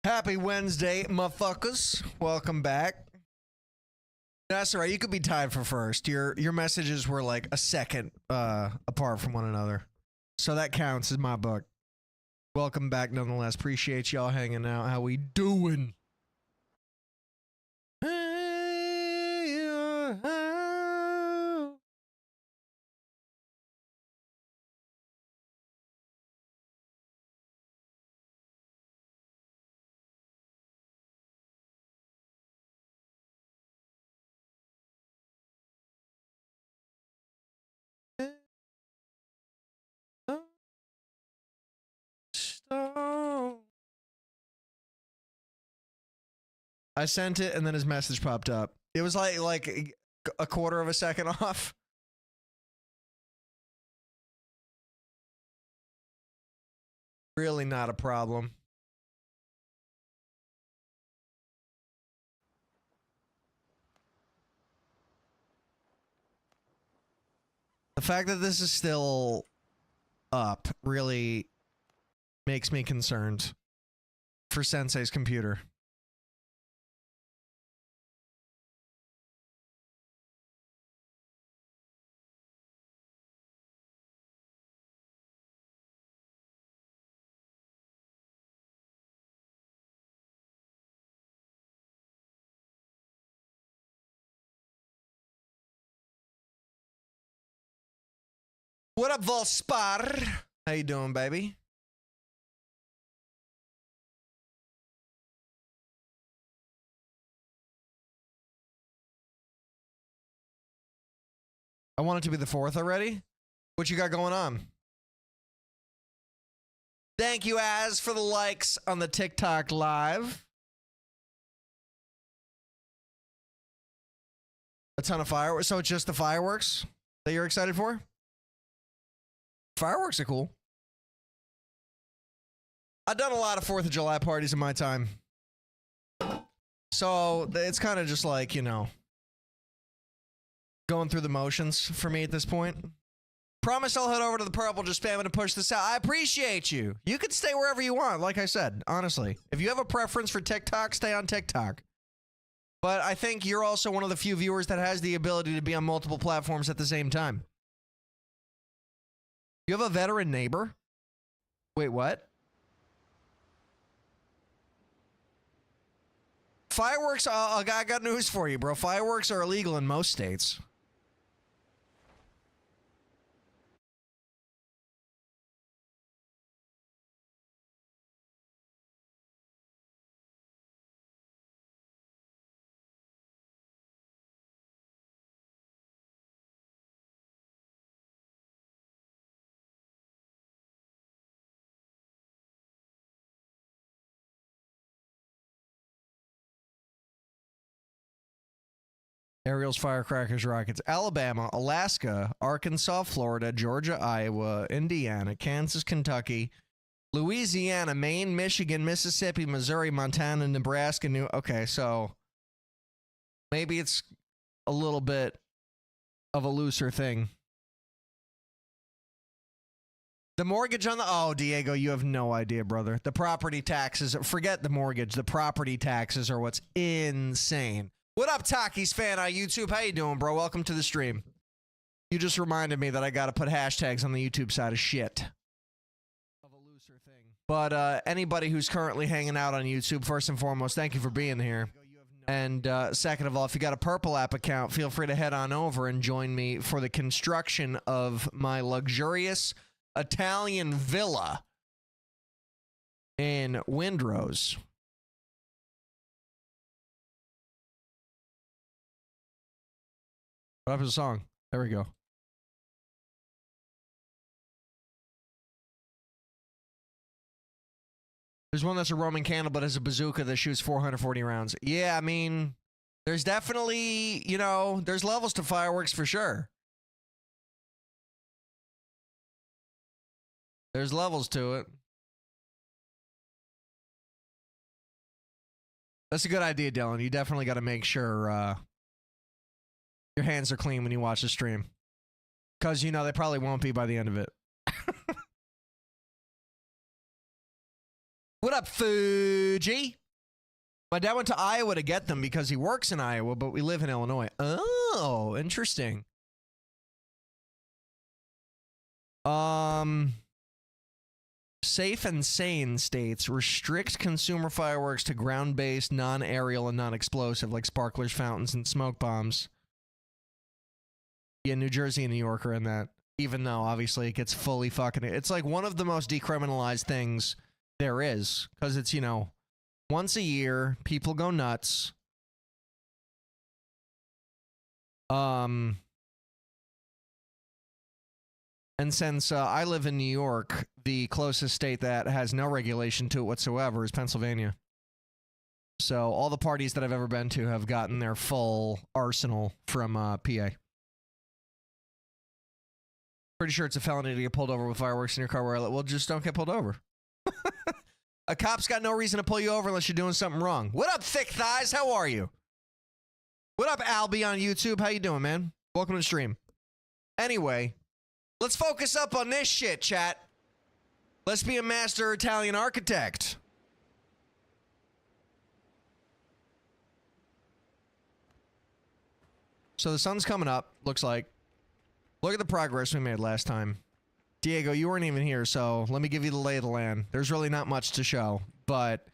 Happy Wednesday, motherfuckers. Welcome back. That's all right. You could be tied for first. Your messages were like a second apart from one another. So that counts in my book. Welcome back nonetheless. Appreciate y'all hanging out. How we doing? I sent it and then his message popped up. It was like a quarter of a second off. Really not a problem. The fact that this is still up really makes me concerned for Sensei's computer. What up, Volspar? How you doing, baby? I want it to be the 4th already. What you got going on? Thank you, Az, for the likes on the TikTok live. A ton of fireworks. So it's just the fireworks that you're excited for? Fireworks are cool. I've done a lot of 4th of July parties in my time. So it's kind of just like, you know, going through the motions for me at this point. Promise I'll head over to the Purple, just spamming to push this out. I appreciate you. You can stay wherever you want, like I said, honestly. If you have a preference for TikTok, stay on TikTok. But I think you're also one of the few viewers that has the ability to be on multiple platforms at the same time. You have a veteran neighbor? Wait, what? Fireworks, I got news for you, bro. Fireworks are illegal in most states. Ariel's firecrackers, rockets. Alabama, Alaska, Arkansas, Florida, Georgia, Iowa, Indiana, Kansas, Kentucky, Louisiana, Maine, Michigan, Mississippi, Missouri, Montana, Nebraska, New... Okay, so maybe it's a little bit of a looser thing. The mortgage on the... Oh, Diego, you have no idea, brother. The property taxes... Forget the mortgage. The property taxes are what's insane. What up, Takis fan on YouTube? How you doing, bro? Welcome to the stream. You just reminded me that I got to put hashtags on the YouTube side of shit. Of a looser thing. But anybody who's currently hanging out on YouTube, first and foremost, thank you for being here. And second of all, if you got a Purple app account, feel free to head on over and join me for the construction of my luxurious Italian villa in Windrose. What up to the song? There we go. There's one that's a Roman candle, but has a bazooka that shoots 440 rounds. Yeah, I mean, there's definitely, you know, there's levels to fireworks for sure. There's levels to it. That's a good idea, Dylan. You definitely got to make sure your hands are clean when you watch the stream. Because, you know, they probably won't be by the end of it. What up, Fuji? My dad went to Iowa to get them because he works in Iowa, but we live in Illinois. Oh, interesting. Safe and sane states restrict consumer fireworks to ground-based, non-aerial, and non-explosive, like sparklers, fountains, and smoke bombs. Yeah, New Jersey and New York are in that. Even though, obviously, it gets fully fucking... It's like one of the most decriminalized things there is. Because it's, you know, once a year, people go nuts. And since I live in New York, the closest state that has no regulation to it whatsoever is Pennsylvania. So all the parties that I've ever been to have gotten their full arsenal from PA. Pretty sure it's a felony to get pulled over with fireworks in your car where I live. Well, just don't get pulled over. A cop's got no reason to pull you over unless you're doing something wrong. What up, Thick Thighs? How are you? What up, Albie on YouTube? How you doing, man? Welcome to the stream. Anyway, let's focus up on this shit, chat. Let's be a master Italian architect. So the sun's coming up, looks like. Look at the progress we made last time. Diego, you weren't even here, so let me give you the lay of the land. There's really not much to show, but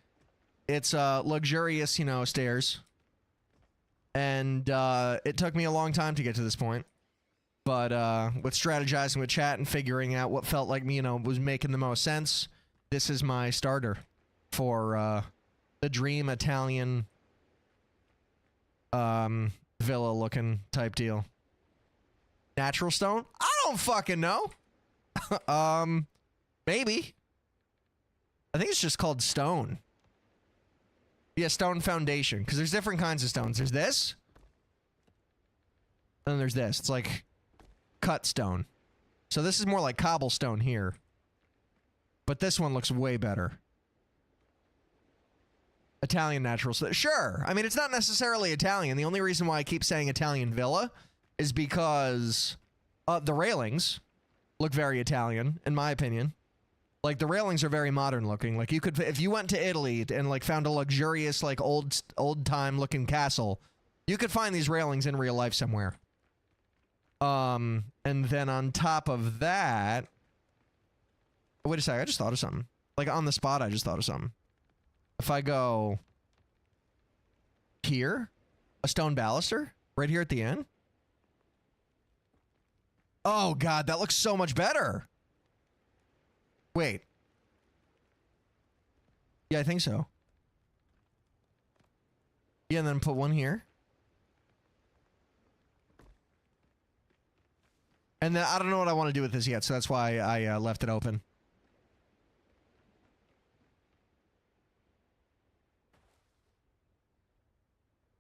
it's luxurious, you know, stairs. And it took me a long time to get to this point. But with strategizing with chat and figuring out what felt like, you know, was making the most sense, this is my starter for the dream Italian villa-looking type deal. Natural stone? I don't fucking know. Maybe. I think it's just called stone. Yeah, stone foundation. Because there's different kinds of stones. There's this. And then there's this. It's like cut stone. So this is more like cobblestone here. But this one looks way better. Italian natural stone. Sure. I mean, it's not necessarily Italian. The only reason why I keep saying Italian villa is because the railings look very Italian, in my opinion. Like, the railings are very modern looking. Like, you could, if you went to Italy and, like, found a luxurious, like, old-time looking castle, you could find these railings in real life somewhere. And then on top of that... Wait a sec, I just thought of something. Like, on the spot, I just thought of something. If I go... here? A stone baluster? Right here at the end? Oh, God, that looks so much better. Wait. Yeah, I think so. Yeah, and then put one here. And then I don't know what I want to do with this yet, so that's why I left it open.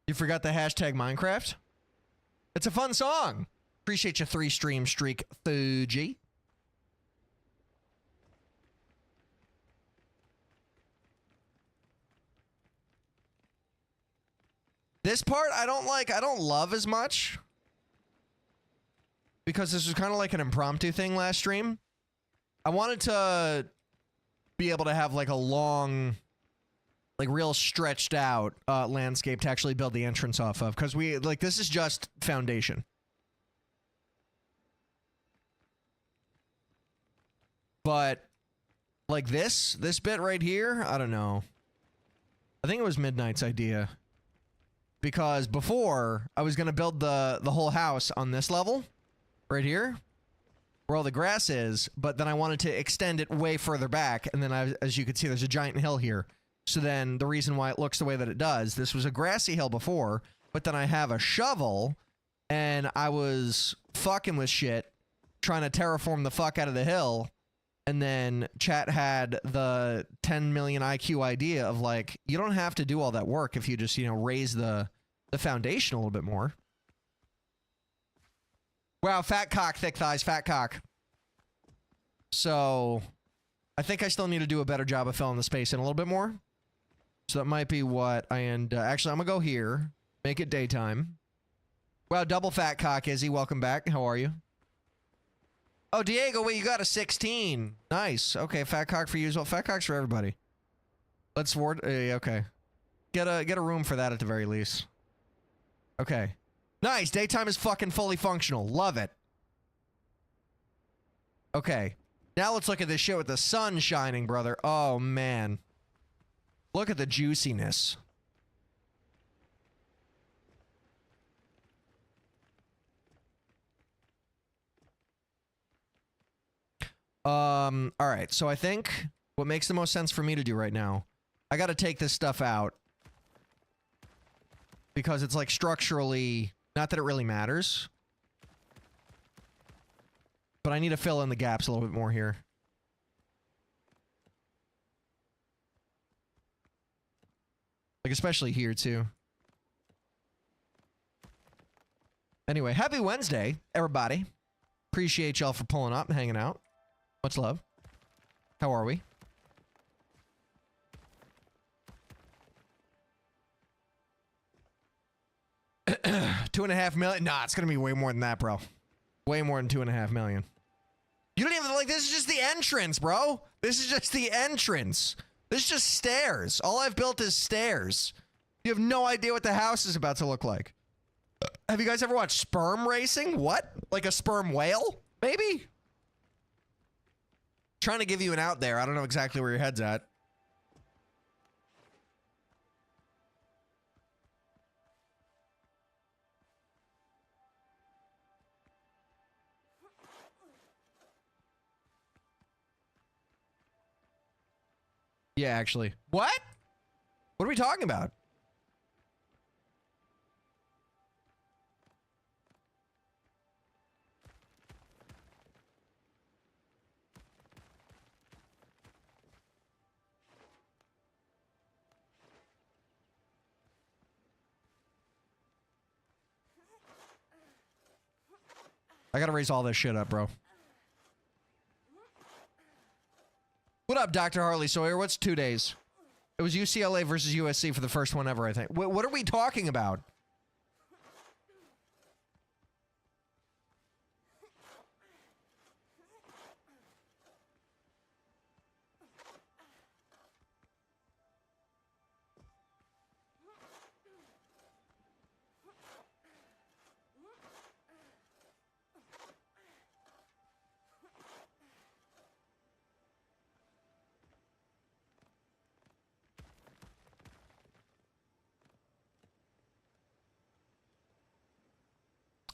You forgot the hashtag Minecraft? It's a fun song. Appreciate your 3-stream streak, Fuji. This part I don't love as much. Because this was kind of like an impromptu thing last stream. I wanted to be able to have like a long, like real stretched out landscape to actually build the entrance off of. Because this is just foundation. But like this bit right here, I don't know. I think it was Midnight's idea. Because before, I was going to build the whole house on this level. Right here. Where all the grass is. But then I wanted to extend it way further back. And then, as you can see, there's a giant hill here. So then, the reason why it looks the way that it does, this was a grassy hill before. But then I have a shovel. And I was fucking with shit. Trying to terraform the fuck out of the hill. And then chat had the 10 million IQ idea of like, you don't have to do all that work if you just, you know, raise the foundation a little bit more. Wow, fat cock, thick thighs, fat cock. So, I think I still need to do a better job of filling the space in a little bit more. So that might be what I end... actually, I'm gonna go here. Make it daytime. Wow, double fat cock, Izzy. Welcome back. How are you? Oh, Diego, wait, you got a 16. Nice. Okay, fat cock for you as well. Fat cock's for everybody. Let's ward. Okay. Get a room for that at the very least. Okay. Nice. Daytime is fucking fully functional. Love it. Okay. Now let's look at this shit with the sun shining, brother. Oh, man. Look at the juiciness. All right. So I think what makes the most sense for me to do right now, I got to take this stuff out because it's like structurally, not that it really matters, but I need to fill in the gaps a little bit more here. Like, especially here, too. Anyway, happy Wednesday, everybody. Appreciate y'all for pulling up and hanging out. Much love. How are we? $2.5 million? Nah, it's gonna be way more than that, bro. Way more than $2.5 million. You don't even, like, this is just the entrance, bro. This is just the entrance. This is just stairs. All I've built is stairs. You have no idea what the house is about to look like. Have you guys ever watched sperm racing? What? Like a sperm whale? Maybe? Trying to give you an out there. I don't know exactly where your head's at. Yeah, actually. What? What are we talking about? I gotta raise all this shit up, bro. What up, Dr. Harley Sawyer? What's 2 days? It was UCLA versus USC for the first one ever, I think. What are we talking about?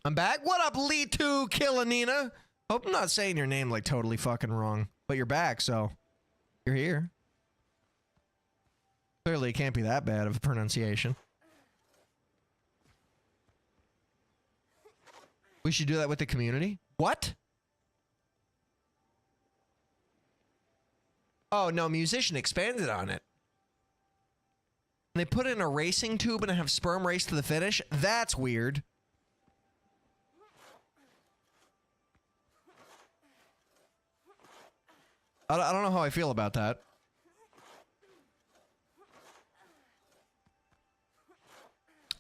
I'm back. What up, Lee2 Killanina? Hope I'm not saying your name like totally fucking wrong, but you're back, so you're here. Clearly, it can't be that bad of a pronunciation. We should do that with the community? What? Oh, no, Musician expanded on it. They put in a racing tube and have sperm race to the finish? That's weird. I don't know how I feel about that.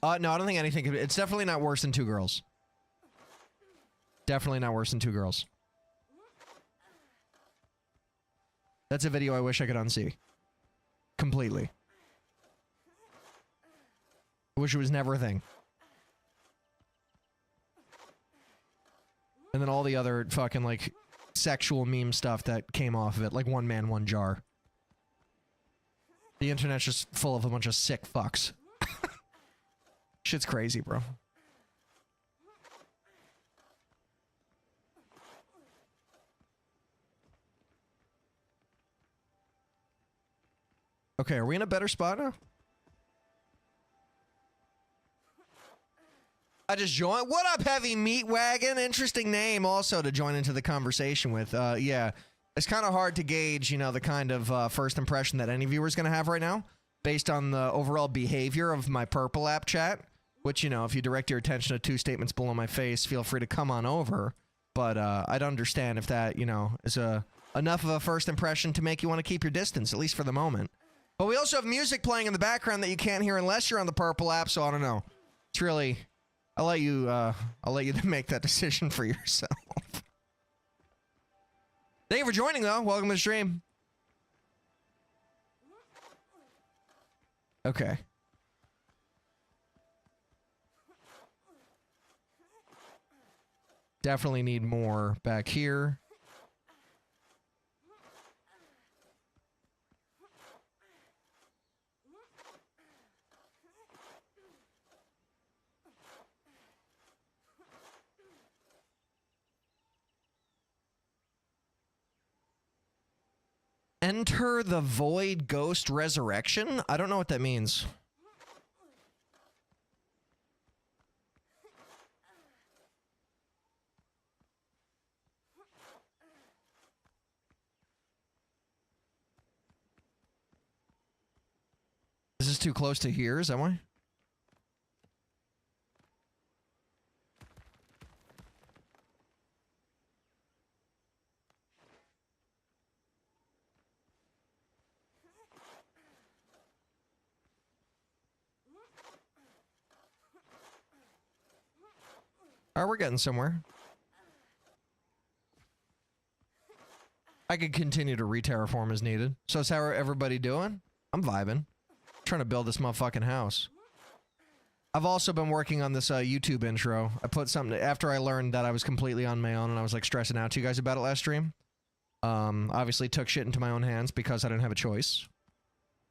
No, I don't think anything could be. It's definitely not worse than 2 girls. Definitely not worse than 2 girls. That's a video I wish I could unsee. Completely. I wish it was never a thing. And then all the other fucking, like, sexual meme stuff that came off of it, like One Man, One Jar. The internet's just full of a bunch of sick fucks. Shit's crazy, bro. Okay, are we in a better spot now? I just joined. What up, Heavy Meat Wagon? Interesting name also to join into the conversation with. Yeah, it's kind of hard to gauge, you know, the kind of first impression that any viewer is going to have right now based on the overall behavior of my Purple app chat, which, you know, if you direct your attention to 2 statements below my face, feel free to come on over. But I'd understand if that, you know, is enough of a first impression to make you want to keep your distance, at least for the moment. But we also have music playing in the background that you can't hear unless you're on the Purple app, so I don't know. It's really... I'll let you make that decision for yourself. Thank you for joining, though. Welcome to the stream. Okay. Definitely need more back here. Enter the Void Ghost Resurrection? I don't know what that means. Is this too close to here's, am I? Alright, we're getting somewhere. I could continue to re-terraform as needed. So is how everybody doing? I'm vibing. Trying to build this motherfucking house. I've also been working on this YouTube intro. I put something after I learned that I was completely on my own and I was like stressing out to you guys about it last stream. Obviously took shit into my own hands because I didn't have a choice.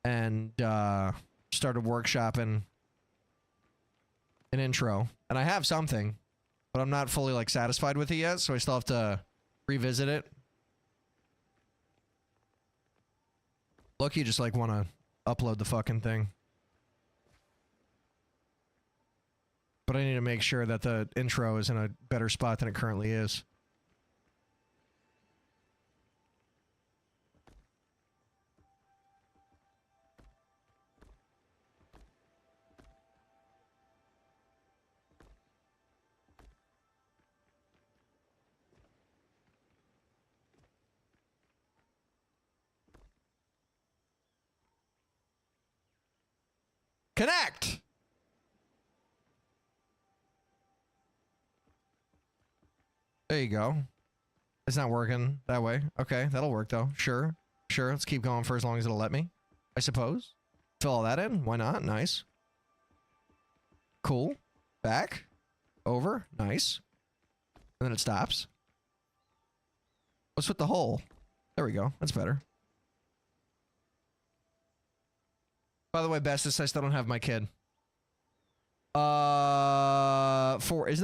And started workshopping an intro. And I have something, but I'm not fully like satisfied with it yet, so I still have to revisit it. Look, you just like want to upload the fucking thing. But I need to make sure that the intro is in a better spot than it currently is. Connect! There you go. It's not working that way. Okay, that'll work though. Sure. Sure, let's keep going for as long as it'll let me, I suppose. Fill all that in. Why not? Nice. Cool. Back. Over. Nice. And then it stops. What's with the hole? There we go. That's better. By the way, Bestis, I still don't have my kid. Isn't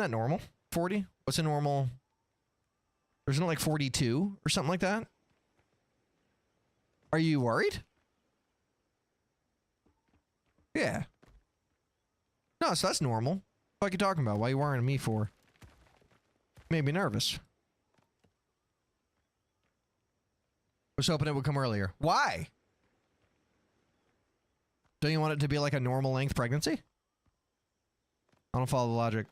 that normal? 40? What's a normal? Isn't it like 42 or something like that? Are you worried? Yeah. No, so that's normal. What are you talking about? Why are you worrying me for? Made me nervous. I was hoping it would come earlier. Why? Don't you want it to be like a normal length pregnancy? I don't follow the logic.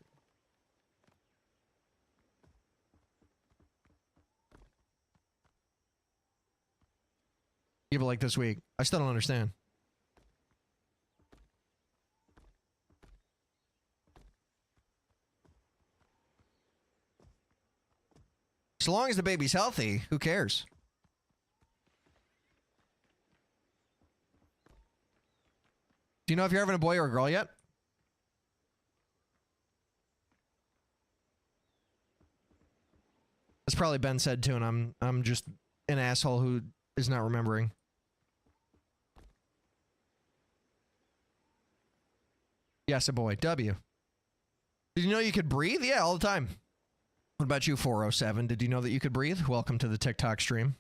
Give it like this week. I still don't understand. So long as the baby's healthy, who cares? Do you know if you're having a boy or a girl yet? That's probably been said too, and I'm just an asshole who is not remembering. Yes, a boy. W. Did you know you could breathe? Yeah, all the time. What about you, 407? Did you know that you could breathe? Welcome to the TikTok stream.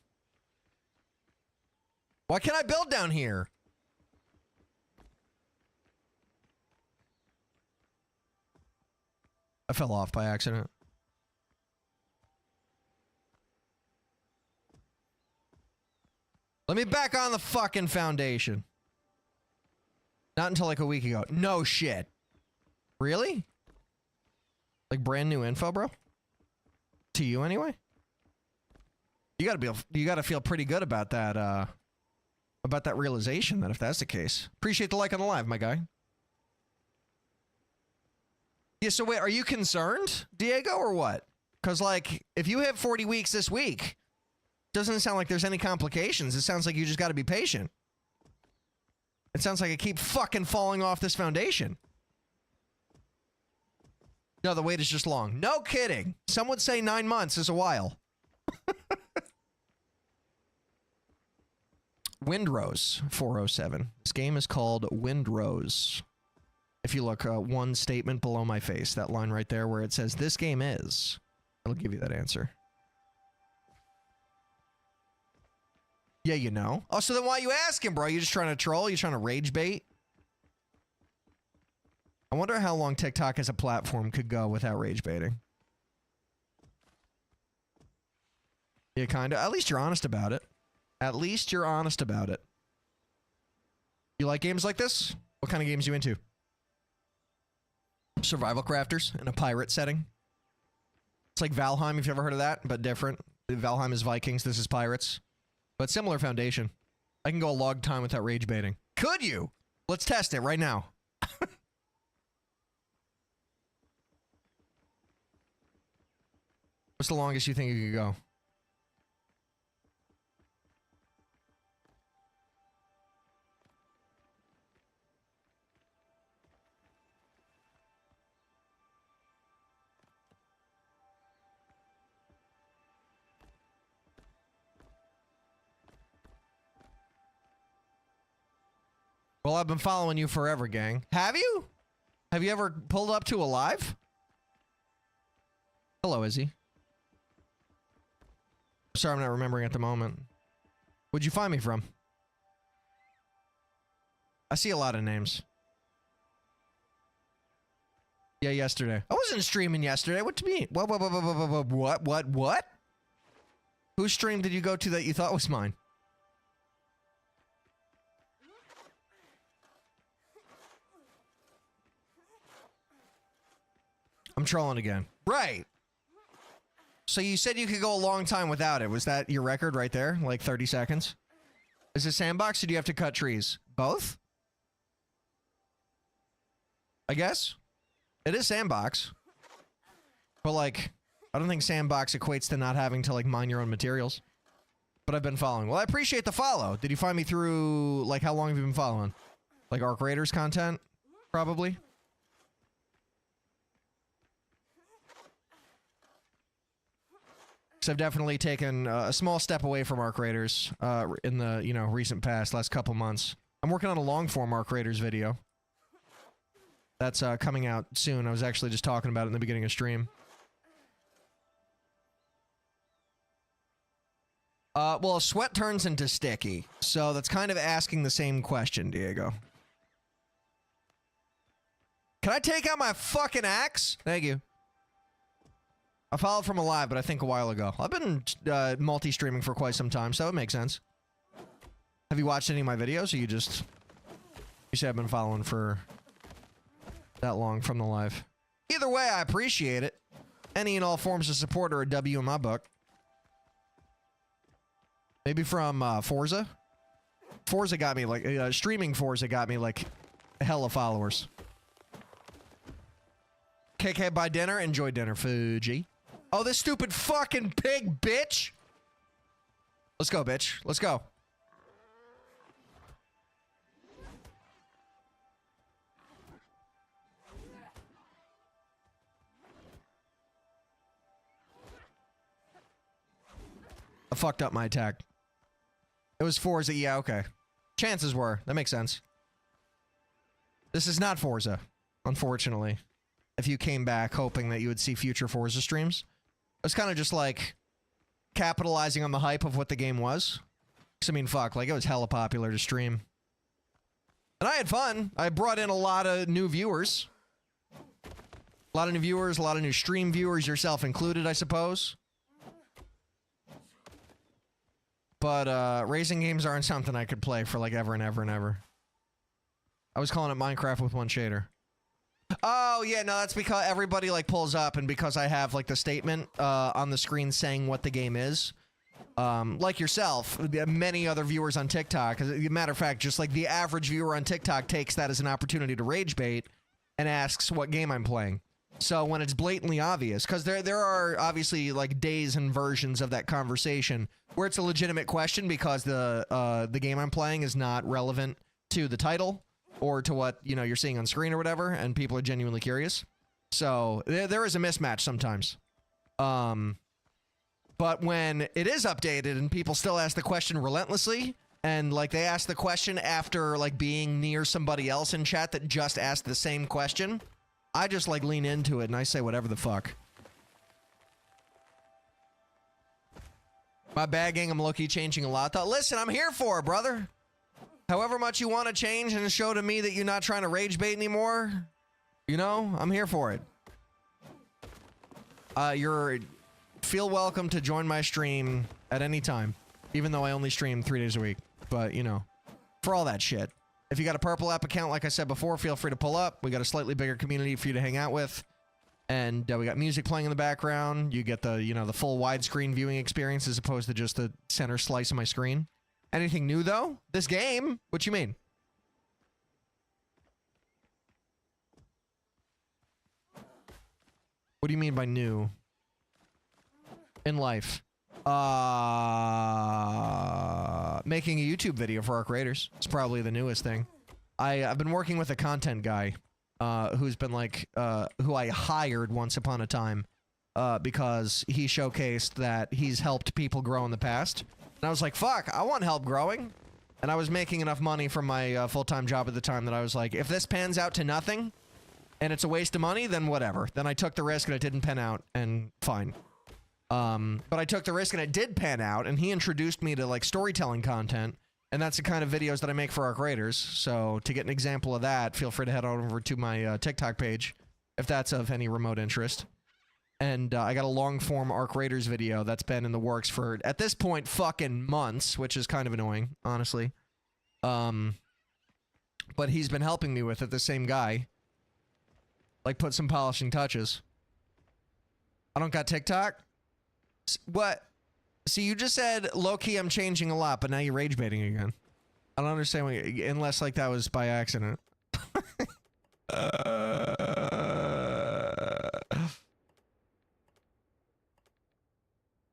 Why can't I build down here? I fell off by accident. Let me back on the fucking foundation. Not until like a week ago. No shit. Really? Like brand new info, bro? To you anyway? You gotta feel pretty good about that realization that if that's the case. Appreciate the like on the live, my guy. Yeah, so wait, are you concerned, Diego, or what? Because, like, if you hit 40 weeks this week, doesn't sound like there's any complications. It sounds like you just got to be patient. It sounds like I keep fucking falling off this foundation. No, the wait is just long. No kidding. Some would say 9 months is a while. Windrose 407. This game is called Windrose. If you look one statement below my face, that line right there where it says this game is, it'll give you that answer. Yeah, you know. Oh, so then why are you asking, bro? You just trying to troll? You trying to rage bait? I wonder how long TikTok as a platform could go without rage baiting. Yeah, kind of. At least you're honest about it. At least you're honest about it. You like games like this? What kind of games you into? Survival crafters in a pirate setting. It's like Valheim, if you've ever heard of that, but different. Valheim is Vikings, this is pirates. But similar foundation. I can go a long time without rage baiting. Could you? Let's test it right now. What's the longest you think you could go? Well, I've been following you forever, gang. Have you? Have you ever pulled up to a live? Hello, Izzy. Sorry, I'm not remembering at the moment. Where'd you find me from? I see a lot of names. Yeah, yesterday. I wasn't streaming yesterday. What do you mean? What? Whose stream did you go to that you thought was mine? I'm trolling again. Right. So you said you could go a long time without it. Was that your record right there? Like 30 seconds? Is it sandbox or do you have to cut trees? Both? I guess. It is sandbox. But like, I don't think sandbox equates to not having to like mine your own materials. But I've been following. Well, I appreciate the follow. Did you find me through, like, how long have you been following? Like Arc Raiders content? Probably. So I've definitely taken a small step away from Arc Raiders in the, you know, recent past, last couple months. I'm working on a long-form Arc Raiders video. That's coming out soon. I was actually just talking about it in the beginning of stream. Well, sweat turns into sticky. So that's kind of asking the same question, Diego. Can I take out my fucking axe? Thank you. I followed from a live, but I think a while ago. I've been multi-streaming for quite some time, so it makes sense. Have you watched any of my videos, or you say I've been following for that long from the live? Either way, I appreciate it. Any and all forms of support are a W in my book. Maybe from Forza? Forza got me, like, streaming Forza got me, like, hella followers. KK, buy dinner? Enjoy dinner, Fuji. Oh, this stupid fucking pig, bitch! Let's go, bitch. Let's go. I fucked up my attack. It was Forza, yeah, okay. Chances were. That makes sense. This is not Forza, unfortunately. If you came back hoping that you would see future Forza streams. It was kind of just like capitalizing on the hype of what the game was. Because, I mean, fuck, like, it was hella popular to stream. And I had fun. I brought in a lot of new viewers. A lot of new viewers, a lot of new stream viewers, yourself included, I suppose. But, racing games aren't something I could play for, like, ever and ever and ever. I was calling it Minecraft with one shader. Oh, yeah, no, that's because everybody, like, pulls up, and because I have, like, the statement on the screen saying what the game is. Like yourself, many other viewers on TikTok, as a matter of fact, just like the average viewer on TikTok takes that as an opportunity to rage bait and asks what game I'm playing. So when it's blatantly obvious, because there are obviously, like, days and versions of that conversation where it's a legitimate question because the game I'm playing is not relevant to the title or to what, you know, you're seeing on screen or whatever, and people are genuinely curious. So there is a mismatch sometimes. But when it is updated and people still ask the question relentlessly, and like they ask the question after like being near somebody else in chat that just asked the same question, I just like lean into it and I say whatever the fuck. My bagging, I'm low-key changing a lot though. Listen, I'm here for it, brother. However much you want to change and show to me that you're not trying to rage bait anymore, you know, I'm here for it. Feel welcome to join my stream at any time, even though I only stream 3 days a week. But, you know, for all that shit. If you got a Purple App account, like I said before, feel free to pull up. We got a slightly bigger community for you to hang out with. And we got music playing in the background. You get the, you know, the full widescreen viewing experience as opposed to just the center slice of my screen. Anything new, though? This game? What you mean? What do you mean by new? In life. Making a YouTube video for Arc Raiders. It's probably the newest thing. I've been working with a content guy who's been like who I hired once upon a time because he showcased that he's helped people grow in the past. And I was like, fuck, I want help growing. And I was making enough money from my full-time job at the time that I was like, if this pans out to nothing and it's a waste of money, then whatever. Then I took the risk and it didn't pan out, and fine. But I took the risk and it did pan out, and he introduced me to like storytelling content, and that's the kind of videos that I make for Arc Raiders. So to get an example of that, feel free to head on over to my TikTok page if that's of any remote interest. And I got a long form Arc Raiders video that's been in the works for, at this point, fucking months, which is kind of annoying, honestly. But he's been helping me with it, the same guy. Like, put some polishing touches. I don't got TikTok? What? See, you just said, low-key, I'm changing a lot, but now you're rage baiting again. I don't understand what you, unless, like, that was by accident.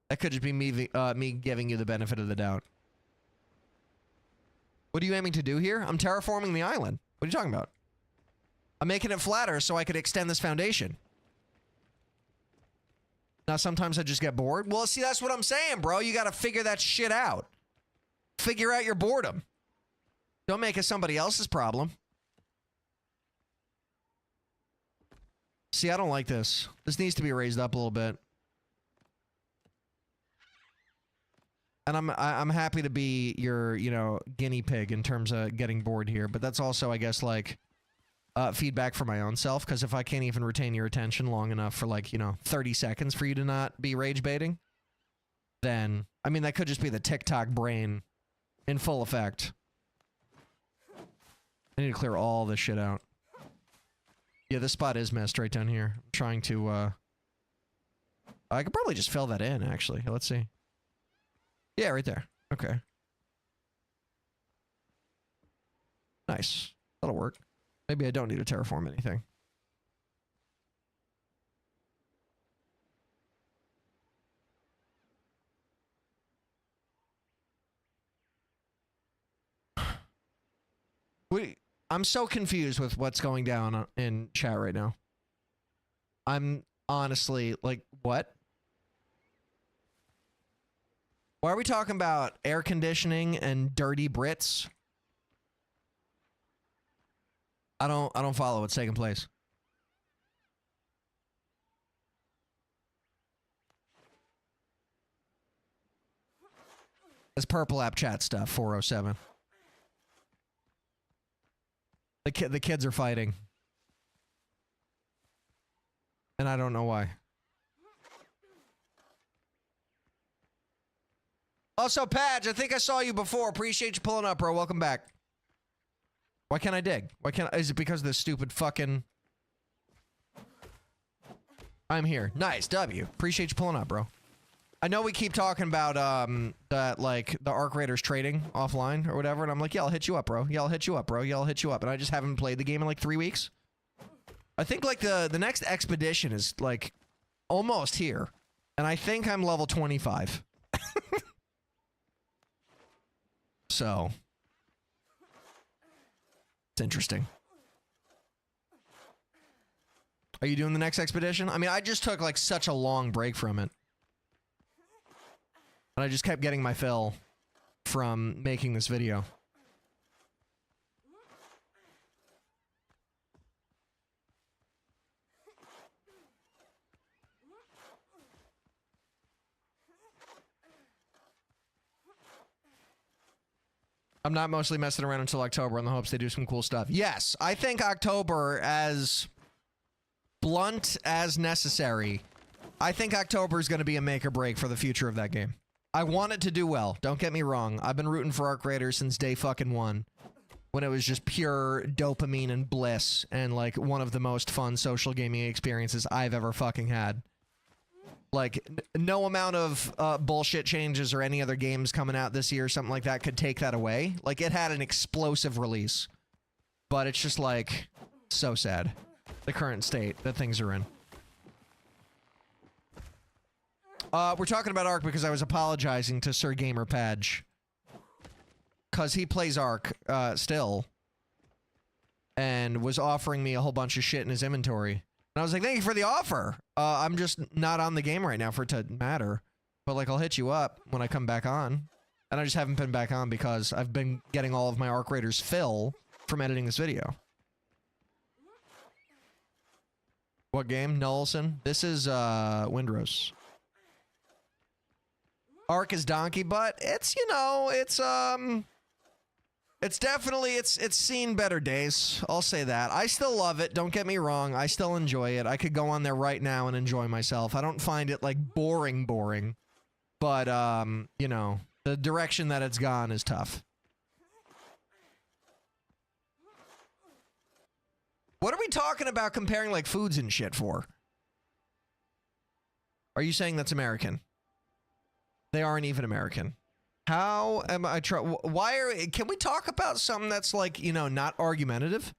That could just be me giving you the benefit of the doubt. What are you aiming to do here? I'm terraforming the island. What are you talking about? I'm making it flatter so I could extend this foundation. Now, sometimes I just get bored. Well, see, that's what I'm saying, bro. You gotta figure that shit out. Figure out your boredom. Don't make it somebody else's problem. See, I don't like this. This needs to be raised up a little bit. And I'm happy to be your, you know, guinea pig in terms of getting bored here, but that's also, I guess, like, feedback for my own self, because if I can't even retain your attention long enough for, like, you know, 30 seconds for you to not be rage baiting, then, I mean, that could just be the TikTok brain in full effect. I need to clear all this shit out. Yeah, this spot is messed right down here. I'm trying to, I could probably just fill that in, actually. Let's see. Yeah, right there. Okay. Nice. That'll work. Maybe I don't need to terraform anything. I'm so confused with what's going down in chat right now. I'm honestly like, what? Why are we talking about air conditioning and dirty Brits? I don't follow what's taking place. It's Purple App chat stuff, 407. The kids are fighting. And I don't know why. Also, Padge, I think I saw you before. Appreciate you pulling up, bro. Welcome back. Why can't I dig? Why can't I? Is it because of this stupid fucking... I'm here. Nice, W. Appreciate you pulling up, bro. I know we keep talking about, that, like, the Arc Raiders trading offline or whatever, and I'm like, yeah, I'll hit you up, bro. Yeah, I'll hit you up, bro. Yeah, I'll hit you up. And I just haven't played the game in, like, 3 weeks. I think, like, the next expedition is, like, almost here. And I think I'm level 25. So... It's interesting. Are you doing the next expedition? I mean, I just took like such a long break from it. And I just kept getting my fill from making this video. I'm not mostly messing around until October in the hopes they do some cool stuff. Yes, I think October, as blunt as necessary, I think October is going to be a make or break for the future of that game. I want it to do well. Don't get me wrong. I've been rooting for Arc Raiders since day fucking one, when it was just pure dopamine and bliss and like one of the most fun social gaming experiences I've ever fucking had. Like, no amount of bullshit changes or any other games coming out this year or something like that could take that away. Like, it had an explosive release. But it's just, like, so sad. The current state that things are in. We're talking about Ark because I was apologizing to Sir Gamer Padge. Because he plays Ark, still. And was offering me a whole bunch of shit in his inventory. And I was like, thank you for the offer. I'm just not on the game right now for it to matter. But, like, I'll hit you up when I come back on. And I just haven't been back on because I've been getting all of my Arc Raiders fill from editing this video. What game? Nullson? This is, Windrose. Ark is donkey butt. It's, you know, it's definitely, it's seen better days. I'll say that. I still love it. Don't get me wrong. I still enjoy it. I could go on there right now and enjoy myself. I don't find it, like, boring. But, you know, the direction that it's gone is tough. What are we talking about comparing, like, foods and shit for? Are you saying that's American? They aren't even American. How am I can we talk about something that's, like, you know, not argumentative?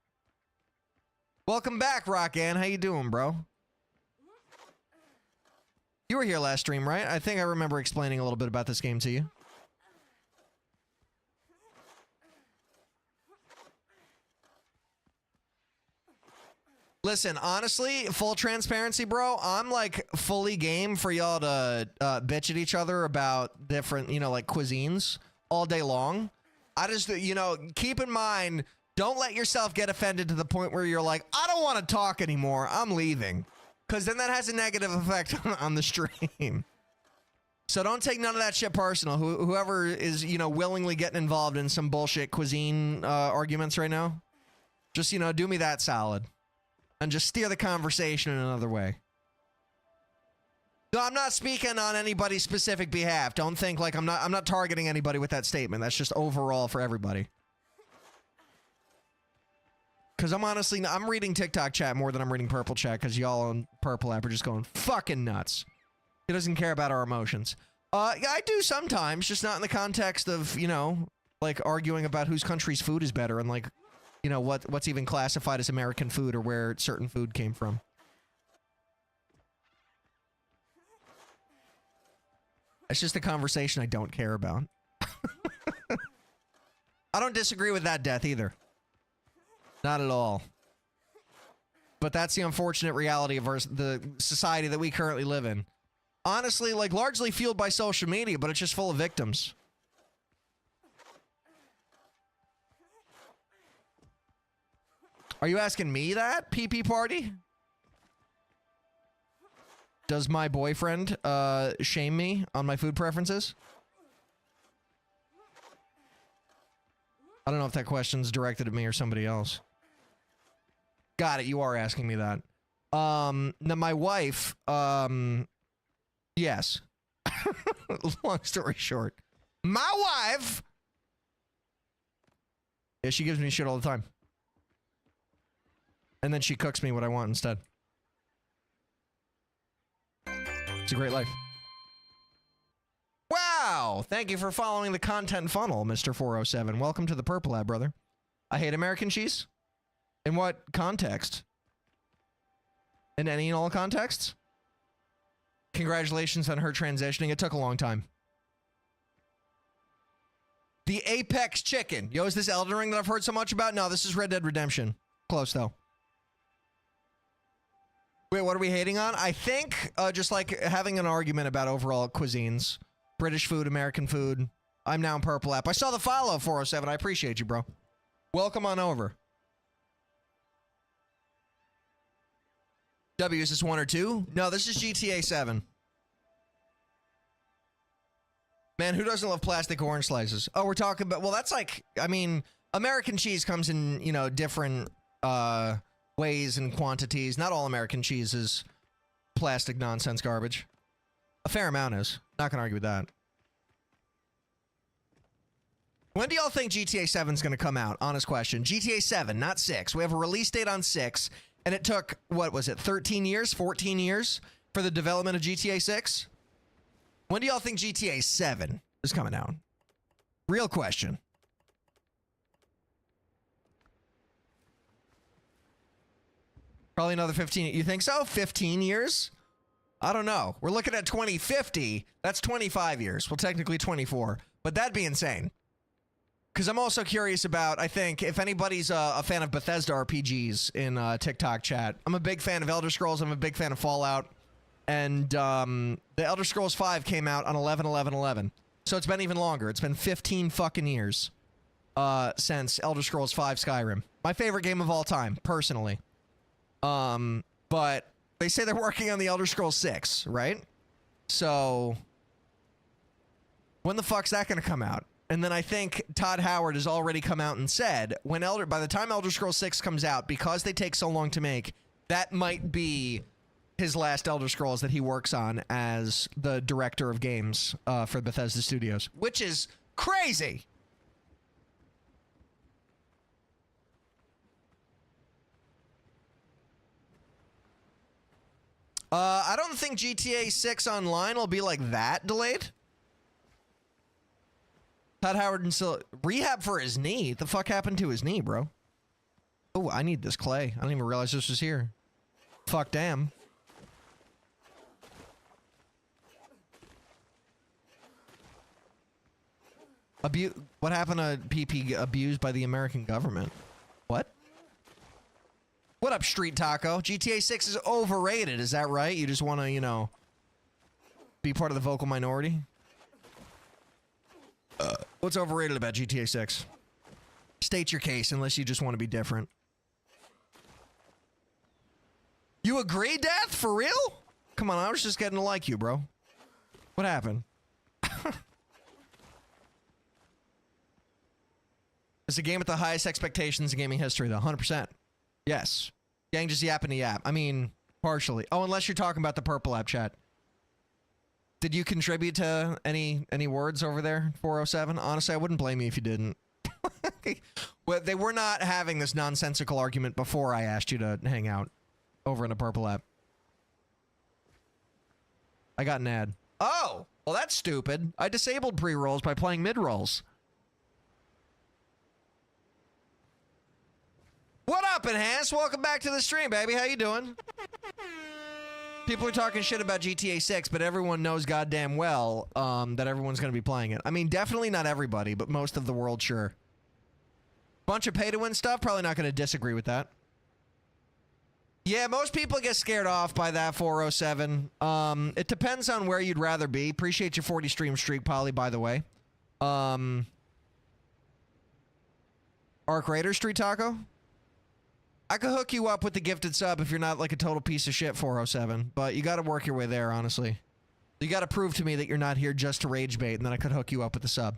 Welcome back, Rockan. How you doing, bro? You were here last stream, right? I think I remember explaining a little bit about this game to you. Listen, honestly, full transparency, bro, I'm, like, fully game for y'all to bitch at each other about different, you know, like, cuisines all day long. I just, you know, keep in mind, don't let yourself get offended to the point where you're like, I don't want to talk anymore, I'm leaving. Because then that has a negative effect on the stream. So don't take none of that shit personal. Whoever is, you know, willingly getting involved in some bullshit cuisine arguments right now, just, you know, do me that solid. And just steer the conversation in another way. No, I'm not speaking on anybody's specific behalf. Don't think like I'm not targeting anybody with that statement. That's just overall for everybody. Because I'm reading TikTok chat more than I'm reading Purple chat because y'all on Purple app are just going fucking nuts. He doesn't care about our emotions. Yeah, I do sometimes, just not in the context of, you know, like arguing about whose country's food is better and like, you know, what's even classified as American food or where certain food came from. It's just a conversation I don't care about. I don't disagree with that death either. Not at all. But that's the unfortunate reality of the society that we currently live in. Honestly, like, largely fueled by social media, but it's just full of victims. Are you asking me that, PP Party? Does my boyfriend shame me on my food preferences? I don't know if that question's directed at me or somebody else. Got it, you are asking me that. Now my wife, yes. Long story short. My wife! Yeah, she gives me shit all the time. And then she cooks me what I want instead. It's a great life. Wow! Thank you for following the content funnel, Mr. 407. Welcome to the Purple Lab, brother. I hate American cheese? In what context? In any and all contexts? Congratulations on her transitioning. It took a long time. The Apex Chicken. Yo, is this Elden Ring that I've heard so much about? No, this is Red Dead Redemption. Close, though. Wait, what are we hating on? I think just like having an argument about overall cuisines. British food, American food. I'm now in Purple App. I saw the follow, 407. I appreciate you, bro. Welcome on over. W, is this 1 or 2? No, this is GTA 7. Man, who doesn't love plastic orange slices? Oh, we're talking about... Well, that's like... I mean, American cheese comes in, you know, different ways and quantities. Not all American cheese is plastic nonsense garbage. A fair amount is. Not gonna argue with that. When do y'all think GTA 7 is gonna come out? Honest question. GTA 7, not 6. We have a release date on 6, and it took, what was it, 13 years, 14 years for the development of GTA 6? When do y'all think GTA 7 is coming out? Real question. Probably another 15. You think so? 15 years? I don't know. We're looking at 2050. That's 25 years. Well, technically 24. But that'd be insane. Because I'm also curious about, I think, if anybody's a fan of Bethesda RPGs in TikTok chat. I'm a big fan of Elder Scrolls. I'm a big fan of Fallout. And the Elder Scrolls 5 came out on 11/11/11. So it's been even longer. It's been 15 fucking years since Elder Scrolls 5 Skyrim. My favorite game of all time, personally. But they say they're working on the Elder Scrolls 6, right? So when the fuck's that going to come out? And then I think Todd Howard has already come out and said, by the time Elder Scrolls 6 comes out, because they take so long to make, that might be his last Elder Scrolls that he works on as the director of games for Bethesda Studios, which is crazy. I don't think GTA 6 Online will be like that delayed. Todd Howard and still rehab for his knee. What the fuck happened to his knee, bro? Oh, I need this clay. I didn't even realize this was here. Fuck damn. What happened to PP abused by the American government? What? What up, Street Taco? GTA 6 is overrated, is that right? You just want to, you know, be part of the vocal minority? What's overrated about GTA 6? State your case, unless you just want to be different. You agree, Death? For real? Come on, I was just getting to like you, bro. What happened? It's a game with the highest expectations in gaming history, though. 100%. Yes. Gang just yapping to yap. I mean, partially. Oh, unless you're talking about the Purple App chat. Did you contribute to any words over there, 407? Honestly, I wouldn't blame you if you didn't. Well, they were not having this nonsensical argument before I asked you to hang out over in the Purple App. I got an ad. Oh, well, that's stupid. I disabled pre-rolls by playing mid-rolls. What up, Enhanced? Welcome back to the stream, baby. How you doing? People are talking shit about GTA 6, but everyone knows goddamn well that everyone's going to be playing it. I mean, definitely not everybody, but most of the world, sure. Bunch of pay-to-win stuff? Probably not going to disagree with that. Yeah, most people get scared off by that, 407. It depends on where you'd rather be. Appreciate your 40 stream streak, Polly, by the way. Arc Raider, Street Taco? I could hook you up with the gifted sub if you're not like a total piece of shit, 407. But you got to work your way there, honestly. You got to prove to me that you're not here just to rage bait, and then I could hook you up with the sub.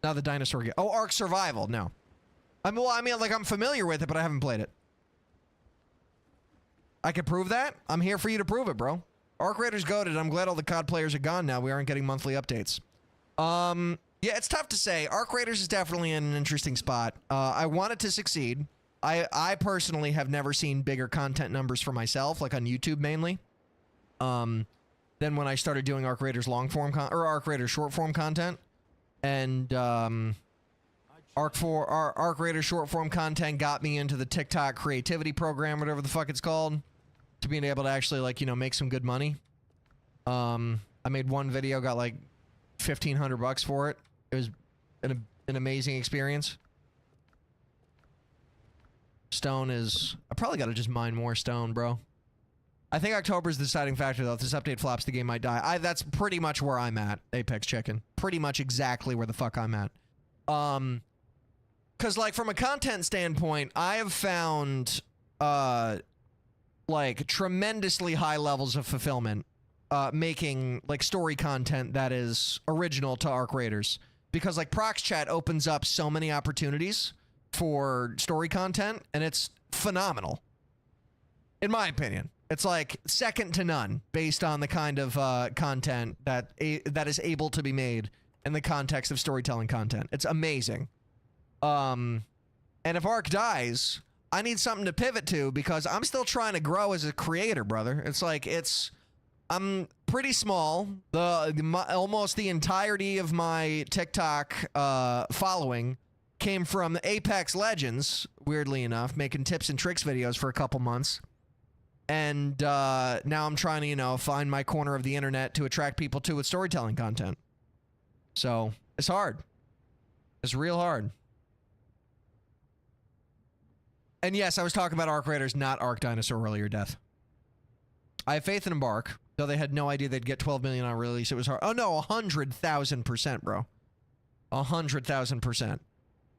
Now the dinosaur game. Oh, Ark Survival. No. I mean, like, I'm familiar with it, but I haven't played it. I could prove that. I'm here for you to prove it, bro. Arc Raiders goated. I'm glad all the COD players are gone now. We aren't getting monthly updates. Yeah, it's tough to say. Arc Raiders is definitely in an interesting spot. I want it to succeed. I personally have never seen bigger content numbers for myself, like on YouTube mainly, than when I started doing Arc Raiders long form or Arc Raiders short form content. And Arc Raiders short form content got me into the TikTok creativity program, whatever the fuck it's called, to being able to actually, like, you know, make some good money. I made one video, got like 1,500 bucks for it. It was an amazing experience. Stone is... I probably got to just mine more stone, bro. I think October is the deciding factor, though. If this update flops, the game might die. That's pretty much where I'm at, Apex Chicken. Pretty much exactly where the fuck I'm at. Because, like, from a content standpoint, I have found, like, tremendously high levels of fulfillment making, like, story content that is original to Arc Raiders. Because, like, Prox Chat opens up so many opportunities for story content, and it's phenomenal. In my opinion. It's like second to none based on the kind of content that is able to be made in the context of storytelling content. It's amazing. And if Arc dies, I need something to pivot to because I'm still trying to grow as a creator, brother. It's like I'm pretty small. Almost the entirety of my TikTok following came from Apex Legends, weirdly enough, making tips and tricks videos for a couple months. And now I'm trying to, you know, find my corner of the internet to attract people to with storytelling content. So, it's hard. It's real hard. And yes, I was talking about Arc Raiders, not Arc Dinosaur earlier, Death. I have faith in Embark, though they had no idea they'd get 12 million on release. It was hard. Oh no, 100,000%, bro. 100,000%.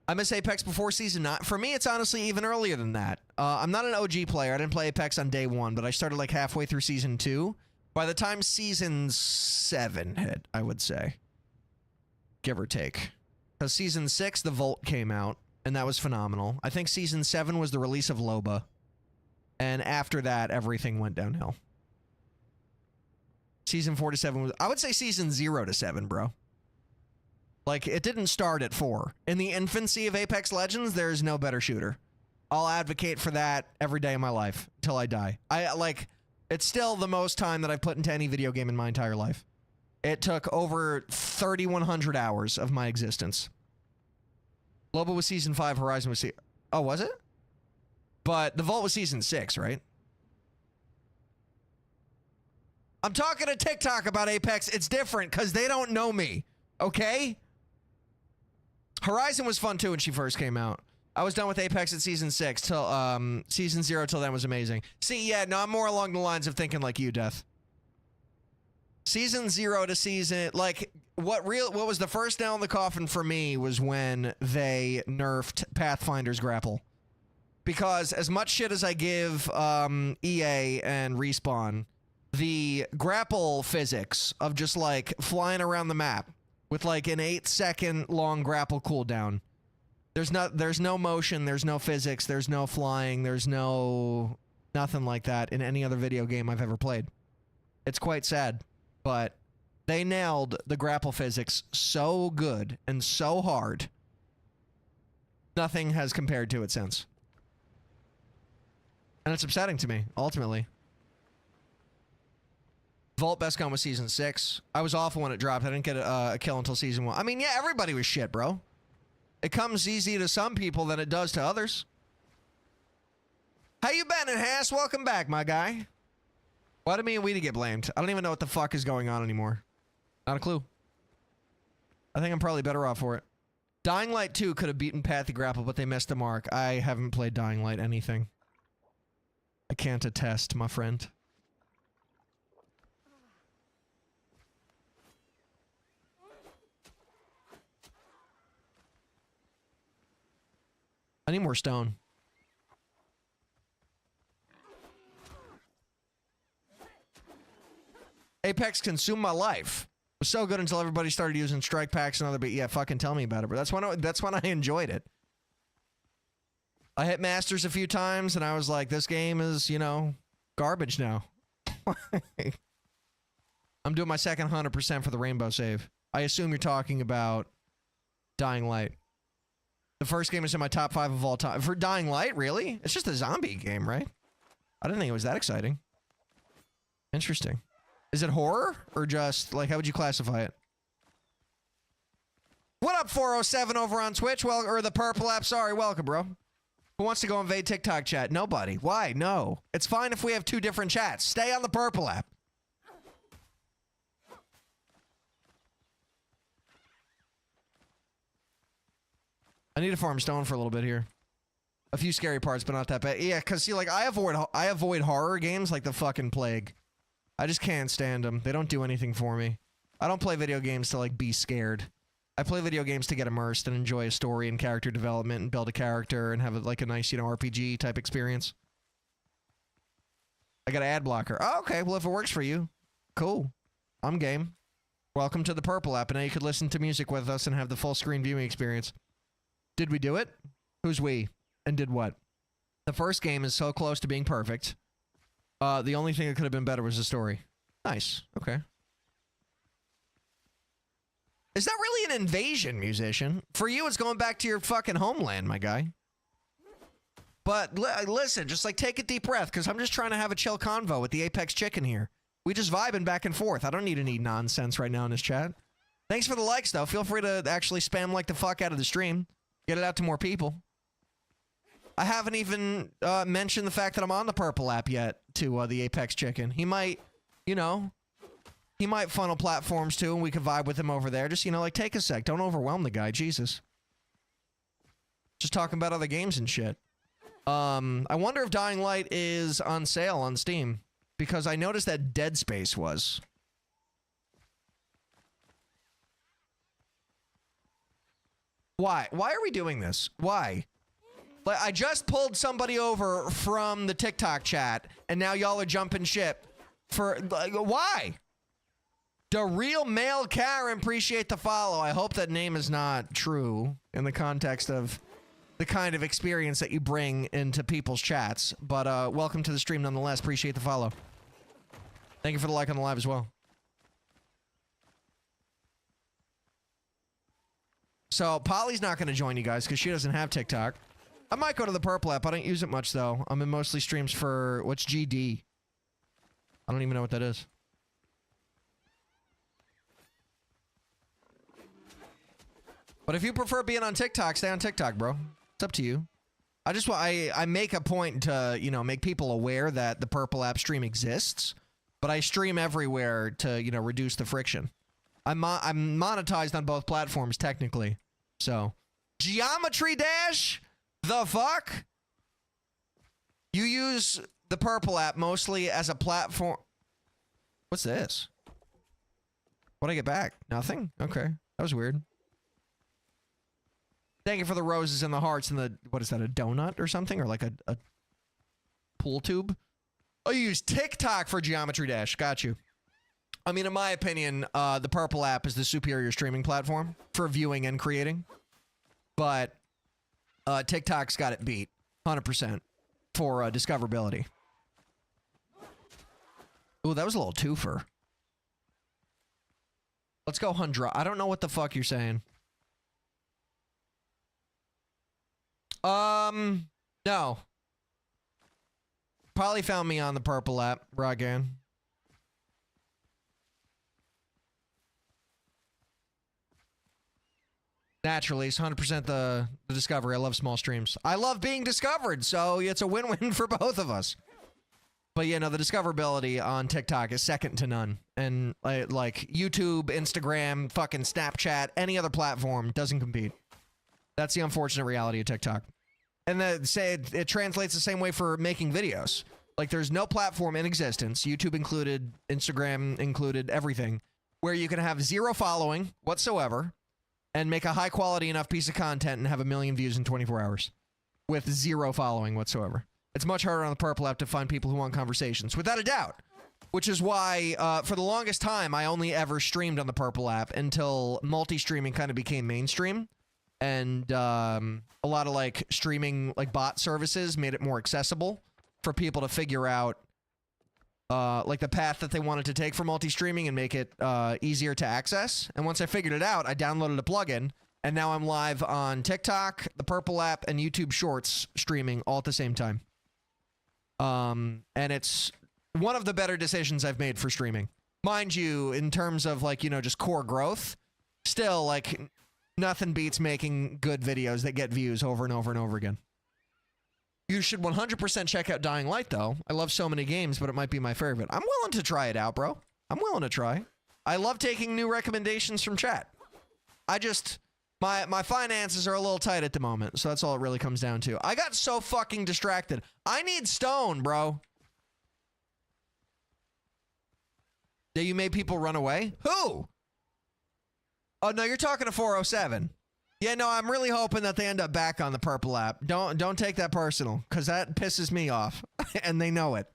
I miss Apex before Season 9. For me, it's honestly even earlier than that. I'm not an OG player. I didn't play Apex on day 1, but I started like halfway through Season 2. By the time Season 7 hit, I would say. Give or take. Because Season 6, the Vault came out, and that was phenomenal. I think Season 7 was the release of Loba. And after that, everything went downhill. Season 4 to 7 was... I would say Season 0 to 7, bro. Like, it didn't start at 4. In the infancy of Apex Legends, there's no better shooter. I'll advocate for that every day of my life, till I die. It's still the most time that I've put into any video game in my entire life. It took over 3,100 hours of my existence. Loba was Season 5, Horizon was oh, was it? But the Vault was Season 6, right? I'm talking to TikTok about Apex. It's different, because they don't know me. Okay? Horizon was fun too when she first came out. I was done with Apex at Season 6 till Season 0 till then was amazing. See, yeah, no, I'm more along the lines of thinking like you, Death. Season 0 to season, like, what was the first nail in the coffin for me was when they nerfed Pathfinder's grapple. Because as much shit as I give EA and Respawn, the grapple physics of just like flying around the map with like an 8-second long grapple cooldown. There's no motion, there's no physics, there's no flying, there's nothing like that in any other video game I've ever played. It's quite sad, but they nailed the grapple physics so good and so hard. Nothing has compared to it since. And it's upsetting to me, ultimately. Vault best gun was Season 6. I was awful when it dropped. I didn't get a kill until Season 1. I mean, yeah, everybody was shit, bro. It comes easy to some people than it does to others. How you been, Hass? Welcome back, my guy. Why do me and Weedy get blamed? I don't even know what the fuck is going on anymore. Not a clue. I think I'm probably better off for it. Dying Light 2 could have beaten Pathy Grapple, but they missed the mark. I haven't played Dying Light anything. I can't attest, my friend. I need more stone. Apex consumed my life. It was so good until everybody started using strike packs and other, but yeah, fucking tell me about it. But that's when I enjoyed it. I hit Masters a few times and I was like, this game is, you know, garbage now. I'm doing my second 100% for the rainbow save. I assume you're talking about Dying Light. The first game is in my top 5 of all time. For Dying Light, really? It's just a zombie game, right? I didn't think it was that exciting. Interesting. Is it horror? Or just, like, how would you classify it? What up, 407 over on Twitch? Well, or the Purple app? Sorry, welcome, bro. Who wants to go invade TikTok chat? Nobody. Why? No. It's fine if we have 2 different chats. Stay on the Purple app. I need to farm stone for a little bit here. A few scary parts, but not that bad. Yeah, because see, like, I avoid horror games like the fucking plague. I just can't stand them. They don't do anything for me. I don't play video games to, like, be scared. I play video games to get immersed and enjoy a story and character development and build a character and have, like, a nice, you know, RPG type experience. I got an ad blocker. Oh, okay. Well, if it works for you, cool. I'm game. Welcome to the Purple app, and now you could listen to music with us and have the full screen viewing experience. Did we do it? Who's we? And did what? The first game is so close to being perfect. The only thing that could have been better was the story. Nice. Okay. Is that really an invasion, musician? For you, it's going back to your fucking homeland, my guy. But listen, just like take a deep breath, because I'm just trying to have a chill convo with the Apex Chicken here. We just vibing back and forth. I don't need any nonsense right now in this chat. Thanks for the likes, though. Feel free to actually spam like the fuck out of the stream. Get it out to more people. I haven't even mentioned the fact that I'm on the Purple app yet to the Apex Chicken. He might, you know, he might funnel platforms too, and we could vibe with him over there. Just, you know, like, take a sec. Don't overwhelm the guy. Jesus. Just talking about other games and shit. I wonder if Dying Light is on sale on Steam, because I noticed that Dead Space was. Why? Why are we doing this? Why? Like, I just pulled somebody over from the TikTok chat, and now y'all are jumping ship for, like, why? The real male Karen, appreciate the follow. I hope that name is not true in the context of the kind of experience that you bring into people's chats. But welcome to the stream nonetheless. Appreciate the follow. Thank you for the like on the live as well. So Polly's not going to join you guys because she doesn't have TikTok. I might go to the Purple app. I don't use it much, though. I'm in mostly streams for... What's GD? I don't even know what that is. But if you prefer being on TikTok, stay on TikTok, bro. It's up to you. I just want... I make a point to, you know, make people aware that the Purple app stream exists. But I stream everywhere to, you know, reduce the friction. I'm monetized on both platforms, technically. So... Geometry Dash... The fuck? You use the Purple app mostly as a platform. What's this? What'd I get back? Nothing? Okay. That was weird. Thank you for the roses and the hearts and the... What is that, a donut or something? Or like a pool tube? Oh, you use TikTok for Geometry Dash. Got you. I mean, in my opinion, the Purple app is the superior streaming platform for viewing and creating. But... TikTok's got it beat, 100%, for discoverability. Ooh, that was a little twofer. Let's go Hundra. I don't know what the fuck you're saying. No. Probably found me on the Purple app, Rogan. Naturally, it's 100% the discovery. I love small streams. I love being discovered, so it's a win-win for both of us. But yeah, no, the discoverability on TikTok is second to none. And like YouTube, Instagram, fucking Snapchat, any other platform doesn't compete. That's the unfortunate reality of TikTok. And it translates the same way for making videos. Like, there's no platform in existence, YouTube included, Instagram included, everything, where you can have 0 following whatsoever and make a high quality enough piece of content and have 1 million views in 24 hours with 0 following whatsoever. It's much harder on the Purple app to find people who want conversations, without a doubt. Which is why, for the longest time, I only ever streamed on the Purple app until multi-streaming kind of became mainstream. And a lot of, like, streaming, like, bot services made it more accessible for people to figure out, like, the path that they wanted to take for multi-streaming and make it easier to access. And once I figured it out, I downloaded a plugin, and now I'm live on TikTok, the Purple app, and YouTube Shorts streaming all at the same time. And it's one of the better decisions I've made for streaming. Mind you, in terms of, like, you know, just core growth, still, like, nothing beats making good videos that get views over and over and over again. You should 100% check out Dying Light, though. I love so many games, but it might be my favorite. I'm willing to try it out, bro. I'm willing to try. I love taking new recommendations from chat. My finances are a little tight at the moment, so that's all it really comes down to. I got so fucking distracted. I need stone, bro. Yeah, you made people run away? Who? Oh, no, you're talking to 407. Yeah, no, I'm really hoping that they end up back on the purple app. Don't take that personal, because that pisses me off, and they know it.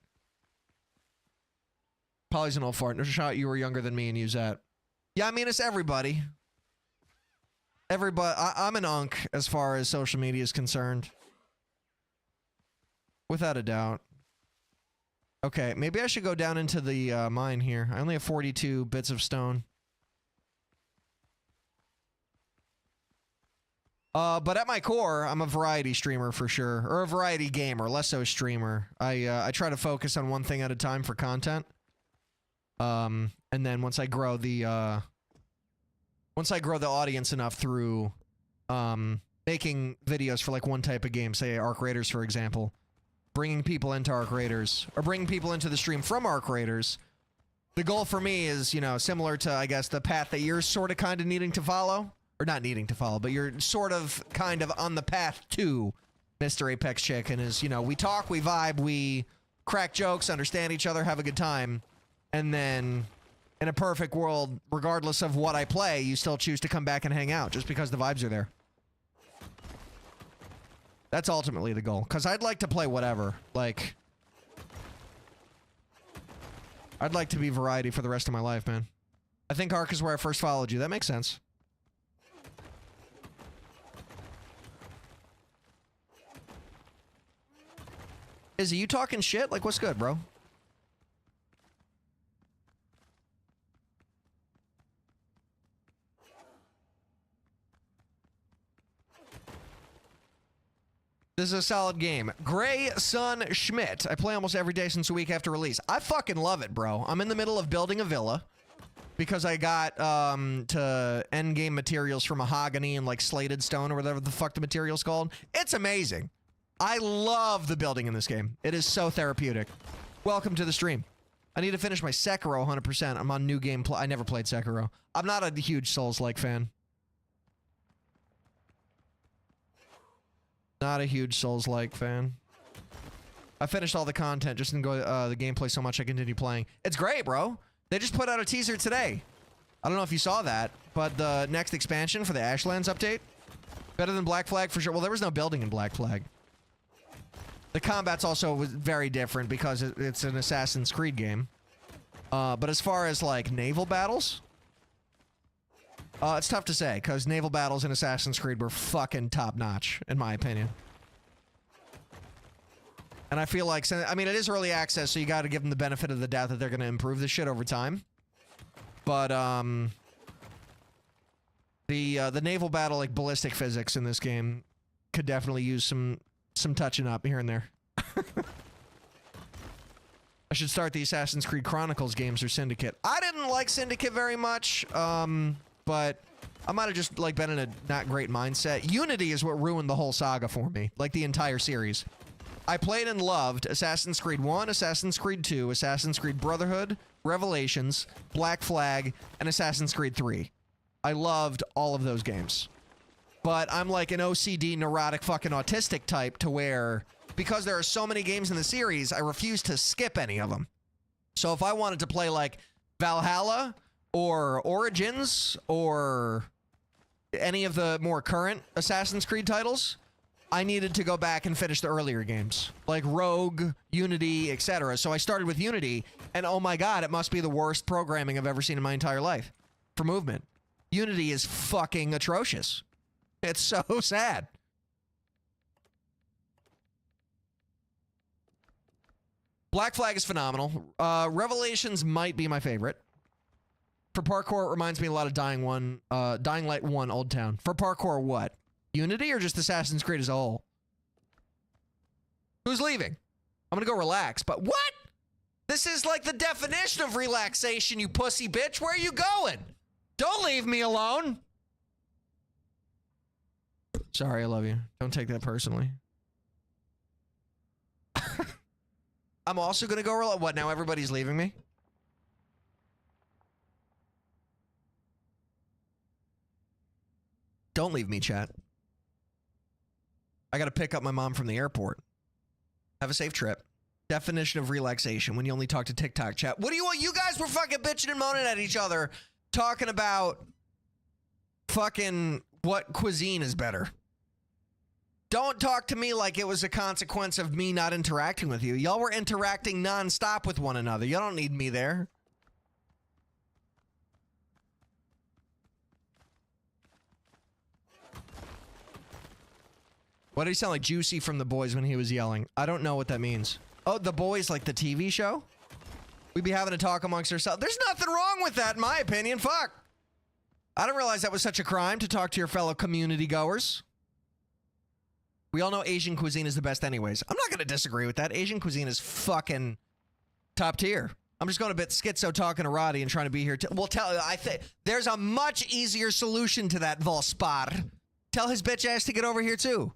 Polly's an old fart. No shot you were younger than me and use that. Yeah, I mean, it's everybody. Everybody. I'm an unk as far as social media is concerned. Without a doubt. Okay, maybe I should go down into the mine here. I only have 42 bits of stone. But at my core, I'm a variety streamer for sure. Or a variety gamer, less so streamer. I try to focus on one thing at a time for content. And then once I grow the audience enough through making videos for like one type of game, say Arc Raiders for example, bringing people into Arc Raiders, or bringing people into the stream from Arc Raiders, the goal for me is, you know, similar to, I guess, the path that you're sort of kind of needing to follow. Or not needing to follow, but you're sort of kind of on the path to Mr. Apex Chicken is, you know, we talk, we vibe, we crack jokes, understand each other, have a good time, and then in a perfect world, regardless of what I play, you still choose to come back and hang out just because the vibes are there. That's ultimately the goal, because I'd like to play whatever. Like, I'd like to be variety for the rest of my life, man. I think Ark is where I first followed you. That makes sense. Izzy, you talking shit? Like, what's good, bro? This is a solid game. Gray Sun Schmidt. I play almost every day since a week after release. I fucking love it, bro. I'm in the middle of building a villa because I got to end game materials for mahogany and like slated stone or whatever the fuck the material's called. It's amazing. I love the building in this game. It is so therapeutic. Welcome to the stream. I need to finish my Sekiro 100%. I'm on new game. I never played Sekiro. I'm not a huge Souls-like fan. Not a huge Souls-like fan. I finished all the content, just didn't go the gameplay so much I continue playing. It's great, bro. They just put out a teaser today. I don't know if you saw that, but the next expansion for the Ashlands update, better than Black Flag for sure. Well, there was no building in Black Flag. The combat's also very different because it's an Assassin's Creed game. But as far as like naval battles, it's tough to say because naval battles in Assassin's Creed were fucking top notch, in my opinion. And I feel like, I mean, it is early access, so you got to give them the benefit of the doubt that they're going to improve this shit over time. But the naval battle, like ballistic physics in this game, could definitely use some touching up here and there. I should start the Assassin's Creed Chronicles games or Syndicate. I didn't like Syndicate very much, but I might have just like been in a not great mindset. Unity is what ruined the whole saga for me, like the entire series. I played and loved Assassin's Creed 1, Assassin's Creed 2, Assassin's Creed Brotherhood, Revelations, Black Flag, and Assassin's Creed 3. I loved all of those games. But I'm like an OCD, neurotic, fucking autistic type to where, because there are so many games in the series, I refuse to skip any of them. So if I wanted to play like Valhalla or Origins or any of the more current Assassin's Creed titles, I needed to go back and finish the earlier games, like Rogue, Unity, etc. So I started with Unity, and oh my god, it must be the worst programming I've ever seen in my entire life for movement. Unity is fucking atrocious. It's so sad. Black Flag is phenomenal. Revelations might be my favorite. For parkour, it reminds me a lot of Dying Light 1 Old Town. For parkour, what? Unity or just Assassin's Creed as a whole? Who's leaving? I'm gonna go relax, but what? This is like the definition of relaxation, you pussy bitch. Where are you going? Don't leave me alone. Sorry, I love you. Don't take that personally. I'm also gonna go relax. What, now everybody's leaving me? Don't leave me, chat. I got to pick up my mom from the airport. Have a safe trip. Definition of relaxation when you only talk to TikTok chat. What do you want? You guys were fucking bitching and moaning at each other, talking about fucking what cuisine is better. Don't talk to me like it was a consequence of me not interacting with you. Y'all were interacting nonstop with one another. Y'all don't need me there. What did he sound like Juicy from The Boys when he was yelling? I don't know what that means. Oh, The Boys, like the TV show? We'd be having a talk amongst ourselves. There's nothing wrong with that, in my opinion. Fuck. I didn't realize that was such a crime to talk to your fellow community goers. We all know Asian cuisine is the best anyways. I'm not going to disagree with that. Asian cuisine is fucking top tier. I'm just going a bit schizo talking to Roddy and trying to be here. Well, I think there's a much easier solution to that, Volspar. Tell his bitch ass to get over here, too.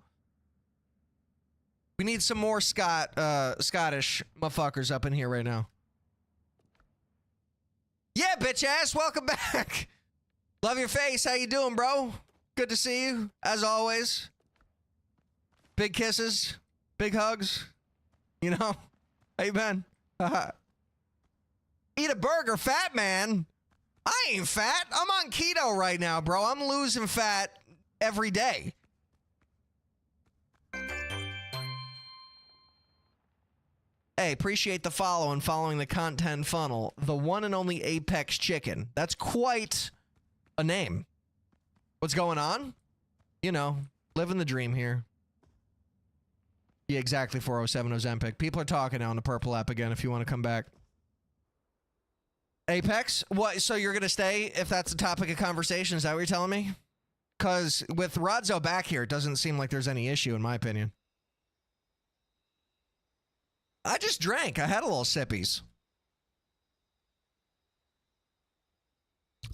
We need some more Scottish motherfuckers up in here right now. Yeah, bitch ass, welcome back. Love your face. How you doing, bro? Good to see you, as always. Big kisses, big hugs. You know, how you been? Eat a burger, fat man. I ain't fat. I'm on keto right now, bro. I'm losing fat every day. Hey, appreciate the follow and following the content funnel. The one and only Apex Chicken. That's quite a name. What's going on? You know, living the dream here. Yeah, exactly, 407 Ozempic. People are talking now on the Purple app again if you want to come back. Apex? What? So you're going to stay if that's the topic of conversation? Is that what you're telling me? Because with Rodzo back here, it doesn't seem like there's any issue, in my opinion. I just drank. I had a little sippies.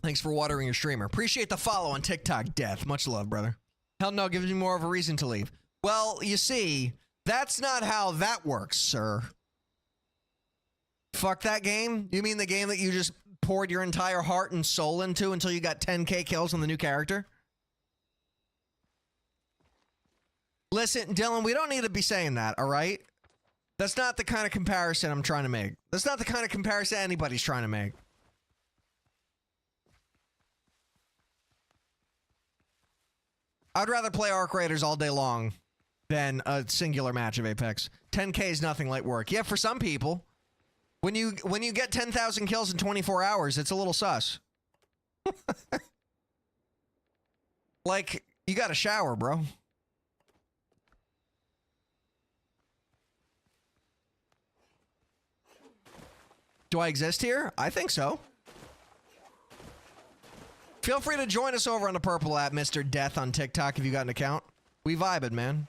Thanks for watering your streamer. Appreciate the follow on TikTok, Death. Much love, brother. Hell no, gives me more of a reason to leave. Well, you see, that's not how that works, sir. Fuck that game? You mean the game that you just poured your entire heart and soul into until you got 10k kills on the new character? Listen, Dylan, we don't need to be saying that, all right? That's not the kind of comparison I'm trying to make. That's not the kind of comparison anybody's trying to make. I'd rather play Arc Raiders all day long than a singular match of Apex. 10k is nothing light work. Yeah, for some people. When you get 10,000 kills in 24 hours, it's a little sus. Like, you got to shower, bro. Do I exist here? I think so. Feel free to join us over on the Purple app, Mr. Death on TikTok if you got an account. We vibing, man.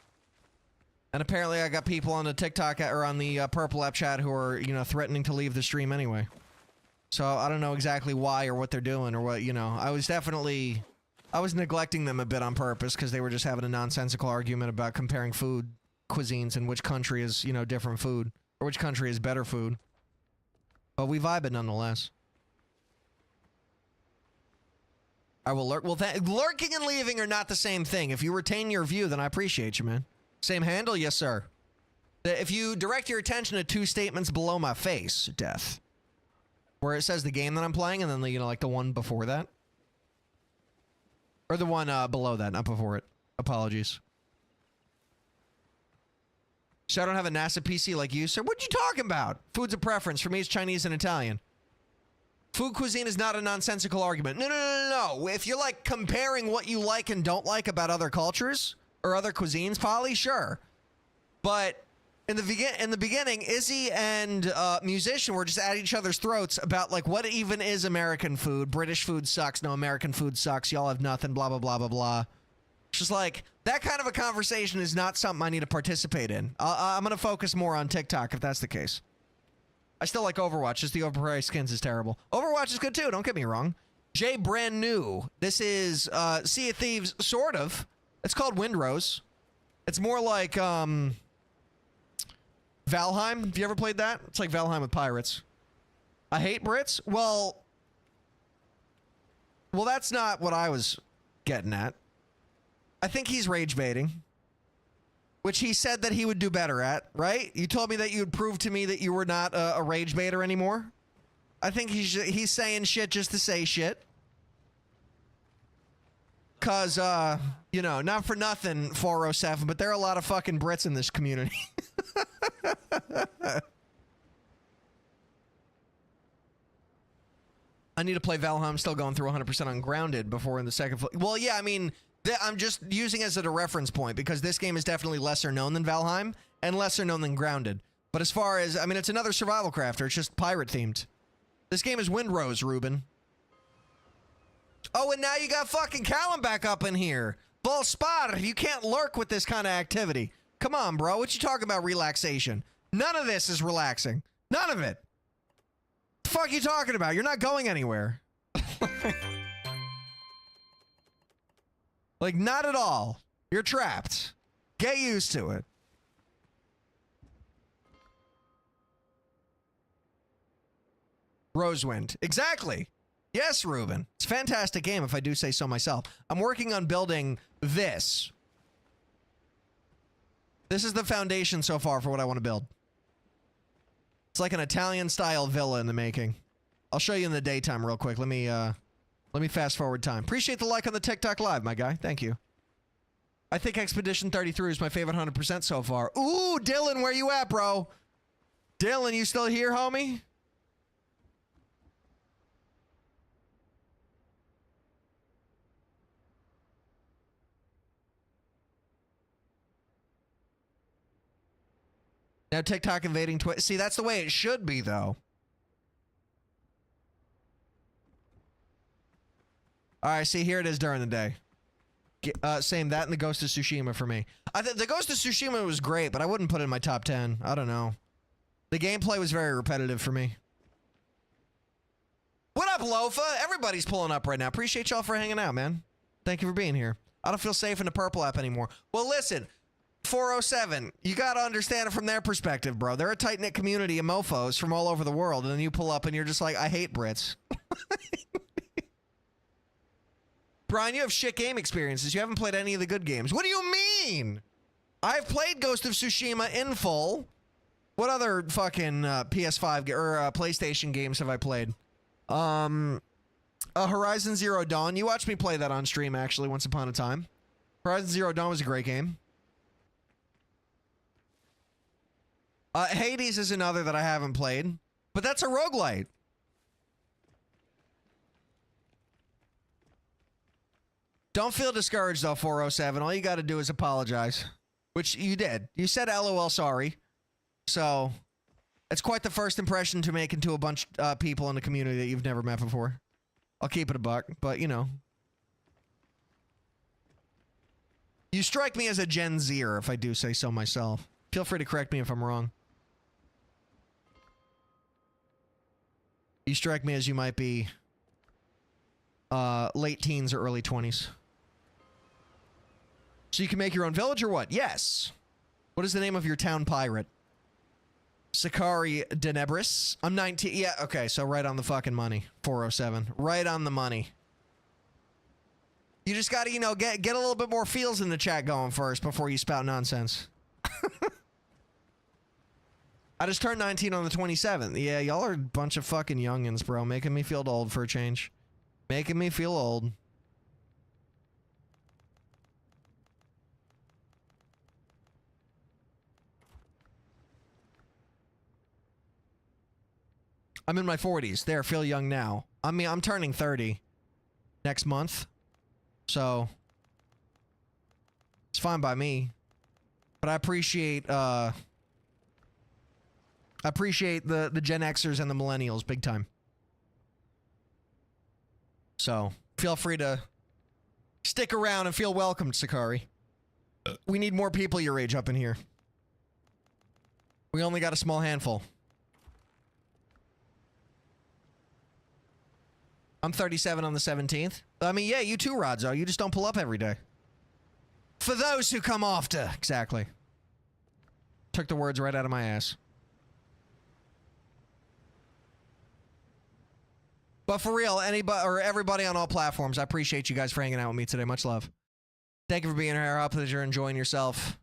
And apparently I got people on the TikTok or on the Purple app chat who are, you know, threatening to leave the stream anyway. So I don't know exactly why or what they're doing or what, you know. I was neglecting them a bit on purpose because they were just having a nonsensical argument about comparing food cuisines and which country is, you know, different food or which country is better food. But we vibe it nonetheless. I will lurk. Well, lurking and leaving are not the same thing. If you retain your view, then I appreciate you, man. Same handle? Yes, sir. If you direct your attention to 2 statements below my face, Death, where it says the game that I'm playing and then, you know, like the one before that. Or the one below that, not before it. Apologies. So I don't have a NASA PC like you, sir. What you talking about? Food's a preference. For me, it's Chinese and Italian. Food cuisine is not a nonsensical argument. No. If you're like comparing what you like and don't like about other cultures or other cuisines, Polly, sure. But in the beginning, Izzy and Musician were just at each other's throats about like what even is American food. British food sucks. No, American food sucks. Y'all have nothing. Blah blah blah blah blah. It's just like that kind of a conversation is not something I need to participate in. I'm gonna focus more on TikTok if that's the case. I still like Overwatch, just the overpriced skins is terrible. Overwatch is good too, don't get me wrong. Jay Brand New. This is Sea of Thieves, sort of. It's called Windrose. It's more like Valheim. Have you ever played that? It's like Valheim with pirates. I hate Brits? Well, that's not what I was getting at. I think he's rage baiting, which he said that he would do better at, right? You told me that you would prove to me that you were not a rage baiter anymore. I think he's saying shit just to say shit. Cause, you know, not for nothing, 407, but there are a lot of fucking Brits in this community. I need to play Valheim. I'm still going through 100% on Grounded before in the second. Well, yeah, I mean, I'm just using it as a reference point because this game is definitely lesser known than Valheim and lesser known than Grounded. But as far as, I mean, it's another survival crafter. It's just pirate themed. This game is Windrose, Ruben. Oh, and now you got fucking Callum back up in here. Bull spot. You can't lurk with this kind of activity. Come on, bro. What you talking about relaxation? None of this is relaxing. None of it. The fuck you talking about? You're not going anywhere. Like, not at all. You're trapped. Get used to it. Rosewind. Exactly. Yes, Ruben. It's a fantastic game, if I do say so myself. I'm working on building this. This is the foundation so far for what I want to build. It's like an Italian-style villa in the making. I'll show you in the daytime real quick. Let me fast forward time. Appreciate the like on the TikTok live, my guy. Thank you. I think Expedition 33 is my favorite 100% so far. Ooh, Dylan, where you at, bro? Dylan, you still here, homie? Now TikTok invading Twitter. See, that's the way it should be, though. All right, see, here it is during the day. Same, that and the Ghost of Tsushima for me. The Ghost of Tsushima was great, but I wouldn't put it in my top 10. I don't know. The gameplay was very repetitive for me. What up, Lofa? Everybody's pulling up right now. Appreciate y'all for hanging out, man. Thank you for being here. I don't feel safe in the purple app anymore. Well, listen, 407, you got to understand it from their perspective, bro. They're a tight-knit community of mofos from all over the world, and then you pull up and you're just like, I hate Brits. Brian, you have shit game experiences. You haven't played any of the good games. What do you mean? I've played Ghost of Tsushima in full. What other fucking PS5 or PlayStation games have I played? Horizon Zero Dawn. You watched me play that on stream, actually, once upon a time. Horizon Zero Dawn was a great game. Hades is another that I haven't played, but that's a roguelite. Don't feel discouraged, though, 407. All you got to do is apologize, which you did. You said LOL sorry, so it's quite the first impression to make into a bunch of people in the community that you've never met before. I'll keep it a buck, but, you know. You strike me as a Gen Zer, if I do say so myself. Feel free to correct me if I'm wrong. You strike me as you might be late teens or early 20s. So you can make your own village or what? Yes. What is the name of your town pirate? Sakari Denebris. I'm 19. Yeah, okay, so right on the fucking money. 407. Right on the money. You just gotta, you know, get a little bit more feels in the chat going first before you spout nonsense. I just turned 19 on the 27th. Yeah, y'all are a bunch of fucking youngins, bro. Making me feel old for a change. Making me feel old. I'm in my 40s. There, feel young now. I mean, I'm turning 30 next month. So, it's fine by me. But I appreciate the Gen Xers and the Millennials big time. So, feel free to stick around and feel welcomed, Sakari. We need more people your age up in here. We only got a small handful. I'm 37 on the 17th. I mean, yeah, you too, Rodzo. You just don't pull up every day. For those who come after. Exactly. Took the words right out of my ass. But for real, anybody or everybody on all platforms, I appreciate you guys for hanging out with me today. Much love. Thank you for being here. I hope that you're enjoying yourself.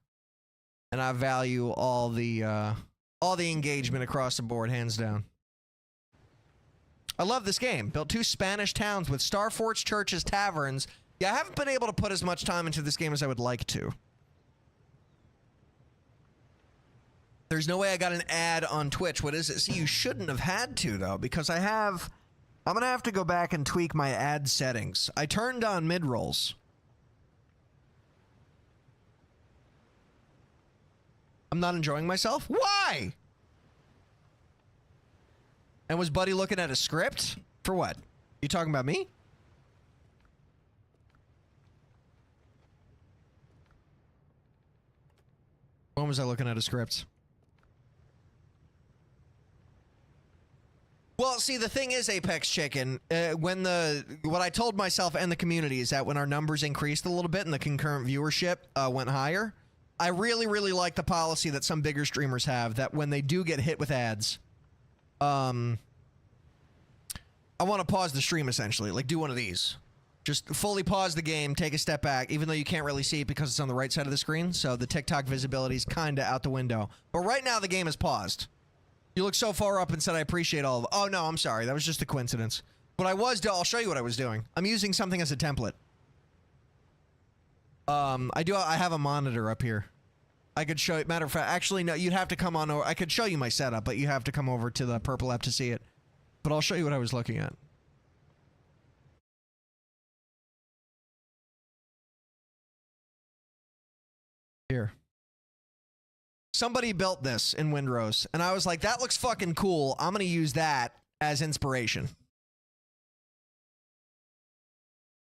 And I value all the engagement across the board, hands down. I love this game. Built 2 Spanish towns with star forts, churches, taverns. Yeah, I haven't been able to put as much time into this game as I would like to. There's no way I got an ad on Twitch. What is it? See, you shouldn't have had to, though, because I'm going to have to go back and tweak my ad settings. I turned on mid-rolls. I'm not enjoying myself? Why? And was Buddy looking at a script? For what? You talking about me? When was I looking at a script? Well, see, the thing is, Apex Chicken, what I told myself and the community is that when our numbers increased a little bit and the concurrent viewership went higher, I really, really like the policy that some bigger streamers have that when they do get hit with ads, I want to pause the stream, essentially. Like, do one of these. Just fully pause the game, take a step back, even though you can't really see it because it's on the right side of the screen, so the TikTok visibility is kind of out the window. But right now, the game is paused. You look so far up and said, I appreciate all of it. Oh, no, I'm sorry. That was just a coincidence. But I'll show you what I was doing. I'm using something as a template. I have a monitor up here. I could show you. Matter of fact, actually, no, you'd have to come on over. I could show you my setup, but you have to come over to the purple app to see it. But I'll show you what I was looking at. Here. Somebody built this in Windrose, and I was like, that looks fucking cool. I'm going to use that as inspiration.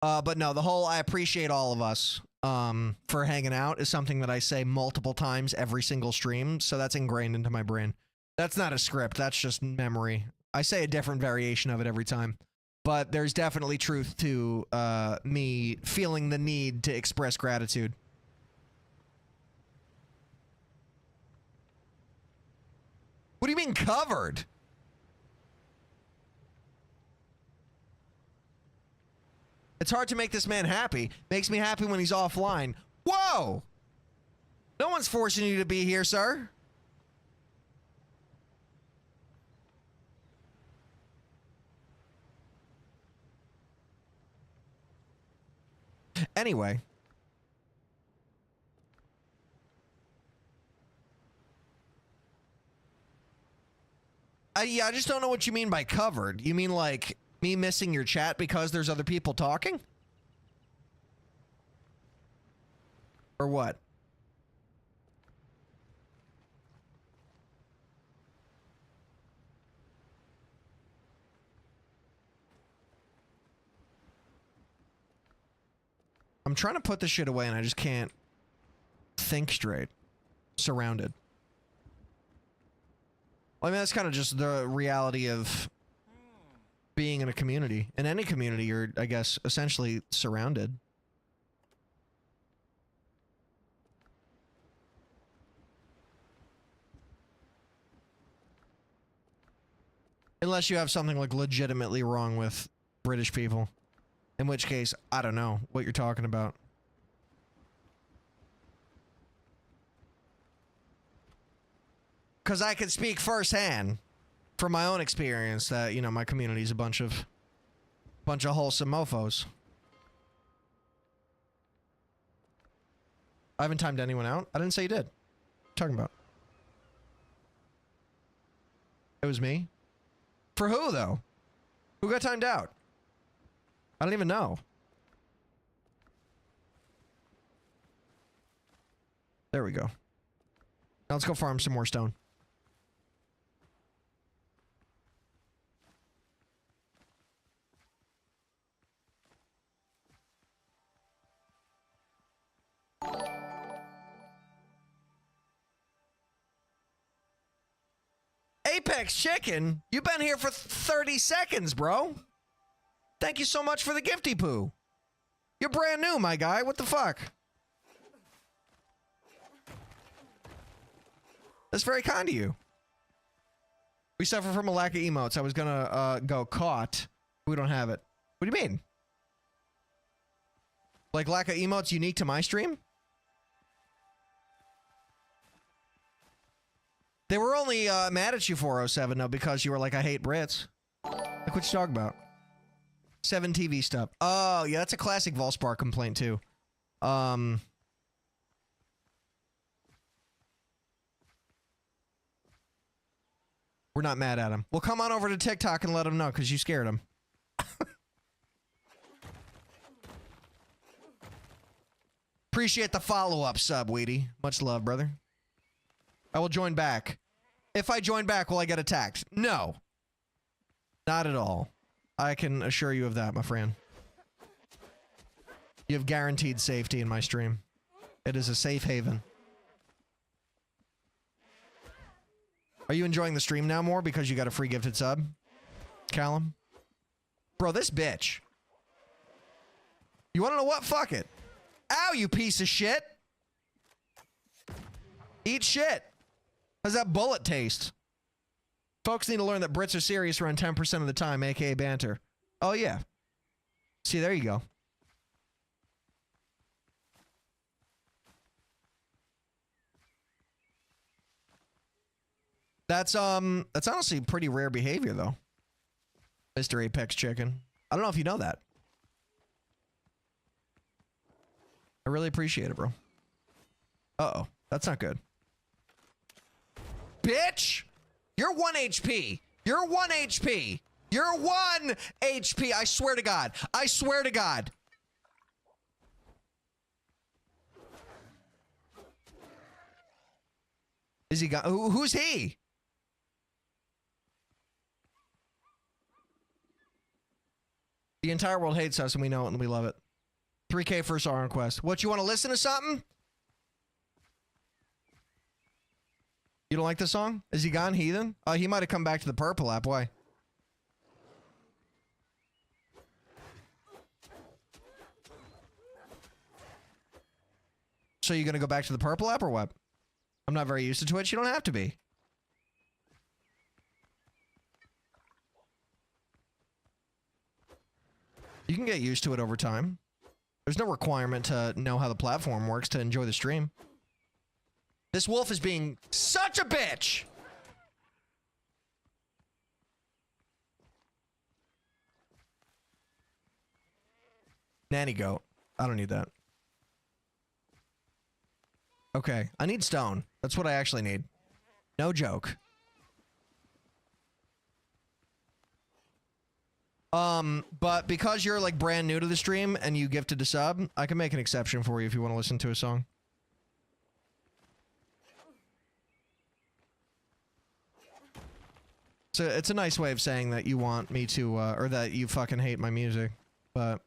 But no, the whole I appreciate all of us for hanging out is something that I say multiple times every single stream, so that's ingrained into my brain. That's not a script, that's just memory. I say a different variation of it every time. But there's definitely truth to me feeling the need to express gratitude. What do you mean covered? It's hard to make this man happy. Makes me happy when he's offline. Whoa! No one's forcing you to be here, sir. Anyway. Yeah, I just don't know what you mean by covered. You mean like me missing your chat because there's other people talking? Or what? I'm trying to put this shit away and I just can't think straight. Surrounded. Well, I mean, that's kind of just the reality of being in a community. In any community, you're, I guess, essentially surrounded. Unless you have something like legitimately wrong with British people. In which case, I don't know what you're talking about. Because I can speak firsthand from my own experience that, you know, my community's a bunch of wholesome mofos. I haven't timed anyone out. I didn't say you did. What are you talking about? It was me. For who, though? Who got timed out? I don't even know. There we go. Now let's go farm some more stone. Apex Chicken, you've been here for 30 seconds, bro. Thank you so much for the gifty poo. You're brand new, my guy. What the fuck? That's very kind of you. We suffer from a lack of emotes. I was gonna go caught. We don't have it. What do you mean? Like lack of emotes unique to my stream? They were only mad at you 407 though because you were like, I hate Brits. Like what you talking about? 7 TV stuff. Oh yeah, that's a classic Volspark complaint too. We're not mad at him. Well, come on over to TikTok and let him know because you scared him. Appreciate the follow-up sub, Weedy. Much love, brother. I will join back. If I join back, will I get attacked? No. Not at all. I can assure you of that, my friend. You have guaranteed safety in my stream. It is a safe haven. Are you enjoying the stream now more because you got a free gifted sub? Callum? Bro, this bitch. You want to know what? Fuck it. Ow, you piece of shit. Eat shit. How's that bullet taste? Folks need to learn that Brits are serious around 10% of the time, aka banter. Oh, yeah. See, there you go. That's honestly pretty rare behavior, though. Mr. Apex Chicken. I don't know if you know that. I really appreciate it, bro. Uh-oh. That's not good. Bitch! You're 1 HP. You're 1 HP. You're 1 HP. I swear to God. I swear to God. Is he got? Who's he? The entire world hates us, and we know it, and we love it. 3K first R quest. What, you want to listen to something? You don't like the song? Is he gone, heathen? He might have come back to the purple app. Why? So you gonna go back to the purple app or what? I'm not very used to Twitch. You don't have to be. You can get used to it over time. There's no requirement to know how the platform works to enjoy the stream. This wolf is being such a bitch! Nanny goat. I don't need that. Okay, I need stone. That's what I actually need. No joke. But because you're like brand new to the stream and you gifted a sub, I can make an exception for you if you want to listen to a song. So it's a nice way of saying that you want me to, or that you fucking hate my music, but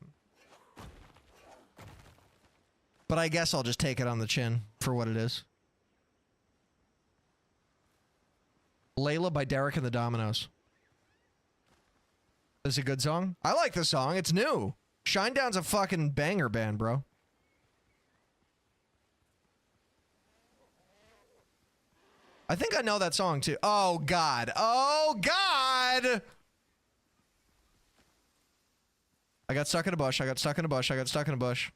I guess I'll just take it on the chin for what it is. Layla by Derek and the Dominoes. This is a good song. I like this song. It's new. Shinedown's a fucking banger band, bro. I think I know that song too. Oh God. Oh God. I got stuck in a bush. I got stuck in a bush. I got stuck in a bush.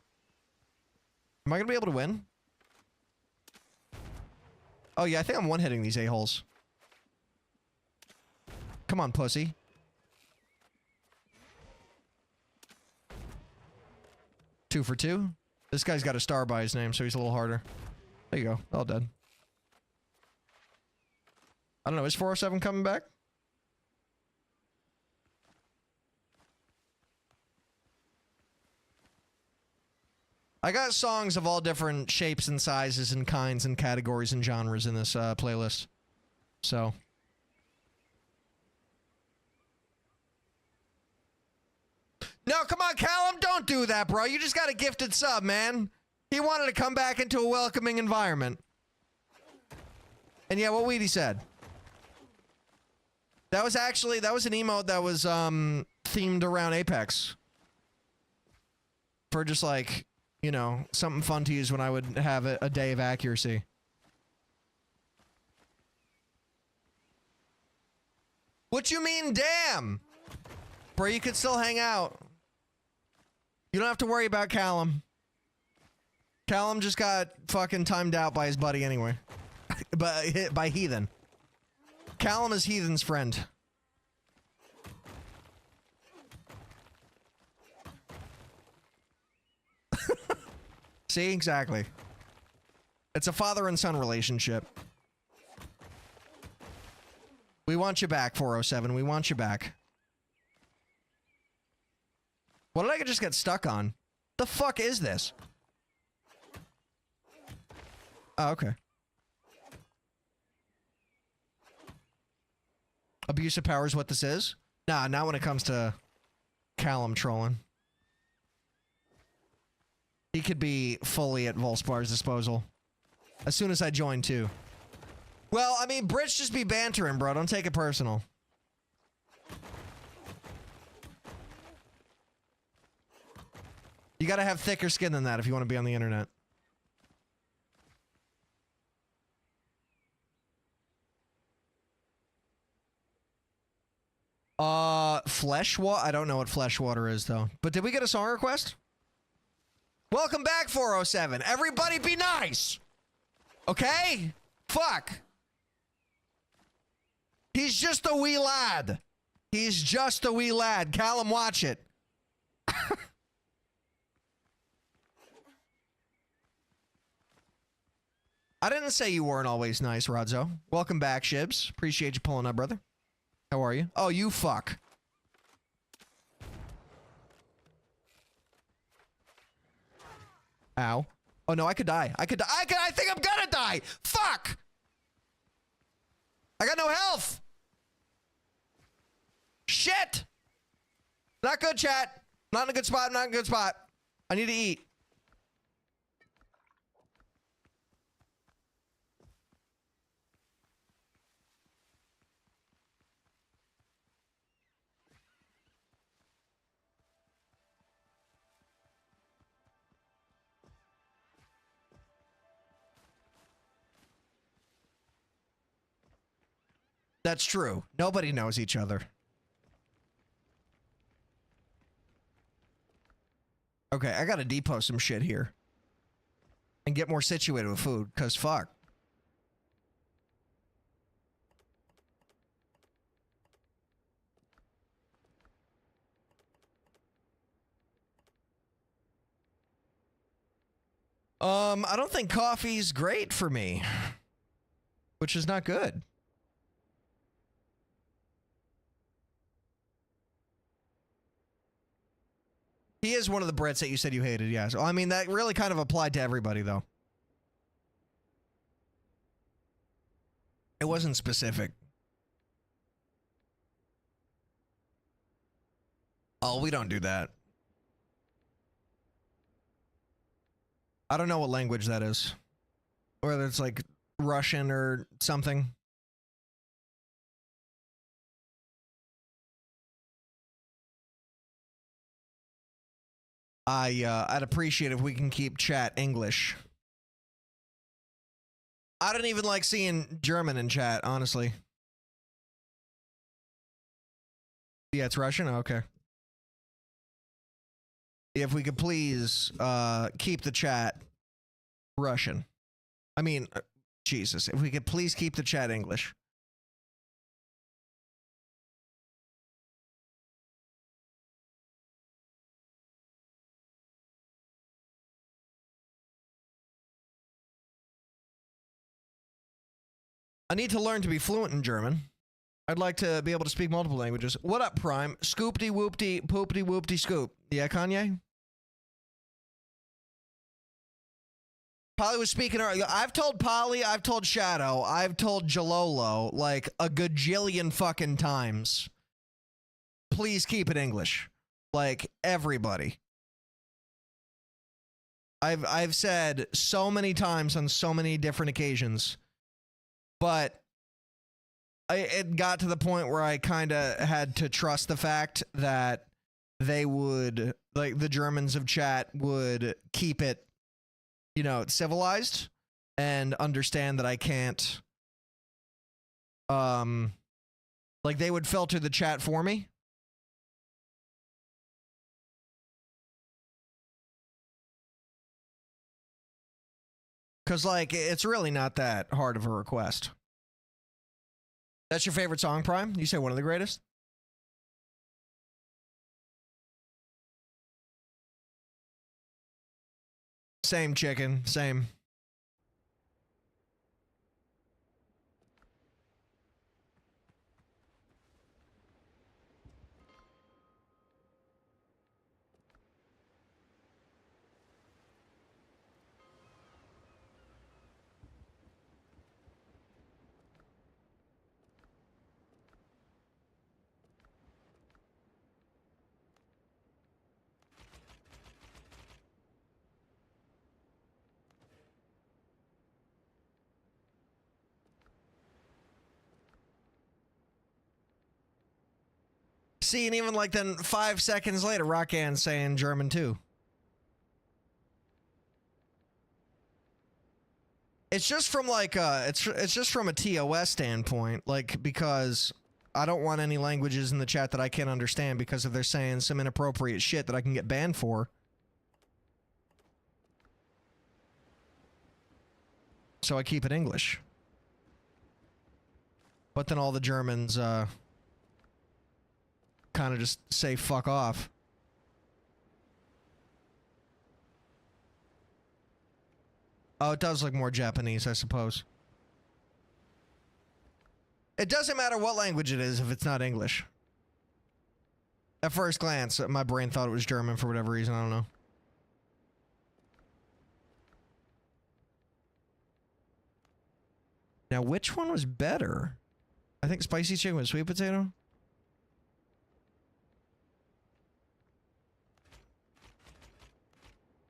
Am I gonna be able to win? Oh yeah, I think I'm one-hitting these a-holes. Come on, pussy. Two for two. This guy's got a star by his name, so he's a little harder. There you go. All dead. I don't know. Is 407 coming back? I got songs of all different shapes and sizes and kinds and categories and genres in this playlist. So. No, come on, Callum. Don't do that, bro. You just got a gifted sub, man. He wanted to come back into a welcoming environment. And yeah, what Weedy said. That was an emote that was themed around Apex. For just like, you know, something fun to use when I would have a day of accuracy. What you mean, damn? Bro, you could still hang out. You don't have to worry about Callum. Callum just got fucking timed out by his buddy anyway. But hit by Heathen. Callum is Heathen's friend. See, exactly. It's a father and son relationship. We want you back, 407. We want you back. What did I just get stuck on? The fuck is this? Oh, okay. Abuse of power is what this is? Nah, not when it comes to Callum trolling. He could be fully at Volspar's disposal. As soon as I join, too. Well, I mean, Brits just be bantering, bro. Don't take it personal. You gotta have thicker skin than that if you want to be on the internet. Fleshwater? I don't know what Fleshwater is, though. But did we get a song request? Welcome back, 407. Everybody be nice. Okay? Fuck. He's just a wee lad. He's just a wee lad. Callum, watch it. I didn't say you weren't always nice, Rodzo. Welcome back, Shibs. Appreciate you pulling up, brother. How are you? Oh, you fuck. Ow. Oh, no, I could die. I think I'm gonna die. Fuck. I got no health. Shit. Not good, chat. Not in a good spot. Not in a good spot. I need to eat. That's true. Nobody knows each other. Okay, I gotta depot some shit here. And get more situated with food, cause fuck. I don't think coffee's great for me. Which is not good. He is one of the Brits that you said you hated, yes. Well, I mean, that really kind of applied to everybody, though. It wasn't specific. Oh, we don't do that. I don't know what language that is. Whether it's like Russian or something. I'd appreciate if we can keep chat English. I don't even like seeing German in chat, honestly. Yeah, it's Russian? Okay. If we could please keep the chat Russian. I mean, Jesus. If we could please keep the chat English. I need to learn to be fluent in German. I'd like to be able to speak multiple languages. What up, Prime? Scoopty whoopty poopty whoopty scoop. Yeah, Kanye? Polly was speaking earlier. I've told Polly, I've told Shadow, I've told Jalolo like a gajillion fucking times. Please keep it English. Like everybody. I've said so many times on so many different occasions. But it got to the point where I kind of had to trust the fact that they would, like the Germans of chat would keep it, you know, civilized and understand that I can't, like they would filter the chat for me. Because, like, it's really not that hard of a request. That's your favorite song, Prime? You say one of the greatest? Same, chicken. Same. See, and even like then 5 seconds later, Rockan's saying German too. It's just from like it's just from a TOS standpoint, like because I don't want any languages in the chat that I can't understand because if they're saying some inappropriate shit that I can get banned for. So I keep it English. But then all the Germans kind of just say fuck off. Oh, it does look more Japanese, I suppose. It doesn't matter what language it is if it's not English. At first glance, my brain thought it was German for whatever reason, I don't know. Now, which one was better? I think spicy chicken with sweet potato.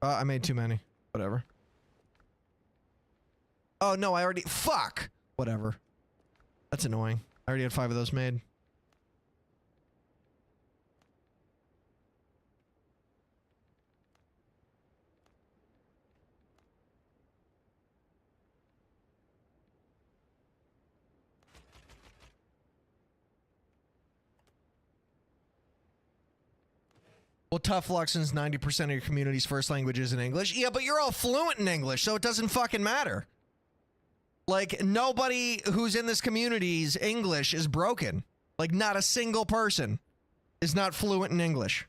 I made too many. Whatever. Oh, no, I already... Fuck! Whatever. That's annoying. I already had 5 of those made. Well, tough luck since 90% of your community's first language is in English. Yeah, but you're all fluent in English, so it doesn't fucking matter. Like, nobody who's in this community's English is broken. Like, not a single person is not fluent in English.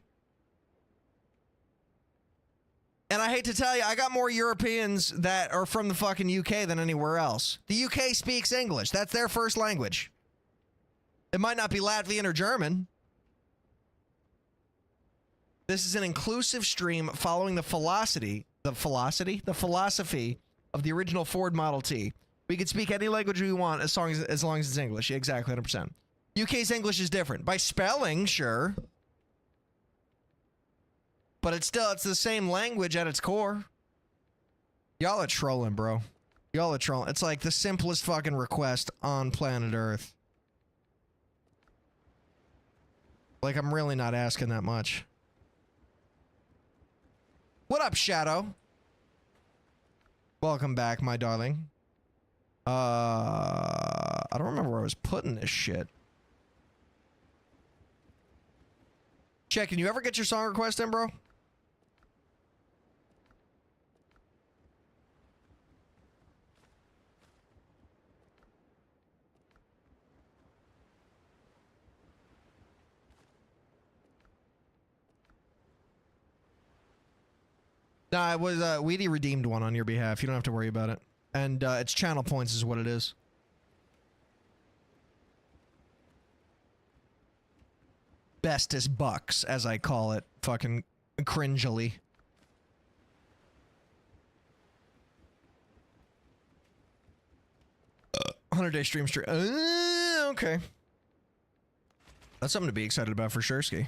And I hate to tell you, I got more Europeans that are from the fucking UK than anywhere else. The UK speaks English. That's their first language. It might not be Latvian or German. This is an inclusive stream following the philosophy of the original Ford Model T. We can speak any language we want as long as it's English. Yeah, exactly, 100%. UK's English is different. By spelling, sure. But it's the same language at its core. Y'all are trolling, bro. Y'all are trolling. It's like the simplest fucking request on planet Earth. Like, I'm really not asking that much. What up, Shadow? Welcome back, my darling. I don't remember where I was putting this shit. Check, can you ever get your song request in, bro? Nah, it was, Weedy redeemed one on your behalf. You don't have to worry about it. And, it's channel points is what it is. Bestest bucks, as I call it. Fucking cringily. $100-day stream. Okay. That's something to be excited about for sure, Ski.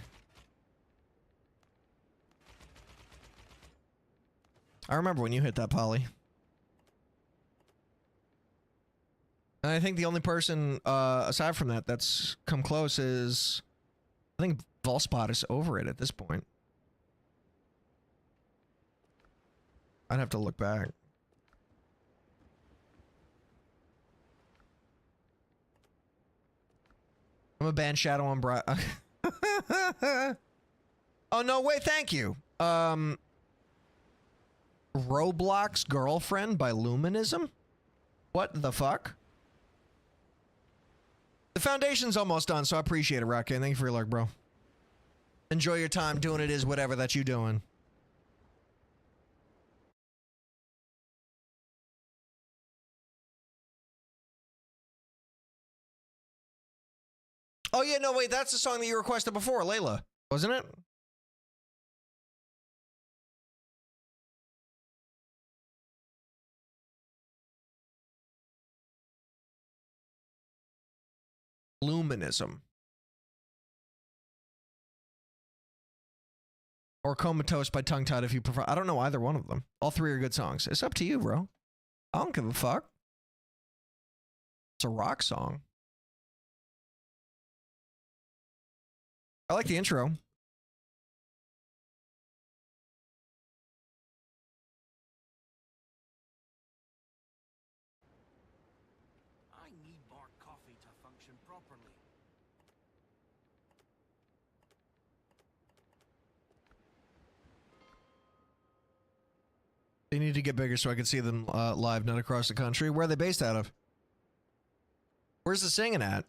I remember when you hit that poly. And I think the only person, aside from that, that's come close is... I think Volspot is over it at this point. I'd have to look back. I'm a ban Shadow on Bri- Oh, no way, thank you. Roblox Girlfriend by Luminism? What the fuck? The foundation's almost done, so I appreciate it, Rocky. Thank you for your luck, bro. Enjoy your time doing it is whatever that you doing. Oh yeah, no, wait, that's the song that you requested before, Layla, wasn't it? Luminism. Or Comatose by Tongue Tied if you prefer. I don't know either one of them. All three are good songs. It's up to you, bro. I don't give a fuck. It's a rock song. I like the intro. I need more coffee to function properly. They need to get bigger so I can see them live, not across the country. Where are they based out of? Where's the singing at?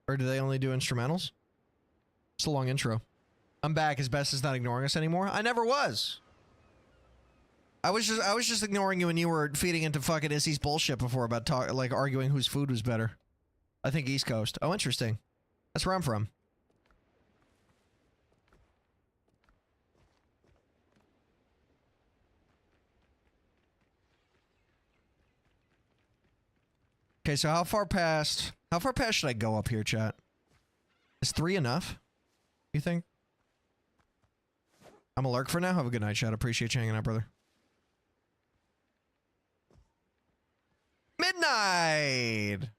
Or do they only do instrumentals? It's a long intro. I'm back. As best as not ignoring us anymore. I never was. I was just ignoring you when you were feeding into fucking Issy's bullshit before about like arguing whose food was better. I think East Coast. Oh, interesting. That's where I'm from. Okay, so how far past should I go up here, chat? Is 3 enough? You think? I'm a lurk for now. Have a good night, chat. Appreciate you hanging out, brother. Midnight!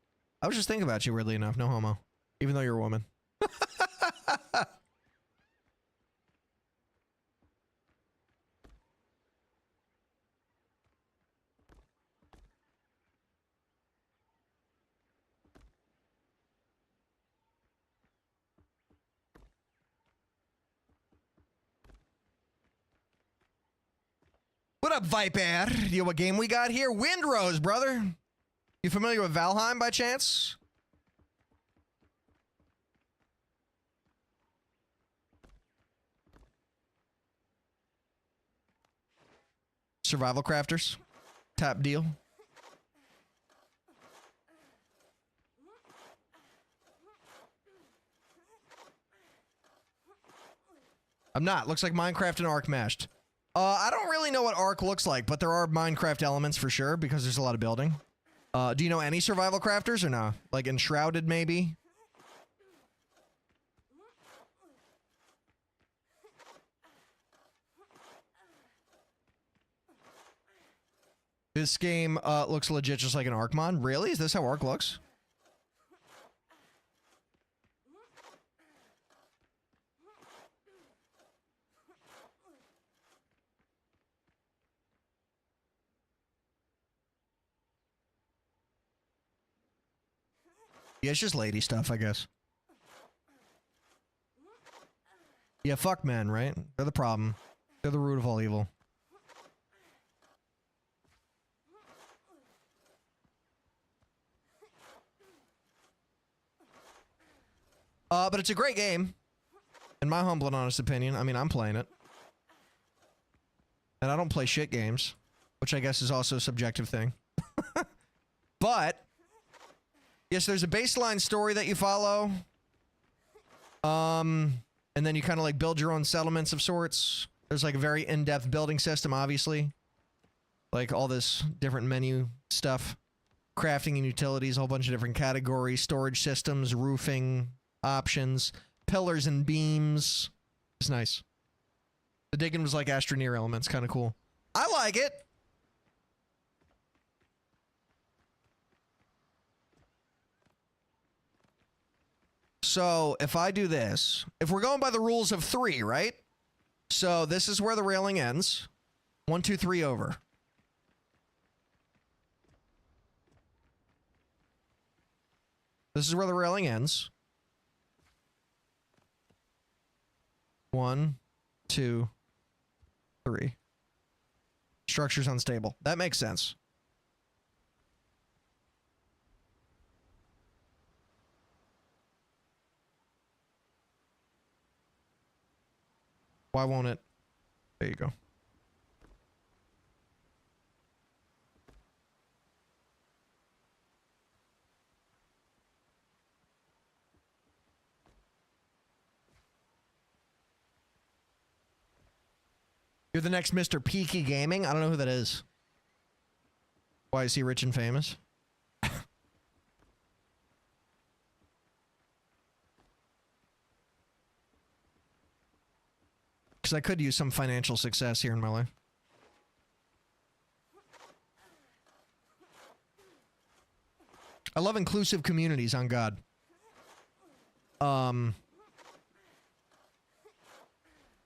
I was just thinking about you, weirdly enough. No homo. Even though you're a woman. What up, Viper? You know what game we got here? Windrose, brother. You familiar with Valheim by chance? Survival crafters. Tap deal. I'm not. Looks like Minecraft and Ark mashed. I don't really know what Ark looks like, but there are Minecraft elements for sure because there's a lot of building. Do you know any survival crafters or no? Like Enshrouded, maybe? This game looks legit just like an Ark mod. Really? Is this how Ark looks? Yeah, it's just lady stuff, I guess. Yeah, fuck men, right? They're the problem. They're the root of all evil. But it's a great game. In my humble and honest opinion. I mean, I'm playing it. And I don't play shit games. Which I guess is also a subjective thing. But yes, there's a baseline story that you follow. And then you kind of like build your own settlements of sorts. There's like a very in-depth building system, obviously. Like all this different menu stuff. Crafting and utilities, a whole bunch of different categories. Storage systems, roofing options, pillars and beams. It's nice. The digging was like Astroneer elements, kind of cool. I like it. So if I do this, if we're going by the rules of 3, right? So this is where the railing ends. 1, 2, 3 over. This is where the railing ends. 1, 2, 3. Structure's unstable. That makes sense. Why won't it? There you go. You're the next Mr. Peaky Gaming? I don't know who that is. Why is he rich and famous? Because I could use some financial success here in my life. I love inclusive communities, on God.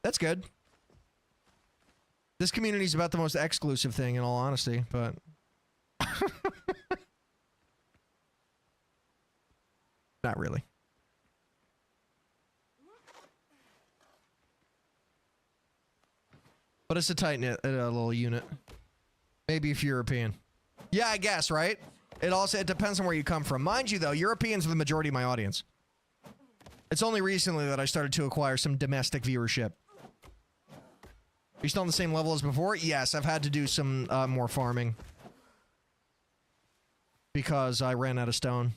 That's good. This community is about the most exclusive thing, in all honesty, but... Not really. But it's a tight-knit little unit. Maybe if you're European. Yeah, I guess, right? It depends on where you come from. Mind you, though, Europeans are the majority of my audience. It's only recently that I started to acquire some domestic viewership. Are you still on the same level as before? Yes, I've had to do some more farming. Because I ran out of stone.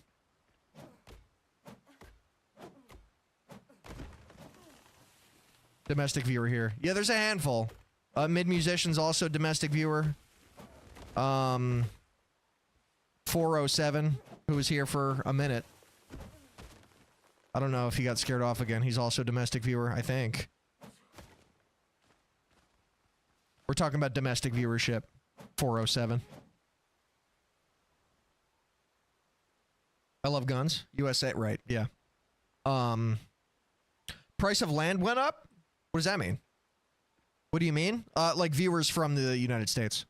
Domestic viewer here. Yeah, there's a handful. Mid-musician's also domestic viewer. 407, who was here for a minute. I don't know if he got scared off again. He's also a domestic viewer, I think. We're talking about domestic viewership. 407. I love guns. USA, right, yeah. Price of land went up? What does that mean? What do you mean? Like viewers from the United States.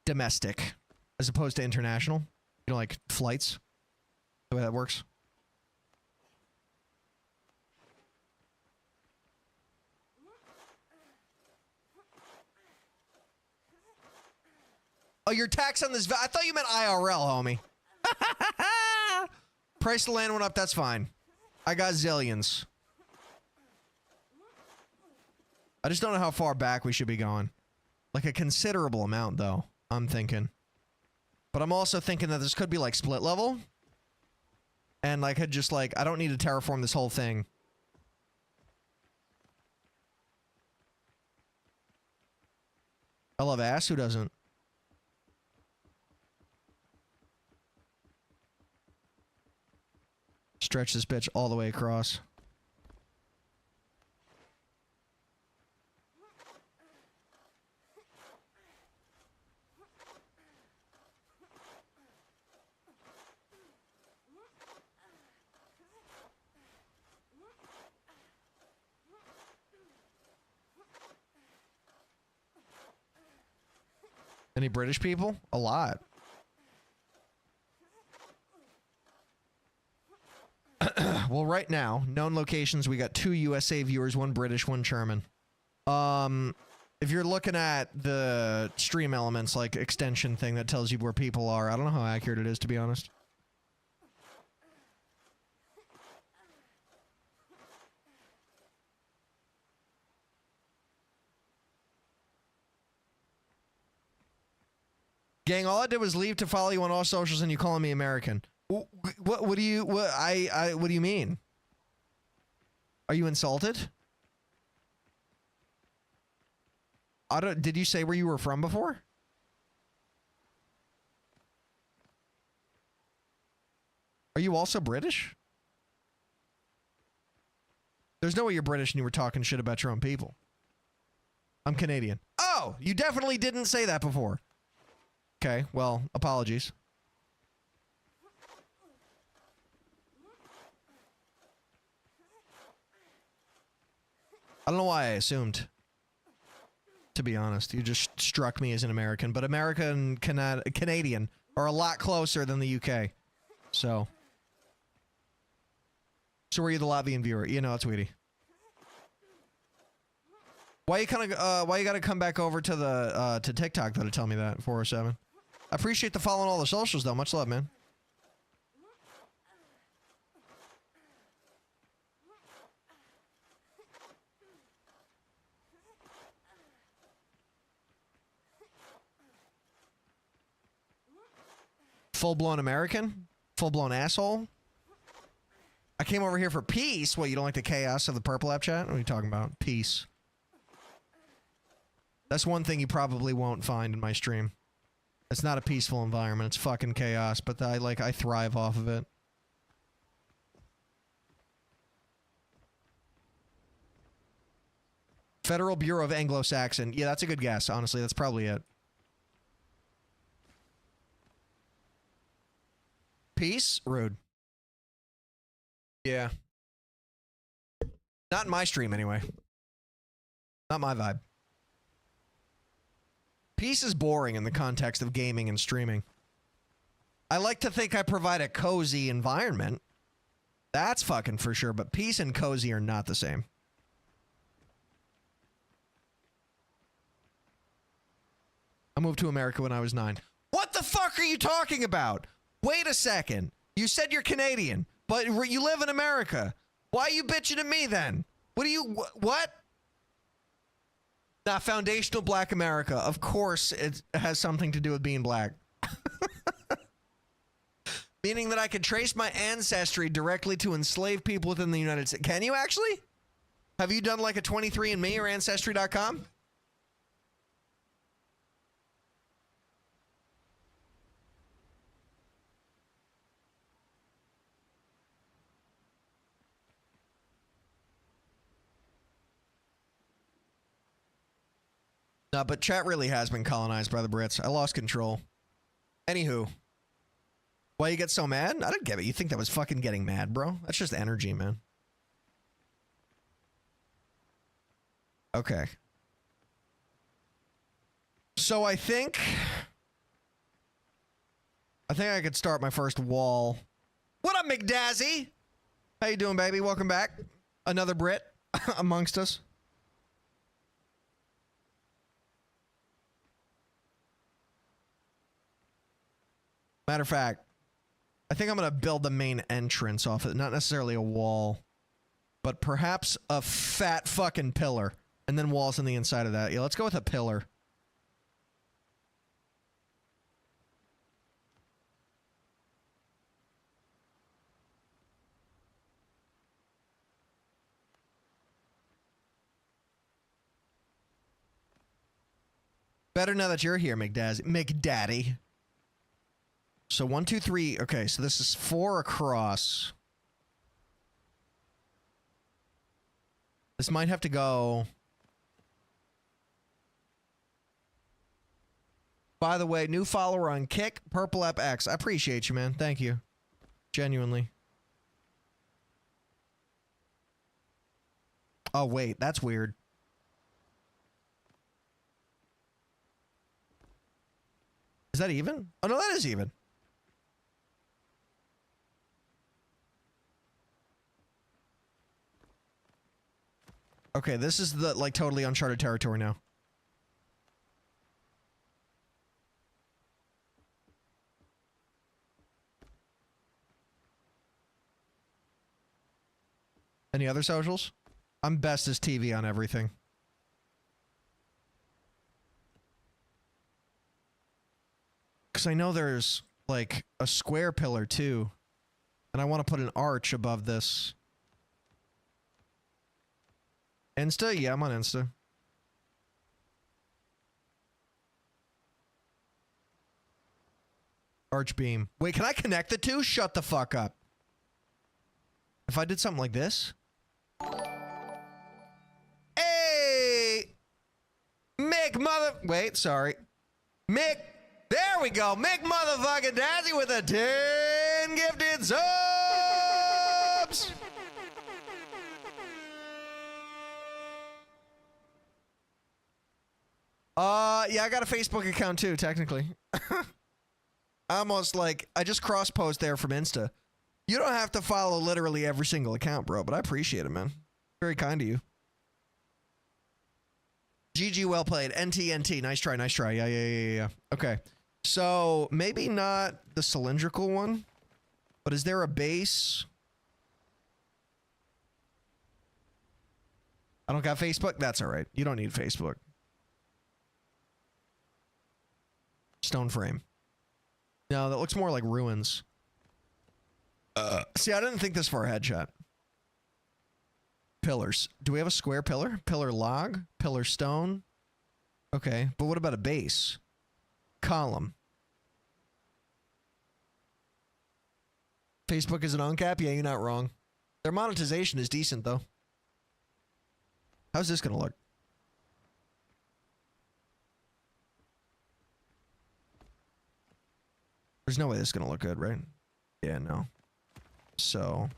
Domestic. As opposed to international. You know, like flights. The way that works. Oh, your tax on this... I thought you meant IRL, homie. Price of land went up, that's fine. I got zillions. I just don't know how far back we should be going. Like a considerable amount, though, I'm thinking. But I'm also thinking that this could be like split level. And I could just like, I don't need to terraform this whole thing. I love ass, who doesn't? Stretch this bitch all the way across. Any British people? A lot. Well, right now, known locations, we got 2 USA viewers, 1 British, 1 German. If you're looking at the stream elements, like extension thing that tells you where people are, I don't know how accurate it is, to be honest. Gang, all I did was leave to follow you on all socials and you calling me American. What do you what do you mean? Are you insulted? Did you say where you were from before? Are you also British? There's no way you're British and you were talking shit about your own people. I'm Canadian. Oh, you definitely didn't say that before. Okay, well, apologies. I don't know why I assumed. To be honest, you just struck me as an American, but America and Canadian are a lot closer than the UK. So were you the Latvian viewer? You know, it's Weedy. Why you gotta come back over to the to TikTok though to tell me that 407? I appreciate the following all the socials though. Much love, man. Full-blown American? Full-blown asshole? I came over here for peace. What, you don't like the chaos of the Purple App chat? What are you talking about? Peace. That's one thing you probably won't find in my stream. It's not a peaceful environment. It's fucking chaos, but I thrive off of it. Federal Bureau of Anglo-Saxon. Yeah, that's a good guess. Honestly, that's probably it. Peace? Rude. Yeah. Not in my stream, anyway. Not my vibe. Peace is boring in the context of gaming and streaming. I like to think I provide a cozy environment. That's fucking for sure, but peace and cozy are not the same. I moved to America when I was 9. What the fuck are you talking about? Wait a second. You said you're Canadian, but you live in America. Why are you bitching at me then? What? Nah, foundational black America. Of course it has something to do with being black. Meaning that I could trace my ancestry directly to enslaved people within the United States. Can you actually? Have you done like a 23andMe or Ancestry.com? No, but chat really has been colonized by the Brits. I lost control. Anywho. Why you get so mad? I didn't get it. You think that was fucking getting mad, bro? That's just energy, man. Okay. So I think I could start my first wall. What up, McDazzy? How you doing, baby? Welcome back. Another Brit amongst us. Matter of fact, I think I'm going to build the main entrance off it. Not necessarily a wall, but perhaps a fat fucking pillar. And then walls on the inside of that. Yeah, let's go with a pillar. Better now that you're here, McDaddy. So 1, 2, 3. Okay, so this is 4 across. This might have to go. By the way, new follower on Kick, Purple App X. I appreciate you, man. Thank you. Genuinely. Oh, wait. That's weird. Is that even? Oh, no, that is even. Okay, this is the, like, totally uncharted territory now. Any other socials? I'm best as TV on everything. Because I know there's, like, a square pillar, too. And I want to put an arch above this. Insta? Yeah, I'm on Insta. Arch beam. Wait, can I connect the two? Shut the fuck up. If I did something like this. Hey! Mick mother... Wait, sorry. Mick... There we go. Mick motherfucking Dazzy with a 10 gifted subs! Yeah, I got a Facebook account too, technically. Almost like, I just cross-post there from Insta. You don't have to follow literally every single account, bro, but I appreciate it, man. Very kind of you. GG, well played. NT. Nice try. Yeah. Okay. So maybe not the cylindrical one, but is there a base? I don't got Facebook. That's all right. You don't need Facebook. Stone frame. No, that looks more like ruins. See, I didn't think this far ahead, chat. Pillars. Do we have a square pillar? Pillar log? Pillar stone? Okay, but what about a base? Column. Facebook is an uncap? Yeah, you're not wrong. Their monetization is decent, though. How's this gonna look? There's no way this is gonna look good, right? Yeah, no. So,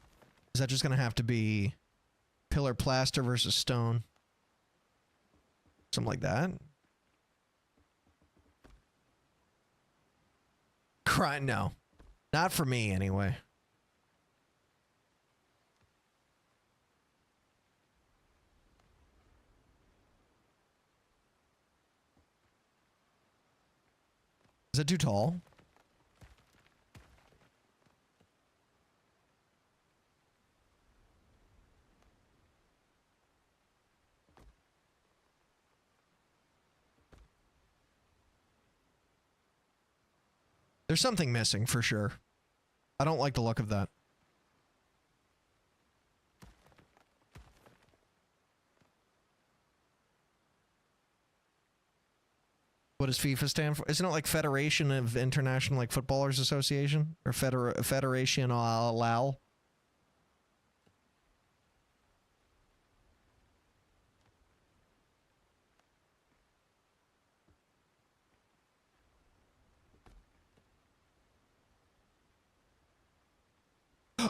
is that just gonna have to be pillar plaster versus stone? Something like that? Cry? No. Not for me, anyway. Is it too tall? There's something missing for sure. I don't like the look of that. What does FIFA stand for? Isn't it like Federation of International like Footballers Association or Federation Lal?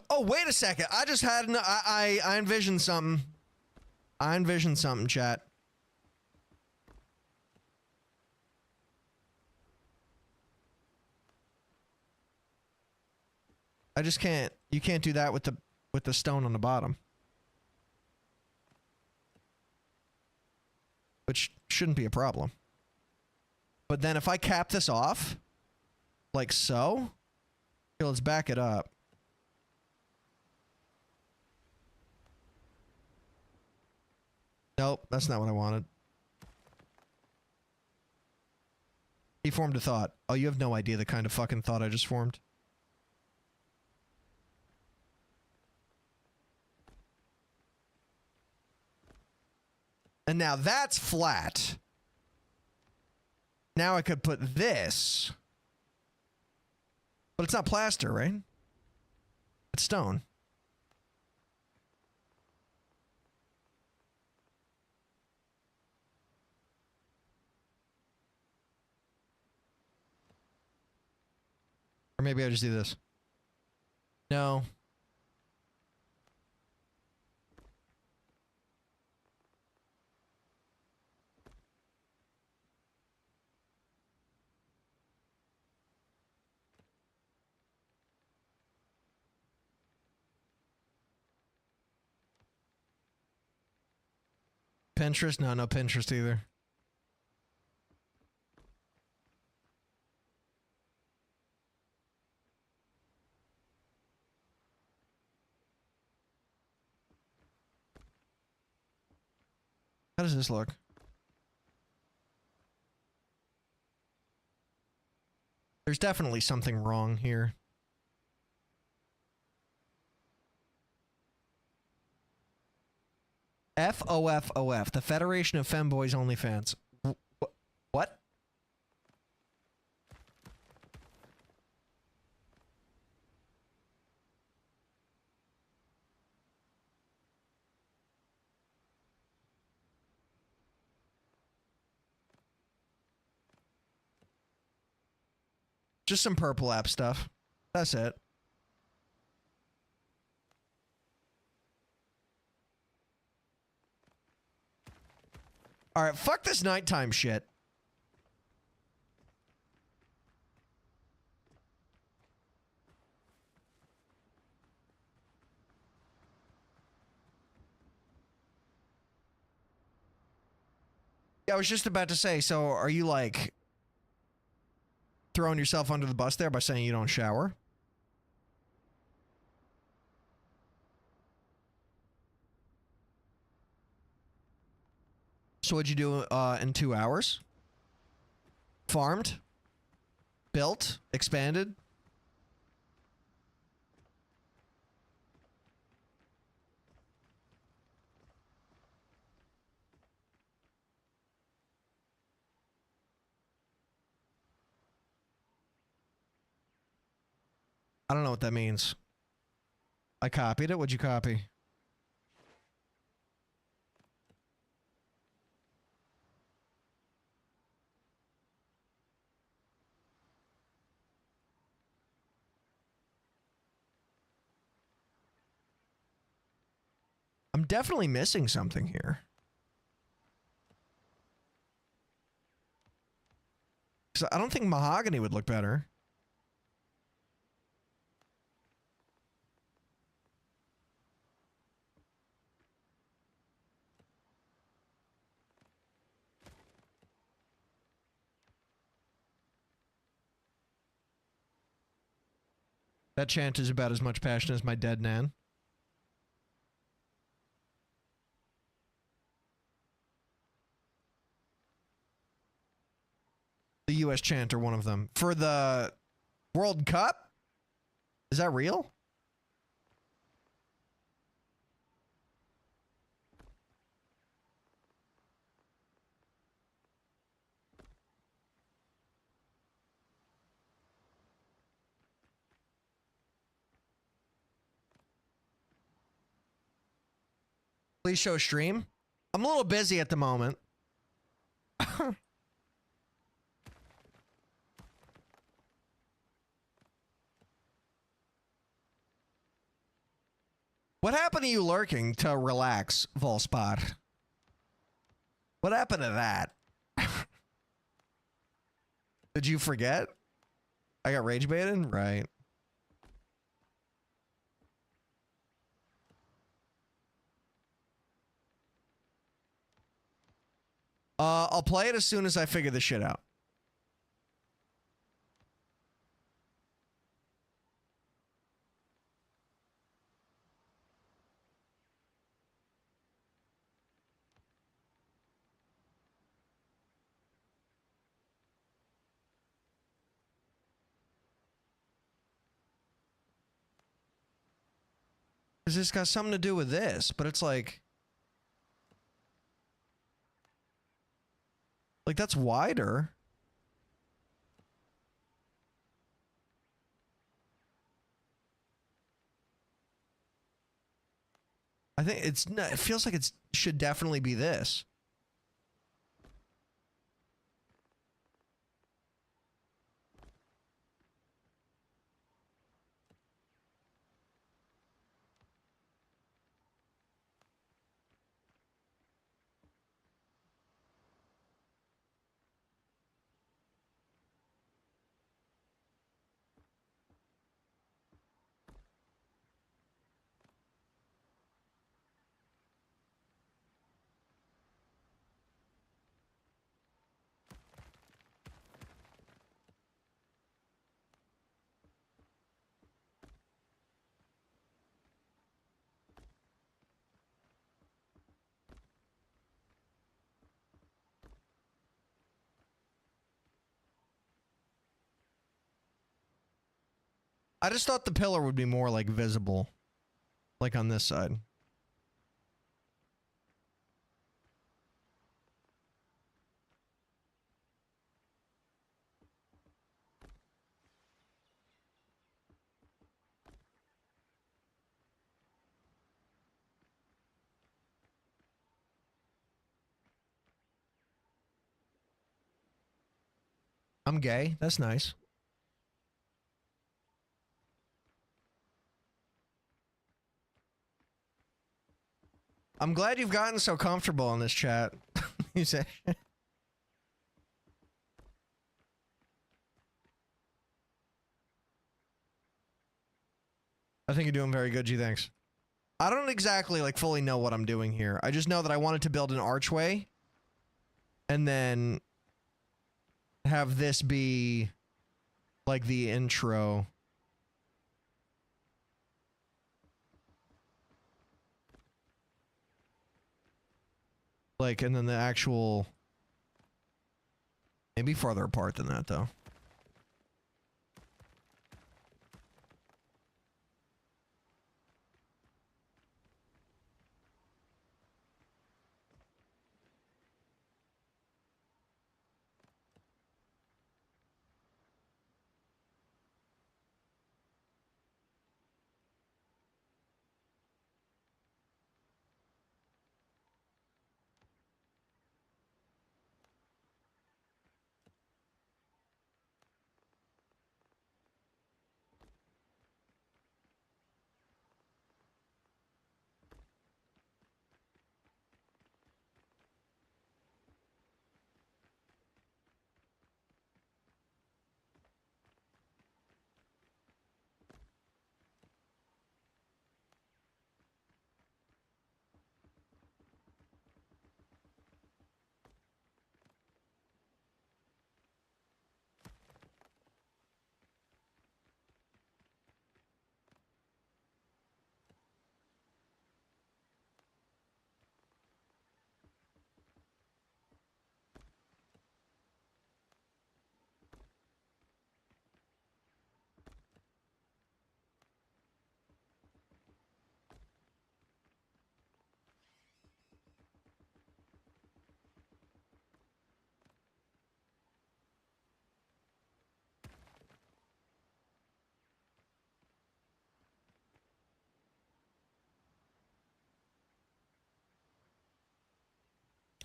Oh, wait a second. I just had I envisioned something. I envisioned something, chat. I just can't. You can't do that with the stone on the bottom. Which shouldn't be a problem. But then if I cap this off, like so, here, let's back it up. Nope, that's not what I wanted. He formed a thought. Oh, you have no idea the kind of fucking thought I just formed. And now that's flat. Now I could put this. But it's not plaster, right? It's stone. Or maybe I just do this. No. Pinterest? No, no Pinterest either. How does this look? There's definitely something wrong here. FOFOF, the Federation of Femboys OnlyFans. What? Just some purple app stuff. That's it. All right, fuck this nighttime shit. Yeah, I was just about to say, so are you like throwing yourself under the bus there by saying you don't shower? So what'd you do in 2 hours? Farmed? Built? Expanded? I don't know what that means. I copied it. What'd you copy? I'm definitely missing something here. 'Cause I don't think mahogany would look better. That chant is about as much passion as my dead nan. The US chant are one of them. For the World Cup? Is that real? Please show stream. I'm a little busy at the moment. What happened to you lurking to relax, Volspot? What happened to that? Did you forget? I got rage baited? Right. I'll play it as soon as I figure this shit out. Because this got something to do with this, but it's like that's wider. I think it's not, it feels like it should definitely be this. I just thought the pillar would be more like visible, like on this side. I'm gay. That's nice. I'm glad you've gotten so comfortable in this chat. You say. I think you're doing very good, G. Thanks. I don't exactly like fully know what I'm doing here. I just know that I wanted to build an archway And then have this be like the intro. Like, and then the actual... Maybe farther apart than that, though.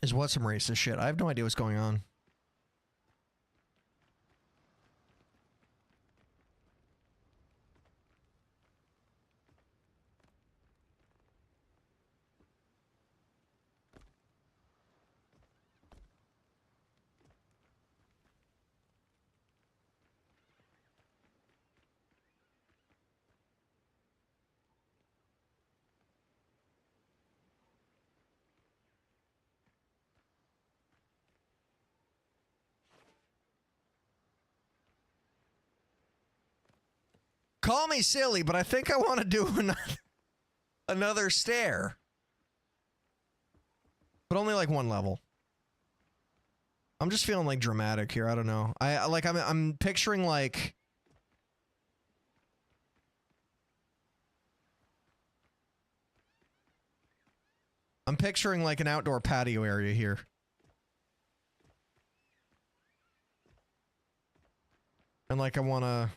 Is what some racist shit? I have no idea what's going on. Call me silly, but I think I want to do another stair. But only like one level. I'm just feeling like dramatic here. I don't know. I'm picturing like... I'm picturing like an outdoor patio area here. And like I want to...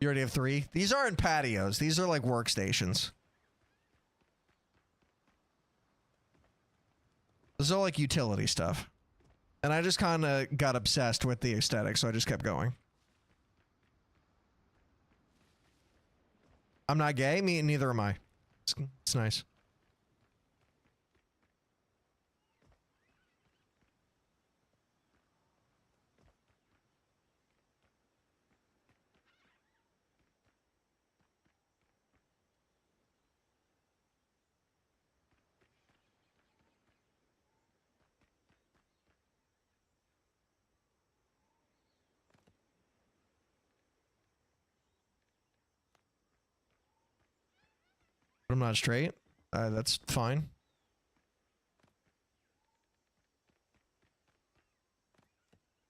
You already have 3? These aren't patios. These are like workstations. This is all like utility stuff. And I just kind of got obsessed with the aesthetic, so I just kept going. I'm not gay. Neither am I. It's nice. I'm not straight. That's fine.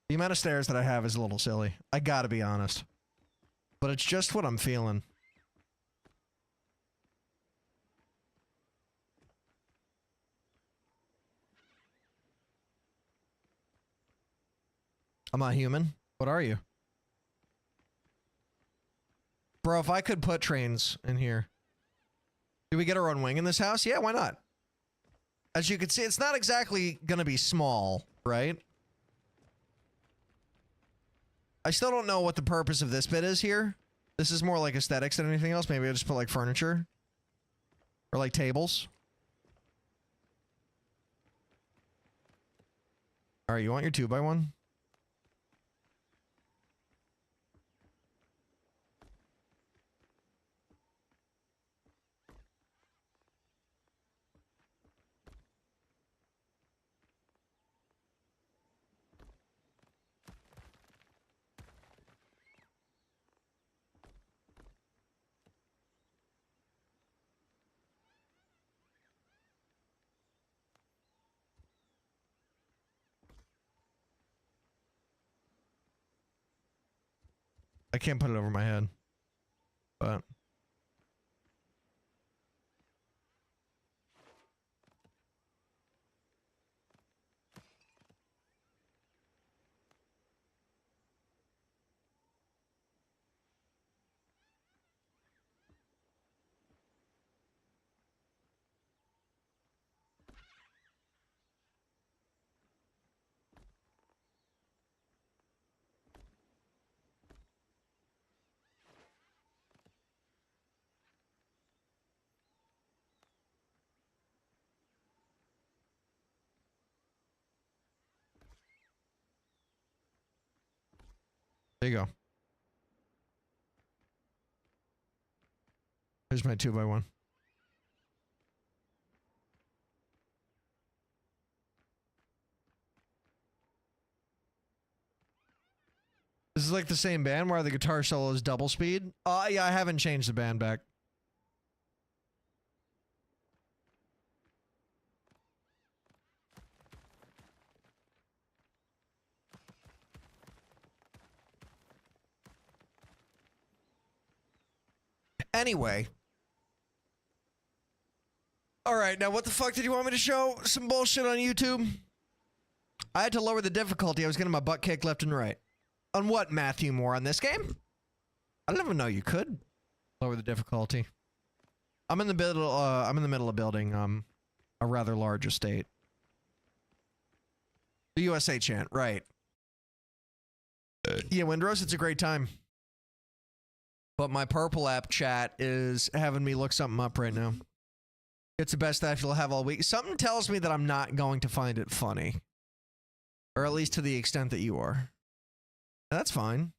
The amount of stairs that I have is a little silly. I gotta be honest. But it's just what I'm feeling. I'm not human. What are you? Bro, if I could put trains in here. Do we get our own wing in this house? Yeah, why not? As you can see, it's not exactly gonna be small, right? I still don't know what the purpose of this bit is here. This is more like aesthetics than anything else. Maybe I just put like furniture. Or like tables. Alright, you want your 2x1? I can't put it over my head. But there you go. Here's my 2x1. This is like the same band where the guitar solo is double speed. Yeah, I haven't changed the band back. Anyway. All right, now what the fuck did you want me to show? Some bullshit on YouTube? I had to lower the difficulty. I was getting my butt kicked left and right. On what, Matthew Moore? On this game? I didn't even know you could lower the difficulty. I'm in the middle. I'm in the middle of building a rather large estate. The USA chant, right? Yeah, Windrose, it's a great time. But my purple app chat is having me look something up right now. It's the best that you'll have all week. Something tells me that I'm not going to find it funny, or at least to the extent that you are. That's fine.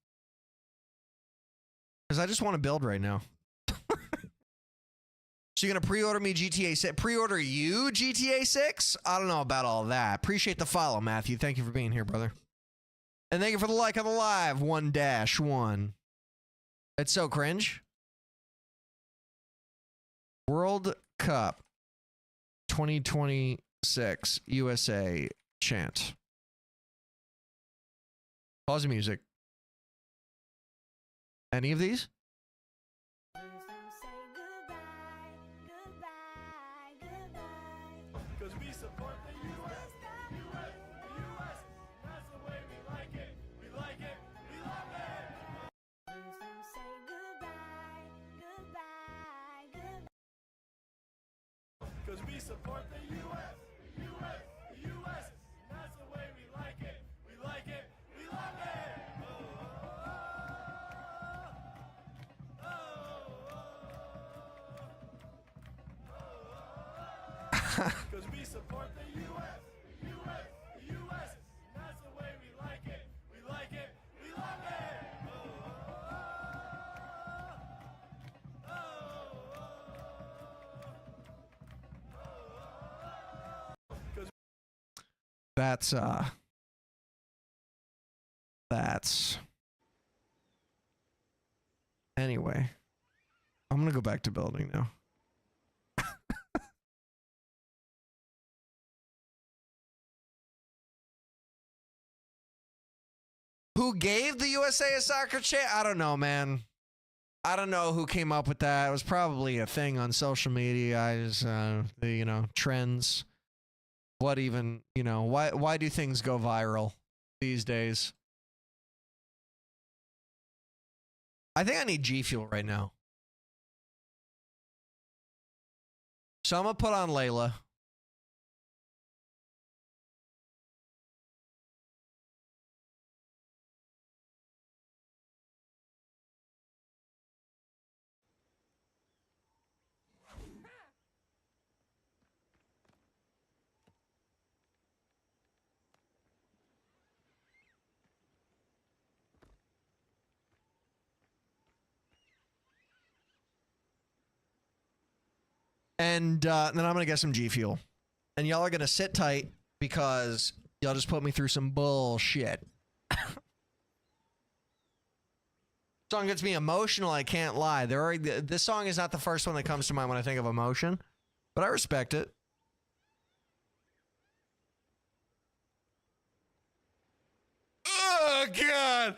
Because I just want to build right now. So you're going to pre-order me GTA 6? Pre-order you GTA 6? I don't know about all that. Appreciate the follow, Matthew. Thank you for being here, brother. And thank you for the like on the live. 1-1. It's so cringe. World Cup 2026 USA chant. Pause the music. Any of these? Cause we support the US, US, US, that's the way we like it, we like it, we love it. Cause we support the US, US, US, that's the way we like it, we like it, we love it. That's anyway. I'm gonna go back to building now. Who gave the USA a soccer chant? I don't know, man. I don't know who came up with that. It was probably a thing on social media. I just, trends. What even, why do things go viral these days? I think I need G Fuel right now. So I'm going to put on Layla. And then I'm going to get some G Fuel. And y'all are going to sit tight because y'all just put me through some bullshit. Song gets me emotional, I can't lie. This song is not the first one that comes to mind when I think of emotion, but I respect it. Oh, God.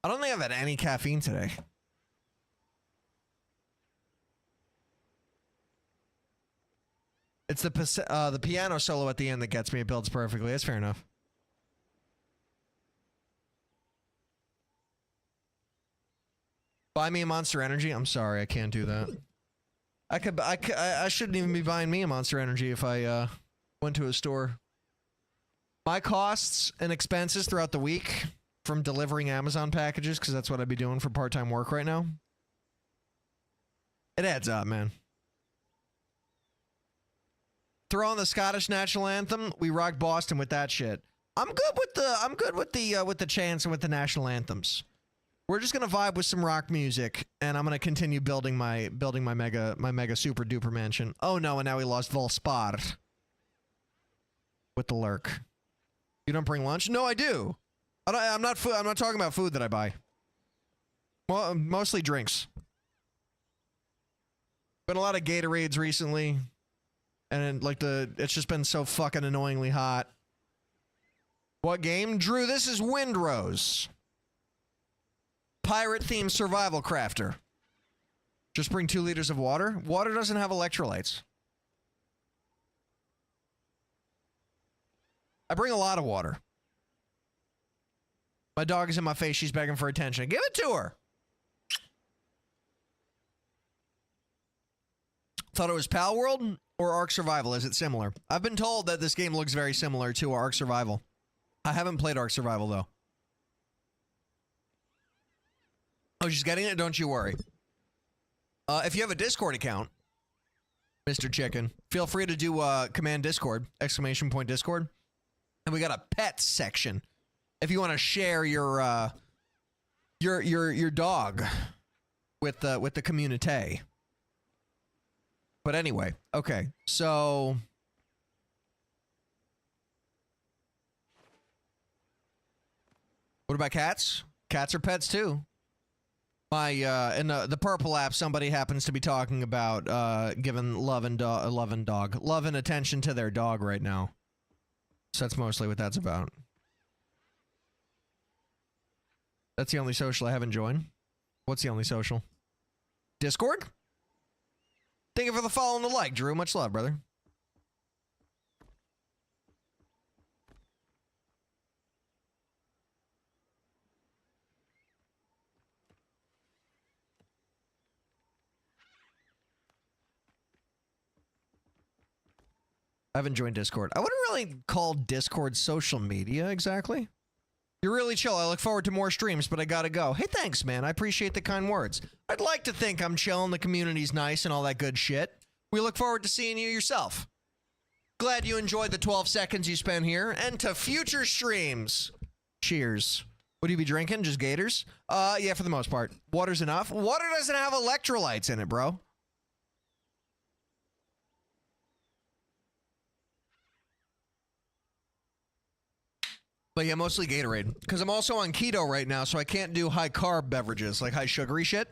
I don't think I've had any caffeine today. It's the piano solo at the end that gets me. It builds perfectly. That's fair enough. Buy me a Monster Energy? I'm sorry, I can't do that. I shouldn't even be buying me a Monster Energy if I went to a store. My costs and expenses throughout the week from delivering Amazon packages, because that's what I'd be doing for part-time work right now. It adds up, man. Throw on the Scottish national anthem. We rocked Boston with that shit. I'm good with the chants and with the national anthems. We're just gonna vibe with some rock music, and I'm gonna continue building my mega super duper mansion. Oh no, and now we lost Volspar with the lurk. You don't bring lunch? No, I do. I'm not talking about food that I buy. Well, mostly drinks. Been a lot of Gatorades recently, and like it's just been so fucking annoyingly hot. What game? Drew, this is Windrose. Pirate-themed survival crafter. Just bring 2 liters of water. Water doesn't have electrolytes. I bring a lot of water. My dog is in my face. She's begging for attention. Give it to her. Thought it was Pal World or Ark Survival. Is it similar? I've been told that this game looks very similar to Ark Survival. I haven't played Ark Survival, though. Oh, she's getting it? Don't you worry. If you have a Discord account, Mr. Chicken, feel free to do command Discord, ! Discord. And we got a pets section. If you want to share your dog with the community. But anyway, okay. So what about cats? Cats are pets too. My in the purple app, somebody happens to be talking about giving love and attention to their dog right now. So that's mostly what that's about. That's the only social I haven't joined. What's the only social? Discord? Thank you for the follow and the like, Drew. Much love, brother. I haven't joined Discord. I wouldn't really call Discord social media exactly. You're really chill. I look forward to more streams, but I gotta go. Hey, thanks, man. I appreciate the kind words. I'd like to think I'm chilling, the community's nice, and all that good shit. We look forward to seeing you yourself. Glad you enjoyed the 12 seconds you spent here, and to future streams. Cheers. What do you be drinking? Just Gators? Yeah, for the most part. Water's enough. Water doesn't have electrolytes in it, bro. But yeah, mostly Gatorade. Because I'm also on keto right now, so I can't do high carb beverages, like high sugary shit.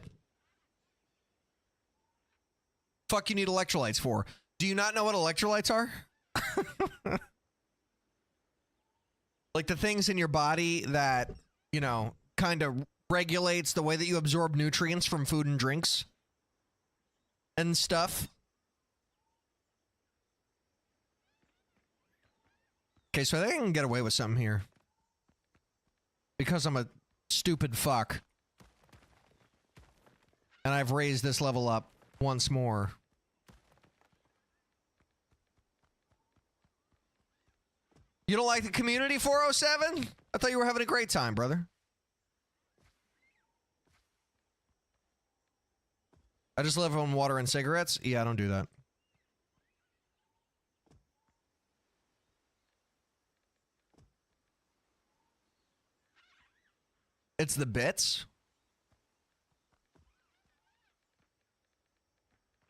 Fuck you need electrolytes for? Do you not know what electrolytes are? Like the things in your body that, you know, kind of regulates the way that you absorb nutrients from food and drinks and stuff. Okay, so I think I can get away with something here. Because I'm a stupid fuck. And I've raised this level up once more. You don't like the community, 407? I thought you were having a great time, brother. I just live on water and cigarettes? Yeah, I don't do that. It's the bits.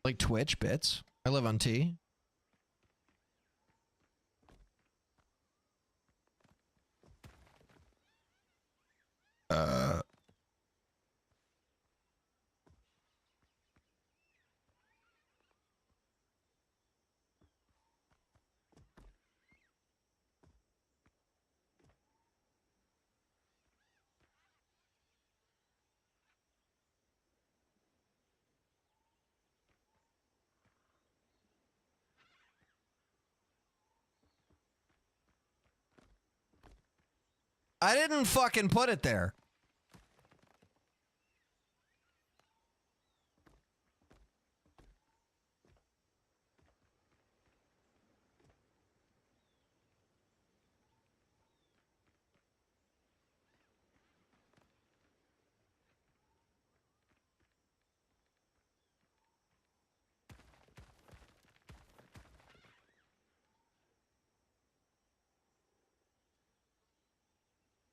Like Twitch bits. I live on T. I didn't fucking put it there.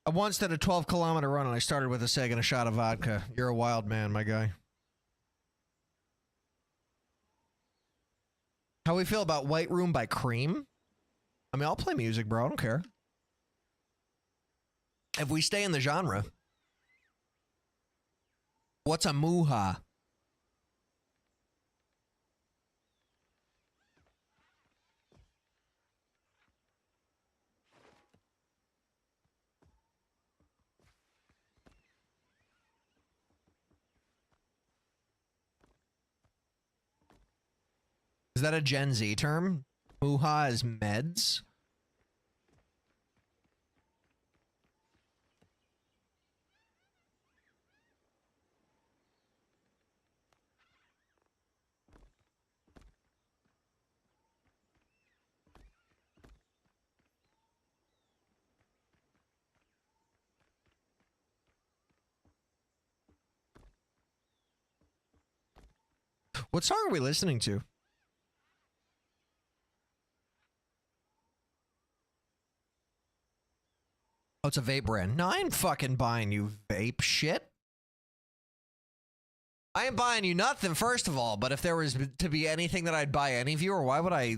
I once did a 12-kilometer run and I started with a seg and a shot of vodka. You're a wild man, my guy. How we feel about White Room by Cream? I mean, I'll play music, bro. I don't care. If we stay in the genre. What's a muha? Is that a Gen Z term? Muha is meds? What song are we listening to? Oh, it's a vape brand. No, I ain't fucking buying you vape shit. I ain't buying you nothing, first of all, but if there was to be anything that I'd buy any of you, or why would I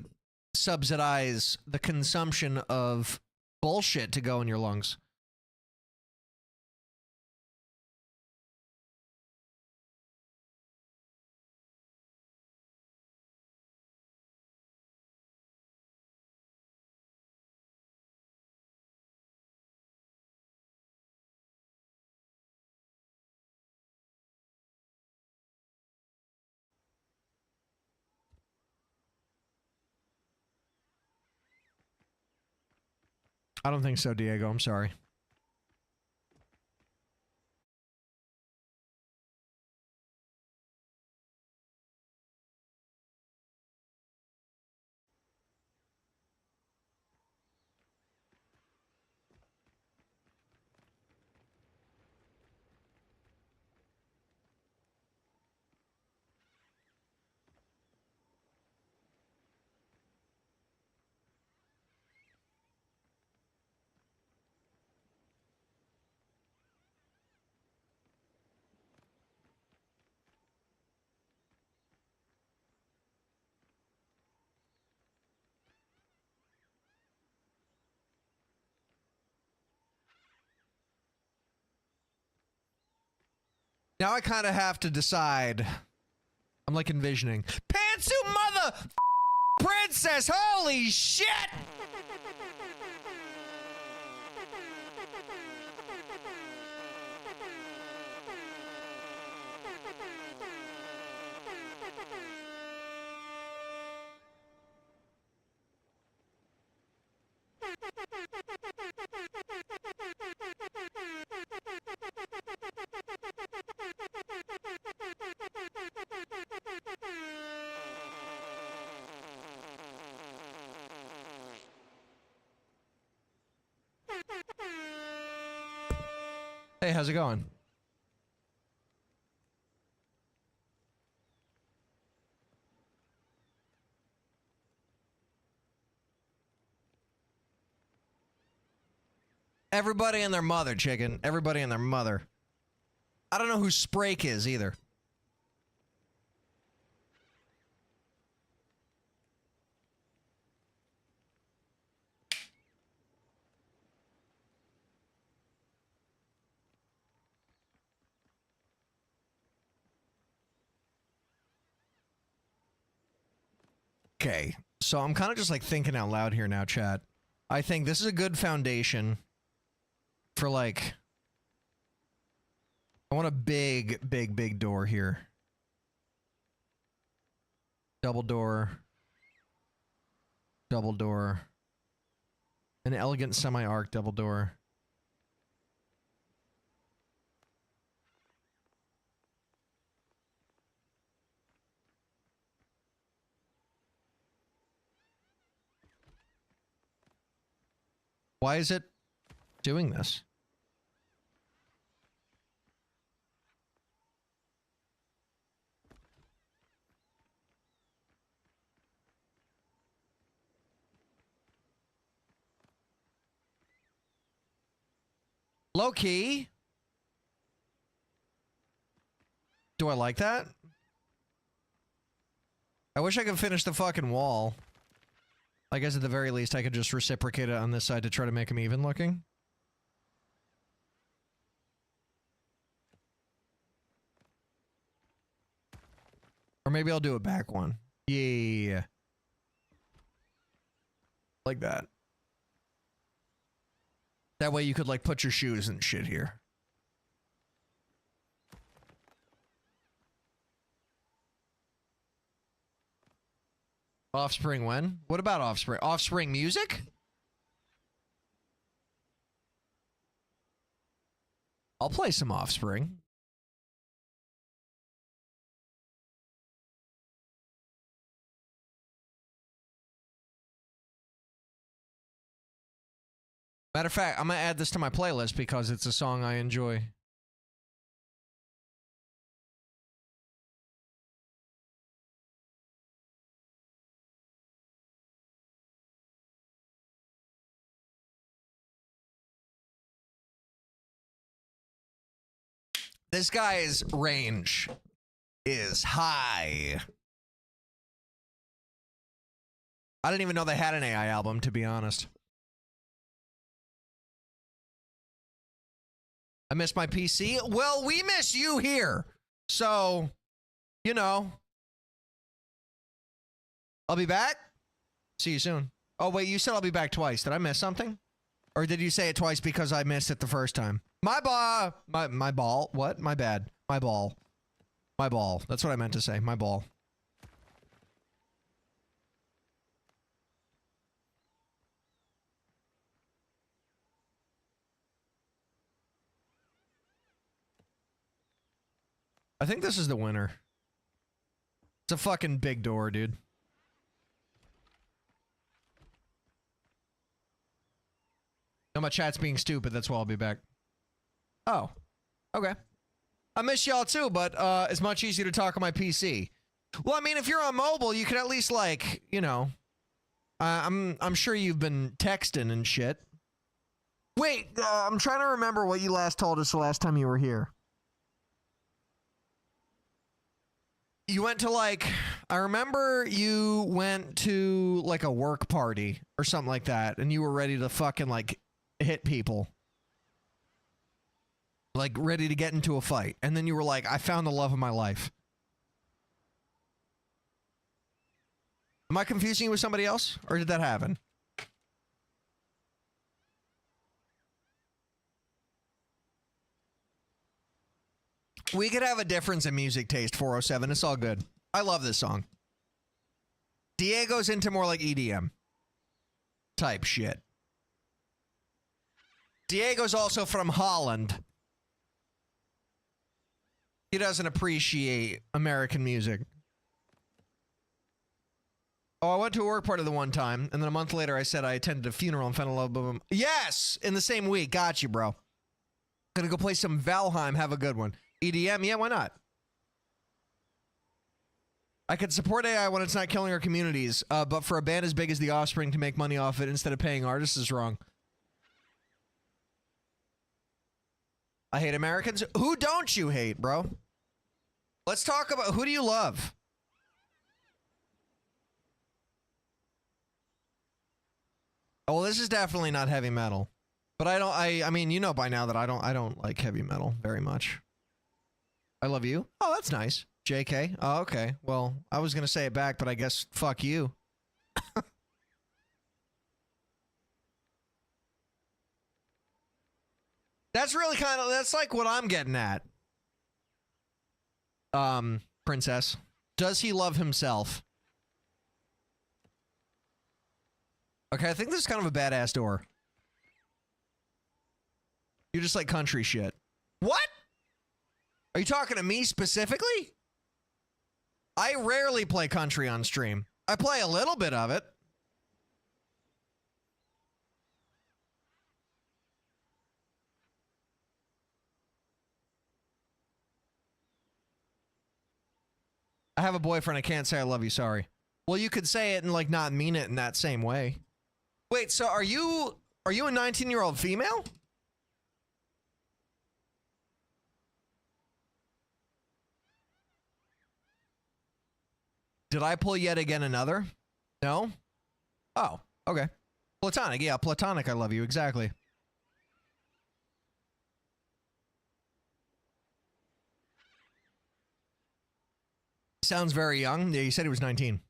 subsidize the consumption of bullshit to go in your lungs? I don't think so, Diego. I'm sorry. Now I kind of have to decide. I'm like envisioning. Pantsu mother princess, holy shit! Hey, how's it going? Everybody and their mother, chicken. Everybody and their mother. I don't know who Sprake is either. Okay, so I'm kind of just like thinking out loud here now, chat. I think this is a good foundation for like... I want a big, big, big door here. Double door. Double door. An elegant semi-arc double door. Why is it doing this? Low key. Do I like that? I wish I could finish the fucking wall. I guess at the very least I could just reciprocate it on this side to try to make them even looking. Or maybe I'll do a back one. Yeah. Like that. That way you could like put your shoes and shit here. Offspring when? What about Offspring? Offspring music? I'll play some Offspring. Matter of fact, I'm gonna add this to my playlist because it's a song I enjoy. This guy's range is high. I didn't even know they had an AI album, to be honest. I miss my PC. Well, we miss you here. So, you know. I'll be back. See you soon. Oh, wait, you said I'll be back twice. Did I miss something? Or did you say it twice because I missed it the first time? My ball. What? My bad. My ball. My ball. That's what I meant to say. My ball. I think this is the winner. It's a fucking big door, dude. No, my chat's being stupid. That's why I'll be back. Oh. Okay. I miss y'all too, but it's much easier to talk on my PC. Well, I mean, if you're on mobile, you can at least, like, you know. I'm sure you've been texting and shit. Wait, I'm trying to remember what you last told us the last time you were here. You went to, like, I remember you went to, like, a work party or something like that, and you were ready to fucking, like, hit people. Like, ready to get into a fight. And then you were like, I found the love of my life. Am I confusing you with somebody else? Or did that happen? We could have a difference in music taste, 407. It's all good. I love this song. Diego's into more like EDM type shit. Diego's also from Holland. He doesn't appreciate American music. Oh, I went to a work party the one time, and then a month later I said I attended a funeral and fell in love with him. Yes! In the same week. Got you, bro. Gonna go play some Valheim. Have a good one. EDM? Yeah, why not? I could support AI when it's not killing our communities, but for a band as big as The Offspring to make money off it instead of paying artists is wrong. I hate Americans. Who don't you hate, bro? Let's talk about who do you love? Oh, well, this is definitely not heavy metal. But I mean, you know by now that I don't like heavy metal very much. I love you. Oh, that's nice. JK. Oh, okay. Well, I was going to say it back, but I guess fuck you. That's really kind of, that's like what I'm getting at. Princess. Does he love himself? Okay, I think this is kind of a badass door. You just like country shit. What? Are you talking to me specifically? I rarely play country on stream. I play a little bit of it. I have a boyfriend. I can't say I love you. Sorry. Well, you could say it and like not mean it in that same way. Wait, so are you a 19-year-old female? Did I pull yet again another? No? Oh, okay. Platonic. Yeah, platonic. I love you. Exactly. Sounds very young. Yeah, you said he was 19.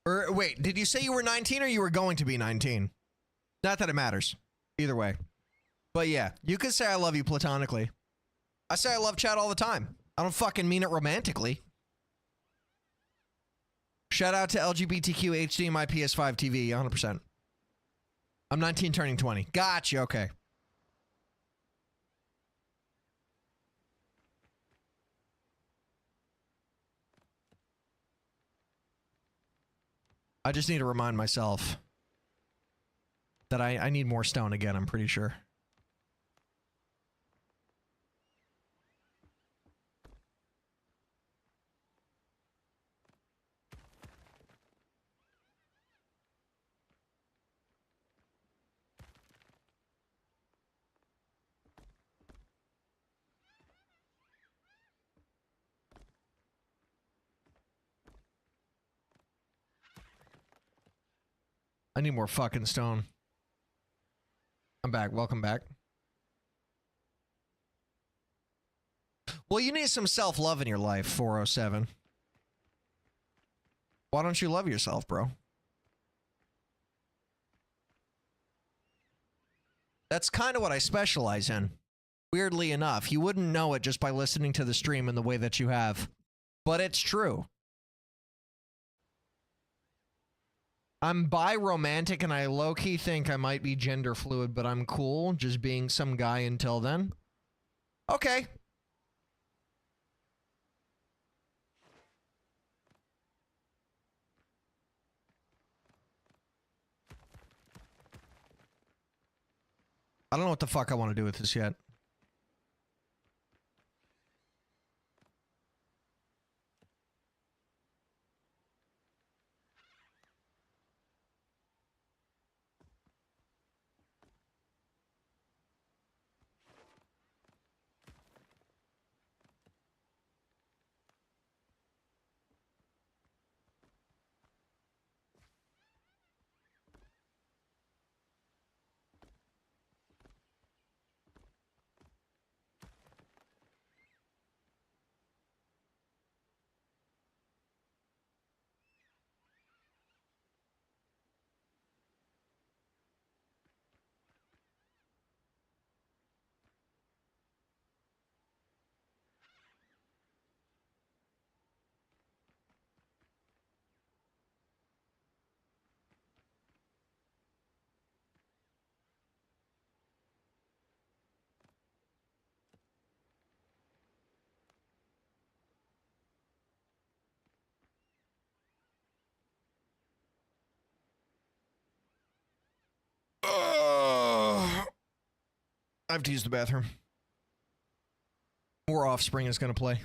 Or wait, did you say you were 19 or you were going to be 19? Not that it matters. Either way. But yeah, you could say I love you platonically. I say I love Chad all the time. I don't fucking mean it romantically. Shout out to LGBTQ HDMI PS5 TV, 100%. I'm 19 turning 20. Gotcha, okay. I just need to remind myself that I need more stone again, I'm pretty sure. I need more fucking stone. I'm back. Welcome back. Well, you need some self-love in your life, 407. Why don't you love yourself, bro? That's kind of what I specialize in. Weirdly enough, you wouldn't know it just by listening to the stream in the way that you have. But it's true. I'm bi-romantic and I low-key think I might be gender fluid, but I'm cool just being some guy until then. Okay. I don't know what the fuck I want to do with this yet. I have to use the bathroom. More Offspring is going to play.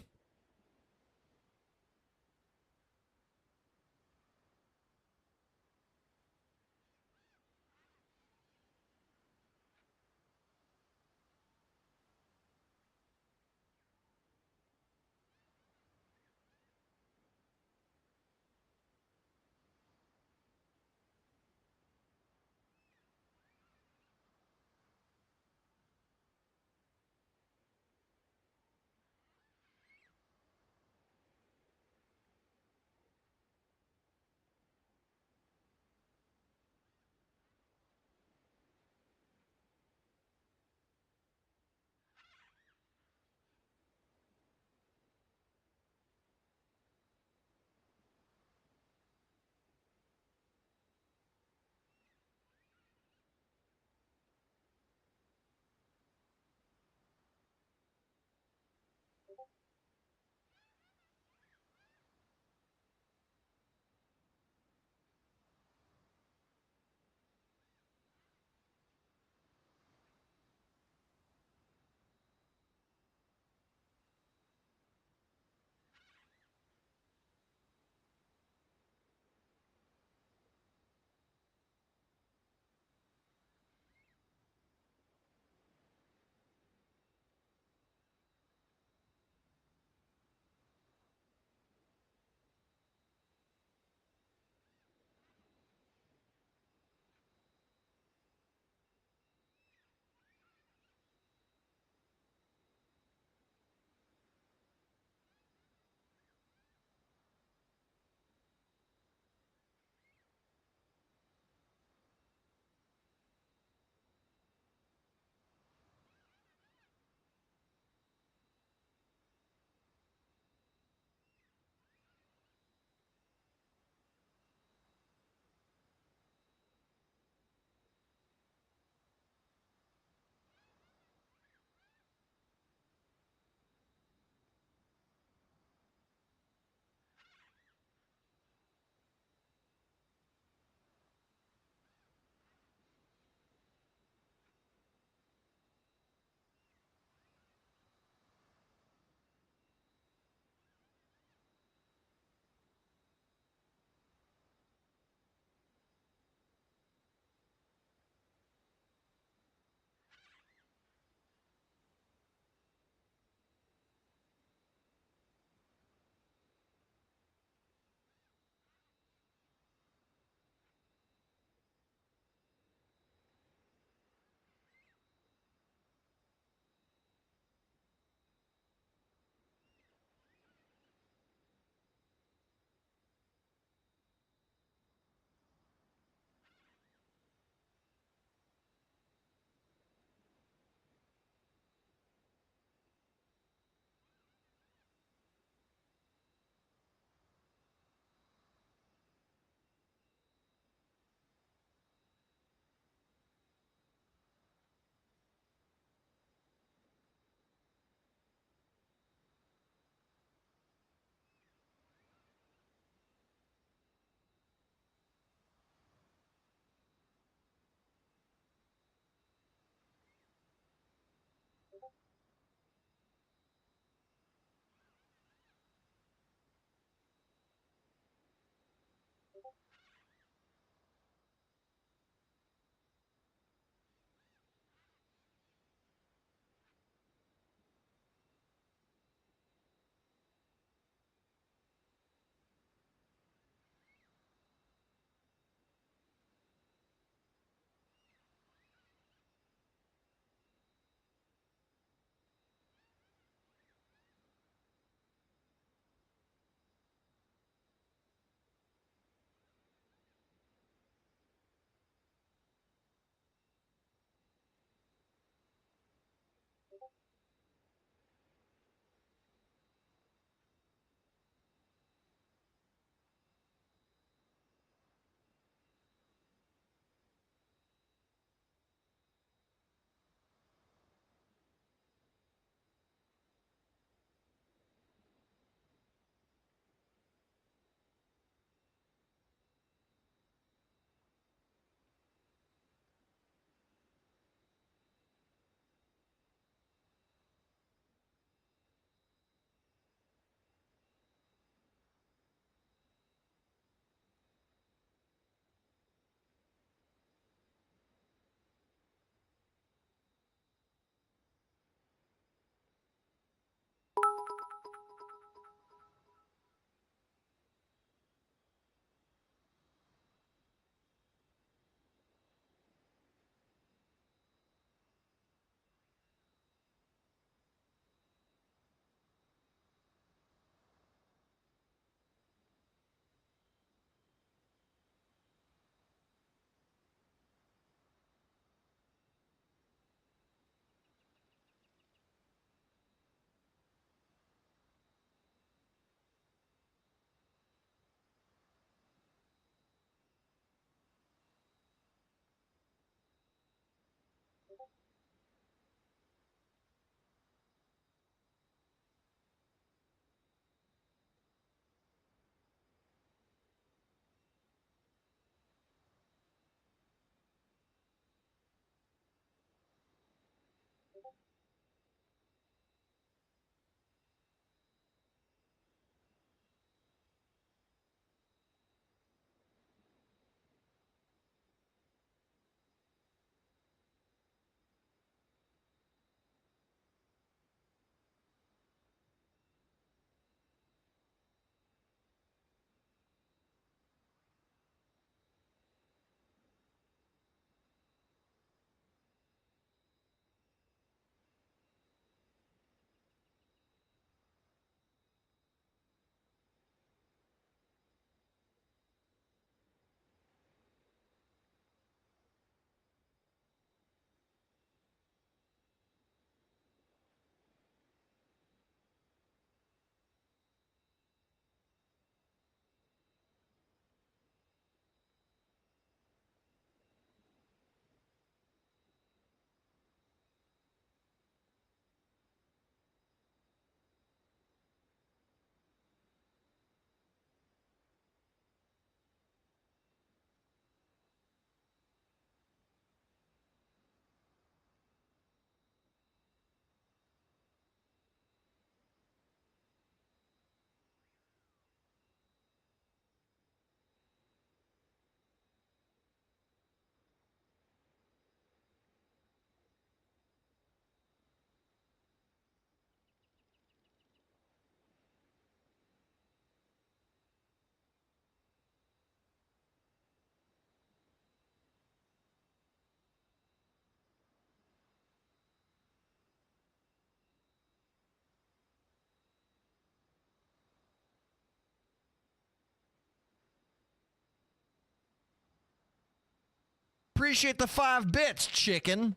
Appreciate the 5 bits, chicken.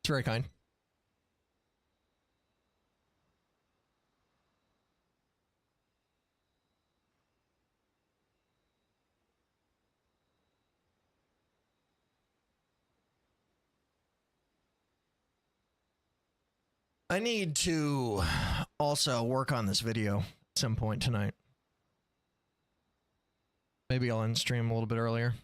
It's very kind. I need to also work on this video at some point tonight. Maybe I'll end stream a little bit earlier.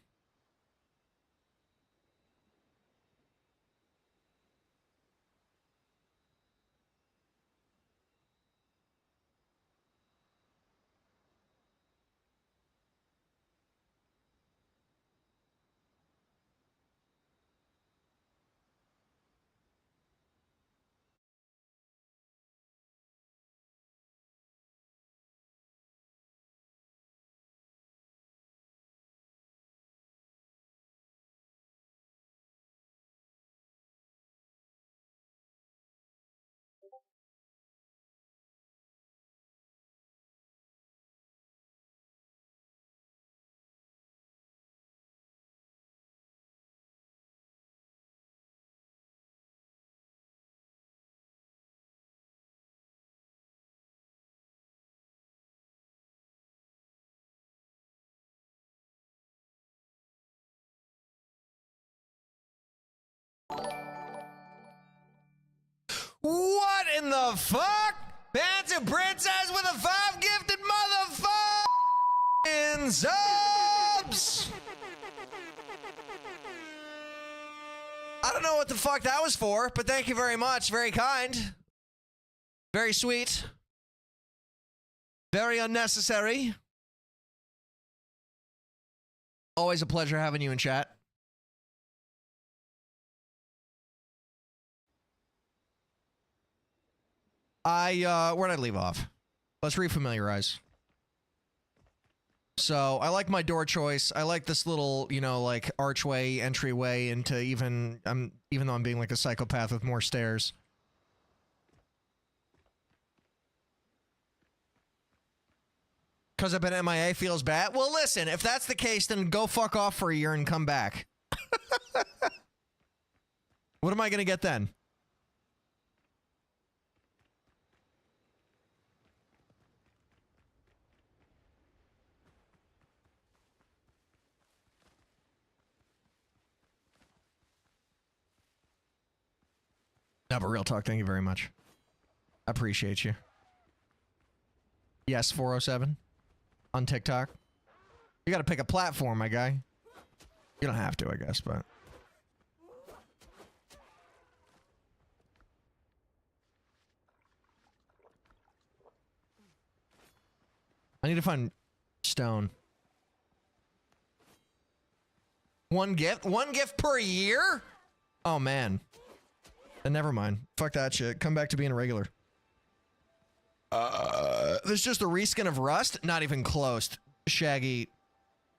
What in the fuck? Phantom Princess with a 5 gifted motherfucking subs! I don't know what the fuck that was for, but thank you very much. Very kind. Very sweet. Very unnecessary. Always a pleasure having you in chat. Where'd I leave off? Let's refamiliarize. So, I like my door choice. I like this little, you know, like, archway, entryway into even though I'm being like a psychopath with more stairs. Because I've been MIA feels bad? Well, listen, if that's the case, then go fuck off for a year and come back. What am I gonna get then? No, but real talk, thank you very much. I appreciate you. Yes, 407 on TikTok. You gotta pick a platform, my guy. You don't have to, I guess, but... I need to find stone. One gift? One gift per year? Oh, man. And never mind. Fuck that shit. Come back to being a regular. There's just a reskin of Rust? Not even close. Shaggy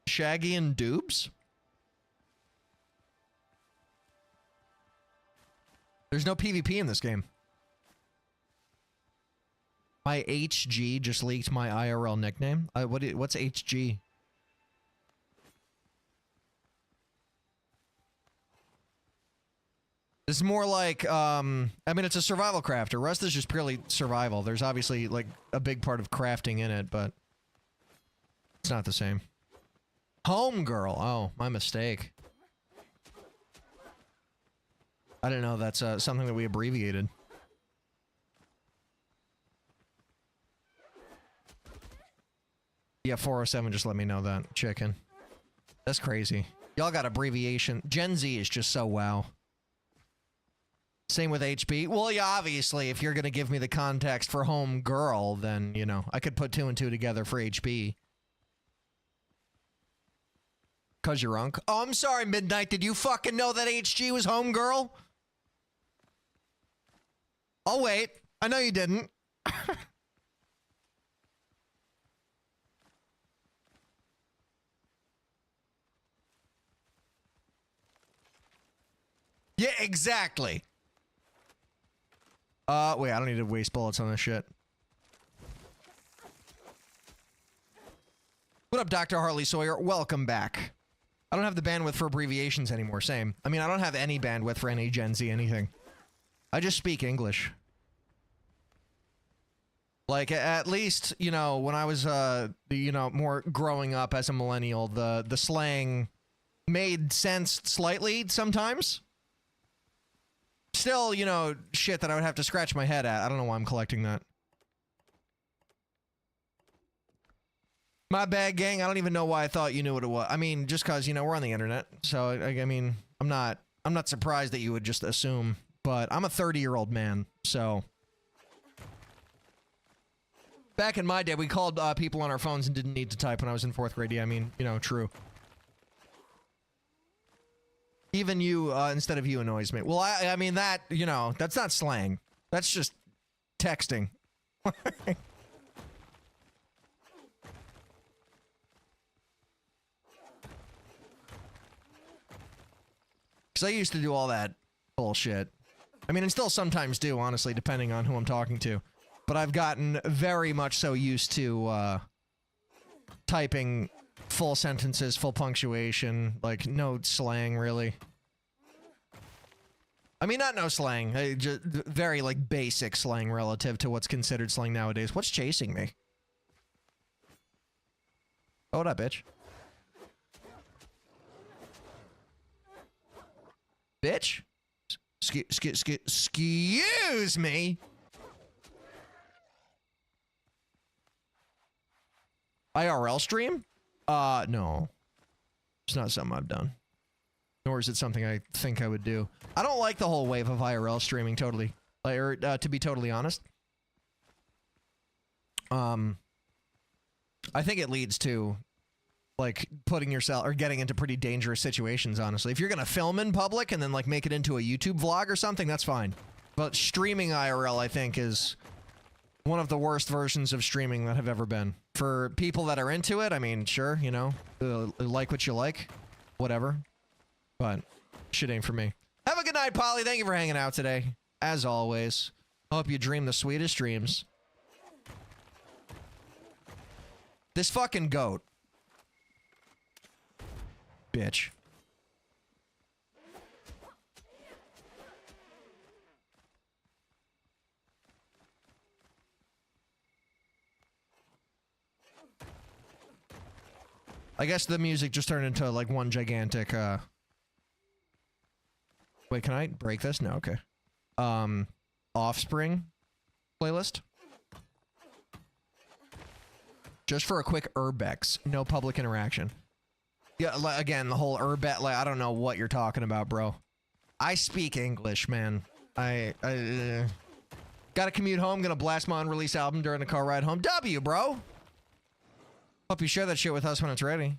and Dubes? There's no PvP in this game. My HG just leaked my IRL nickname. What's HG? This is more like, I mean, it's a survival crafter. Rust is just purely survival. There's obviously, like, a big part of crafting in it, but it's not the same. Homegirl. Oh, my mistake. I didn't know that's something that we abbreviated. Yeah, 407 just let me know that. Chicken. That's crazy. Y'all got abbreviation. Gen Z is just so wow. Same with HP. Well, yeah, obviously, if you're going to give me the context for home girl, then, you know, I could put 2 and 2 together for HP. Cause you're unk. Oh, I'm sorry, Midnight. Did you fucking know that HG was home girl? I'll wait. I know you didn't. Yeah, exactly. Wait, I don't need to waste bullets on this shit. What up, Dr. Harley Sawyer? Welcome back. I don't have the bandwidth for abbreviations anymore. Same. I mean, I don't have any bandwidth for any Gen Z anything. I just speak English. Like, at least, you know, when I was, you know, more growing up as a millennial, the slang made sense slightly sometimes. Still, you know, shit that I would have to scratch my head at. I don't know why I'm collecting that. My bad, gang. I don't even know why I thought you knew what it was. I mean, just because, you know, we're on the internet. So, I mean, I'm not surprised that you would just assume. But I'm a 30-year-old man, so... Back in my day, we called people on our phones and didn't need to type when I was in 4th grade. Yeah, I mean, you know, true. Even you, instead of you, annoys me. Well, I mean, that, you know, that's not slang. That's just texting. Because I used to do all that bullshit. I mean, and still sometimes do, honestly, depending on who I'm talking to. But I've gotten very much so used to typing full sentences, full punctuation, like no slang, really. I mean, not no slang, just very like basic slang relative to what's considered slang nowadays. What's chasing me? Oh, what up, bitch? Bitch? Excuse me? IRL stream? No. It's not something I've done. Nor is it something I think I would do. I don't like the whole wave of IRL streaming, totally. Or, to be totally honest. I think it leads to, like, putting yourself, or getting into pretty dangerous situations, honestly. If you're gonna film in public and then, like, make it into a YouTube vlog or something, that's fine. But streaming IRL, I think, is one of the worst versions of streaming that have ever been. For people that are into it, I mean, sure, you know, like what you like, whatever. But shit ain't for me. Have a good night, Polly. Thank you for hanging out today. As always, hope you dream the sweetest dreams. This fucking goat. Bitch. I guess the music just turned into like one gigantic wait, can I break this? No, okay. Offspring playlist. Just for a quick Urbex, no public interaction. Yeah, again, the whole Urbex, like, I don't know what you're talking about, bro. I speak English, man. I gotta commute home, gonna blast my unreleased album during the car ride home. W, bro. Hope you share that shit with us when it's ready.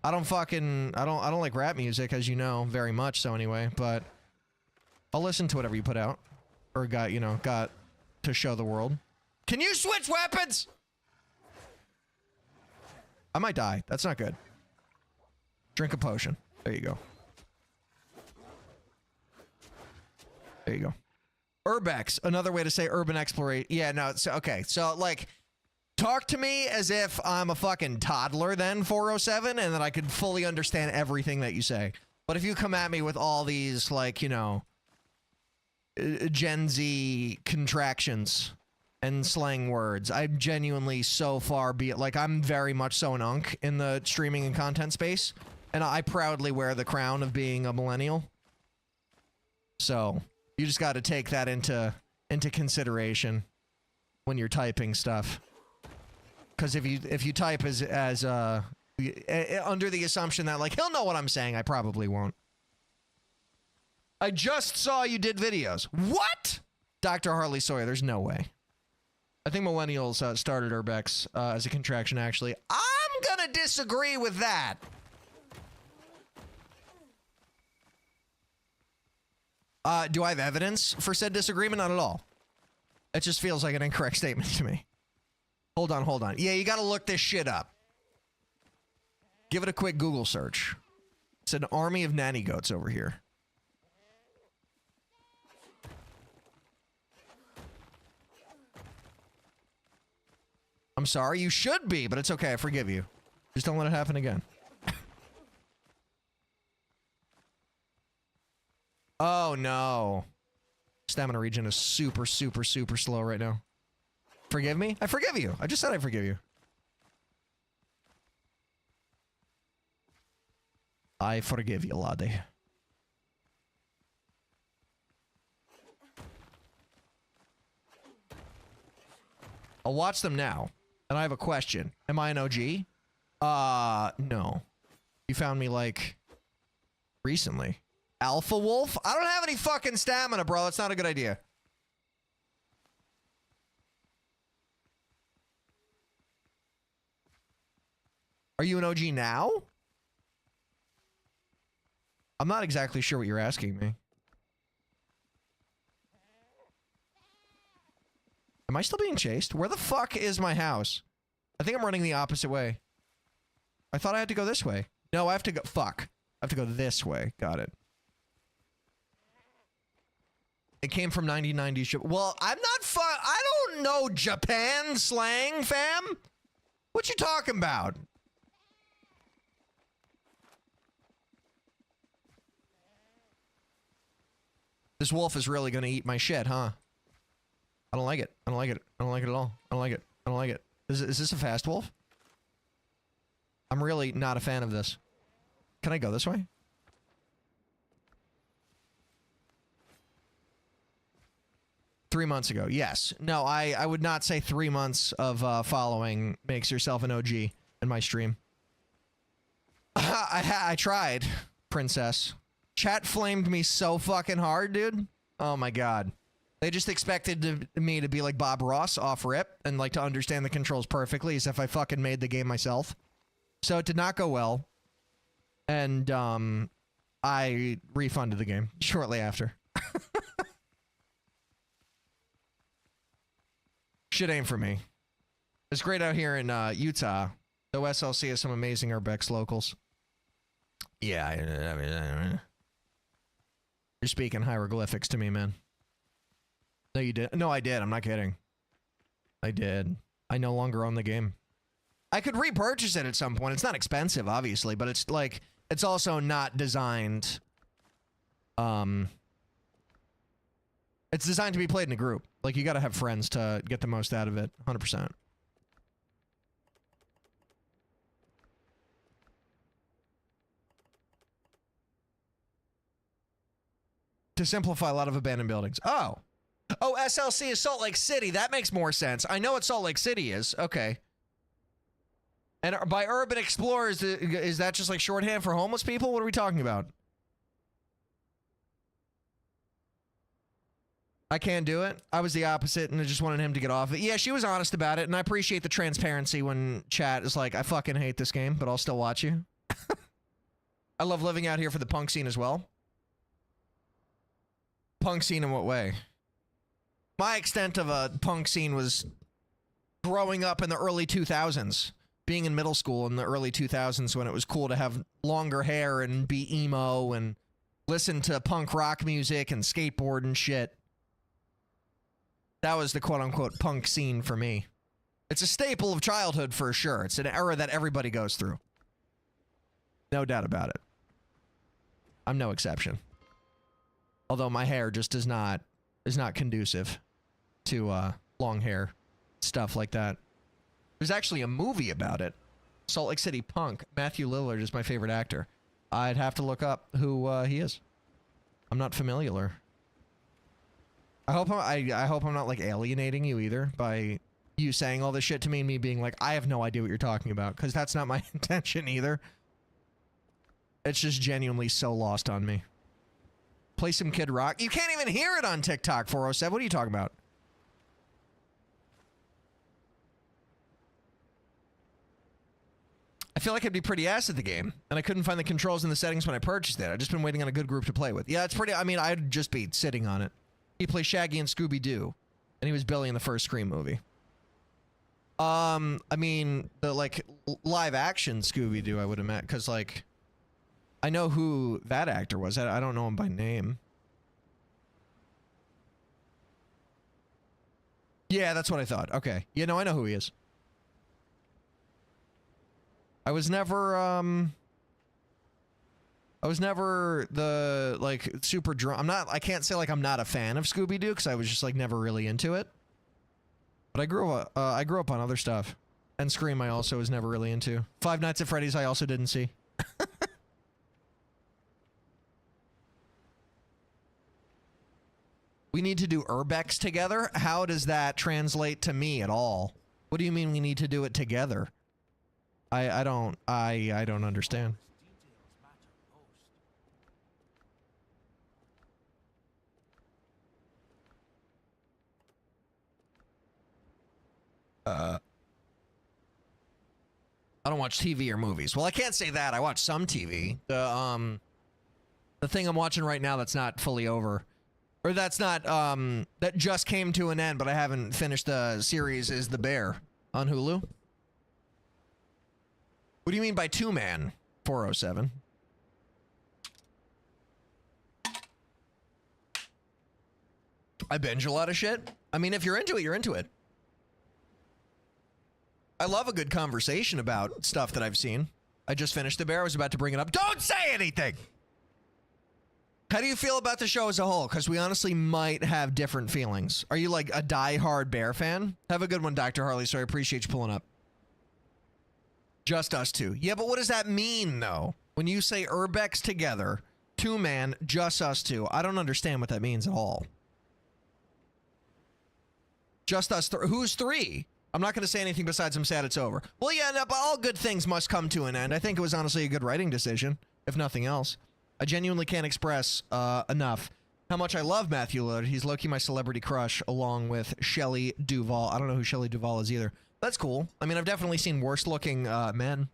I don't like rap music, as you know, very much so anyway, but I'll listen to whatever you put out. Or got to show the world. Can you switch weapons? I might die. That's not good. Drink a potion. There you go. There you go. Urbex, another way to say urban exploration. Yeah, no, it's okay. So, like, talk to me as if I'm a fucking toddler then, 407, and that I could fully understand everything that you say. But if you come at me with all these, like, you know, Gen Z contractions and slang words, I'm genuinely so far like, I'm very much so an unk in the streaming and content space, and I proudly wear the crown of being a millennial. So, you just got to take that into consideration when you're typing stuff. Because if you type as under the assumption that, like, he'll know what I'm saying, I probably won't. I just saw you did videos. What? Dr. Harley Sawyer, there's no way. I think millennials started Urbex as a contraction, actually. I'm gonna disagree with that. Do I have evidence for said disagreement? Not at all. It just feels like an incorrect statement to me. Hold on. Yeah, you gotta look this shit up. Give it a quick Google search. It's an army of nanny goats over here. I'm I'm sorry. You should be, but it's okay. I forgive you. Just don't let it happen again. Oh, no. Stamina regen is super, super, super slow right now. Forgive me? I forgive you. I just said I forgive you. I forgive you, laddie. I'll watch them now. And I have a question. Am I an OG? No. You found me, like, recently. Alpha Wolf? I don't have any fucking stamina, bro. That's not a good idea. Are you an OG now? I'm not exactly sure what you're asking me. Am I still being chased? Where the fuck is my house? I think I'm running the opposite way. I thought I had to go this way. No, I have to go... Fuck. I have to go this way. Got it. It came from 1990s. Well, I'm not I don't know Japan slang, fam. What you talking about? This wolf is really gonna eat my shit, huh? I don't like it. I don't like it. I don't like it at all. I don't like it. I don't like it. Is this a fast wolf? I'm really not a fan of this. Can I go this way? Three months ago, yes. No, I would not say 3 months of following makes yourself an OG in my stream. I tried, princess. Chat flamed me so fucking hard, dude. Oh my god. They just expected me to be like Bob Ross off rip and like to understand the controls perfectly as if I fucking made the game myself. So it did not go well. And I refunded the game shortly after. Shit ain't for me. It's great out here in Utah. The SLC has some amazing Urbex locals. Yeah, I mean, you're speaking hieroglyphics to me, man. No, you did. No, I did. I'm not kidding. I did. I no longer own the game. I could repurchase it at some point. It's not expensive, obviously, but it's like, it's also not designed. It's designed to be played in a group. Like, you gotta have friends to get the most out of it. 100%. To simplify a lot of abandoned buildings. Oh. Oh, SLC is Salt Lake City. That makes more sense. I know what Salt Lake City is. Okay. And by urban explorers, is that just like shorthand for homeless people? What are we talking about? I can't do it. I was the opposite, and I just wanted him to get off it. Yeah, she was honest about it, and I appreciate the transparency when chat is like, I fucking hate this game, but I'll still watch you. I love living out here for the punk scene as well. Punk scene in what way? My extent of a punk scene was growing up in the early 2000s. Being in middle school in the early 2000s when it was cool to have longer hair and be emo and listen to punk rock music and skateboard and shit. That was the quote-unquote punk scene for me. It's a staple of childhood for sure. It's an era that everybody goes through. No doubt about it. I'm no exception. Although my hair just is not conducive to long hair, stuff like that. There's actually a movie about it. Salt Lake City Punk. Matthew Lillard is my favorite actor. I'd have to look up who he is. I'm not familiar. I hope I'm not like alienating you either by you saying all this shit to me and me being like, I have no idea what you're talking about, because that's not my intention either. It's just genuinely so lost on me. Play some Kid Rock. You can't even hear it on TikTok, 407. What are you talking about? I feel like I'd be pretty ass at the game, and I couldn't find the controls in the settings when I purchased it. I've just been waiting on a good group to play with. Yeah, it's pretty... I mean, I'd just be sitting on it. He plays Shaggy and Scooby-Doo, and he was Billy in the first Scream movie. I mean, the, like, live-action Scooby-Doo, I would imagine, because, like, I know who that actor was. I don't know him by name. Yeah, that's what I thought. Okay. Yeah, no, I know who he is. I was never the like super drunk. I can't say like I'm not a fan of Scooby-Doo because I was just like never really into it. But I grew up on other stuff. And Scream I also was never really into. Five Nights at Freddy's I also didn't see. We need to do Urbex together? How does that translate to me at all? What do you mean we need to do it together? I don't understand. Details matter most. I don't watch TV or movies. Well, I can't say that. I watch some TV. The thing I'm watching right now that's not fully over, or that's not that just came to an end, but I haven't finished the series, is The Bear on Hulu. What do you mean by two-man? 407. I binge a lot of shit. I mean, if you're into it, you're into it. I love a good conversation about stuff that I've seen. I just finished The Bear. I was about to bring it up. Don't say anything! How do you feel about the show as a whole? Because we honestly might have different feelings. Are you like a die-hard Bear fan? Have a good one, Dr. Harley. So I appreciate you pulling up. Just us two. Yeah, but what does that mean, though? When you say Urbex together, two-man, just us two. I don't understand what that means at all. Just us three. Who's three? I'm not going to say anything besides I'm sad it's over. Well, yeah, no, but all good things must come to an end. I think it was honestly a good writing decision, if nothing else. I genuinely can't express enough how much I love Matthew Lillard. He's low-key my celebrity crush, along with Shelley Duvall. I don't know who Shelley Duvall is either. That's cool. I mean, I've definitely seen worse-looking men.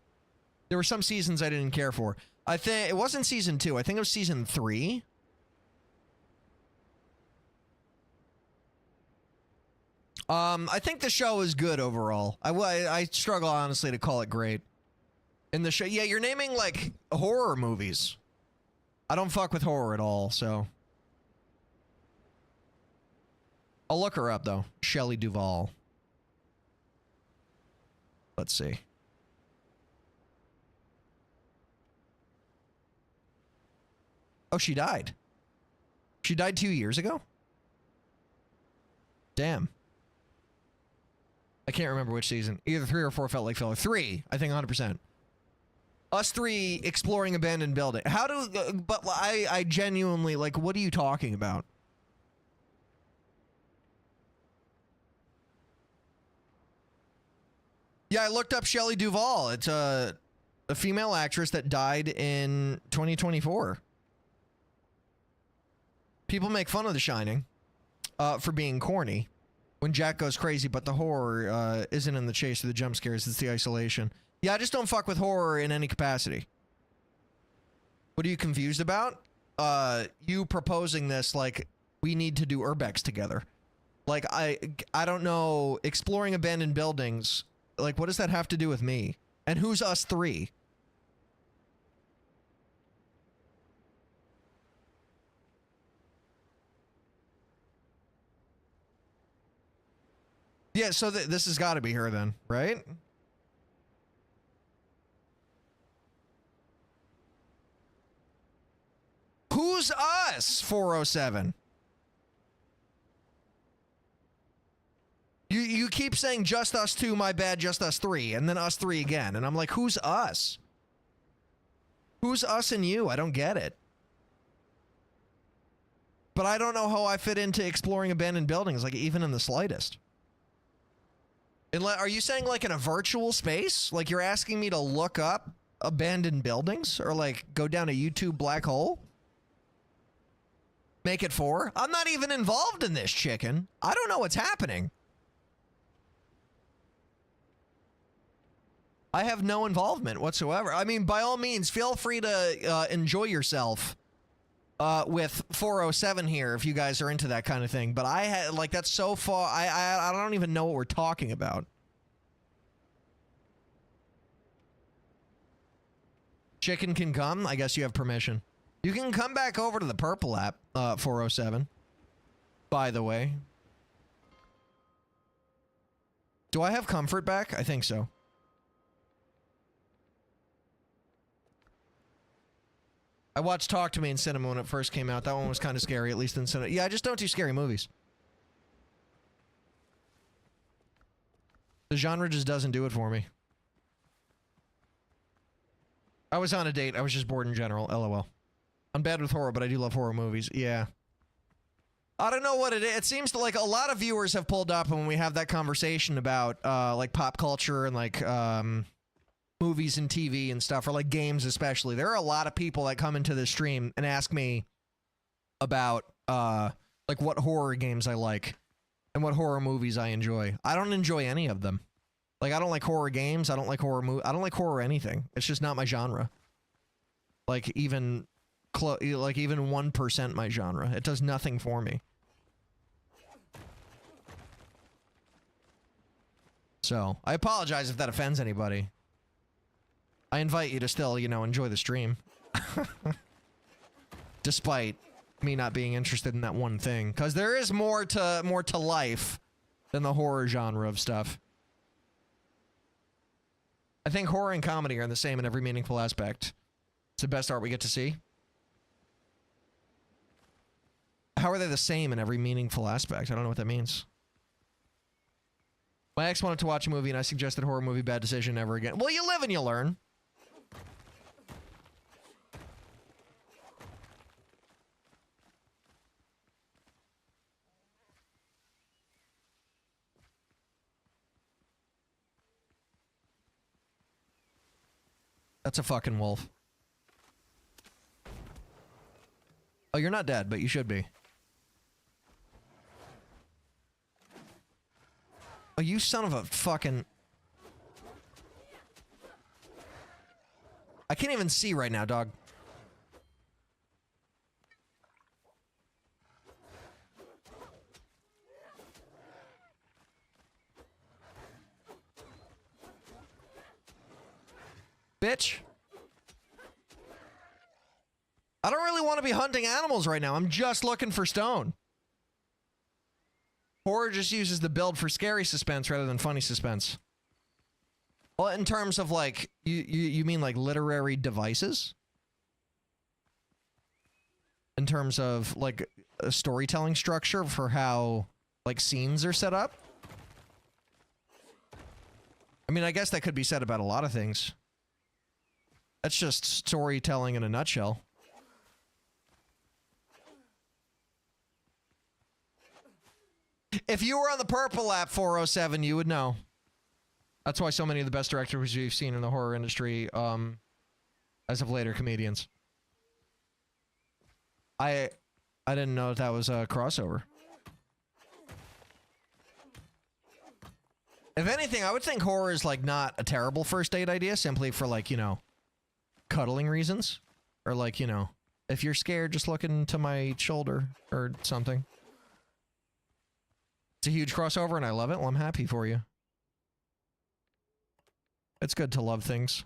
There were some seasons I didn't care for. I think it wasn't season 2. I think it was season 3. I think the show is good overall. I struggle, honestly, to call it great. In the show, yeah, you're naming, like, horror movies. I don't fuck with horror at all, so. I'll look her up, though. Shelley Duvall. Let's see. Oh, she died. She died 2 years ago? Damn. I can't remember which season. Either 3 or 4 felt like filler. 3, I think 100%. Us 3 exploring abandoned building. How do... but I genuinely... Like, what are you talking about? Yeah, I looked up Shelley Duvall. It's a female actress that died in 2024. People make fun of The Shining for being corny. When Jack goes crazy, but the horror isn't in the chase or the jump scares, it's the isolation. Yeah, I just don't fuck with horror in any capacity. What are you confused about? You proposing this like we need to do Urbex together. Like, I don't know, exploring abandoned buildings, like what does that have to do with me? And who's us 3? Yeah, so this has got to be her then, right? Who's us, 407? You keep saying just us 2, my bad, just us 3, and then us 3 again. And I'm like, who's us? Who's us and you? I don't get it. But I don't know how I fit into exploring abandoned buildings, like even in the slightest. Are you saying like in a virtual space? Like you're asking me to look up abandoned buildings or like go down a YouTube black hole? Make it 4? I'm not even involved in this, chicken. I don't know what's happening. I have no involvement whatsoever. I mean, by all means, feel free to enjoy yourself with 407 here if you guys are into that kind of thing. But I had like that's so far. I don't even know what we're talking about. Chicken can come. I guess you have permission. You can come back over to the purple app, 407. By the way, do I have comfort back? I think so. I watched Talk to Me in cinema when it first came out. That one was kind of scary, at least in cinema. Yeah, I just don't do scary movies. The genre just doesn't do it for me. I was on a date. I was just bored in general. LOL. I'm bad with horror, but I do love horror movies. Yeah. I don't know what it is. It seems to like a lot of viewers have pulled up when we have that conversation about like pop culture and like movies and TV and stuff, or like games especially. There are a lot of people that come into this stream and ask me about like what horror games I like and what horror movies I enjoy. I don't enjoy any of them. Like I don't like horror games. I don't like horror I don't like horror anything. It's just not my genre. Like even like even 1% my genre. It does nothing for me. So, I apologize if that offends anybody. I invite you to still, you know, enjoy the stream. Despite me not being interested in that one thing. Because there is more to life than the horror genre of stuff. I think horror and comedy are the same in every meaningful aspect. It's the best art we get to see. How are they the same in every meaningful aspect? I don't know what that means. My ex wanted to watch a movie and I suggested horror movie, bad decision, never again. Well, you live and you learn. That's a fucking wolf. Oh, you're not dead, but you should be. Oh, you son of a fucking... I can't even see right now, dog. Bitch. I don't really want to be hunting animals right now. I'm just looking for stone. Horror just uses the build for scary suspense rather than funny suspense. Well, in terms of like, you mean like literary devices? In terms of like a storytelling structure for how like scenes are set up? I mean, I guess that could be said about a lot of things. That's just storytelling in a nutshell. If you were on the Purple app 407, you would know. That's why so many of the best directors you've seen in the horror industry, as of later, comedians. I didn't know that was a crossover. If anything, I would think horror is like not a terrible first date idea, simply for like, you know, cuddling reasons. Or like, you know, if you're scared, just look into my shoulder or something. It's a huge crossover and I love it. Well, I'm happy for you. It's good to love things.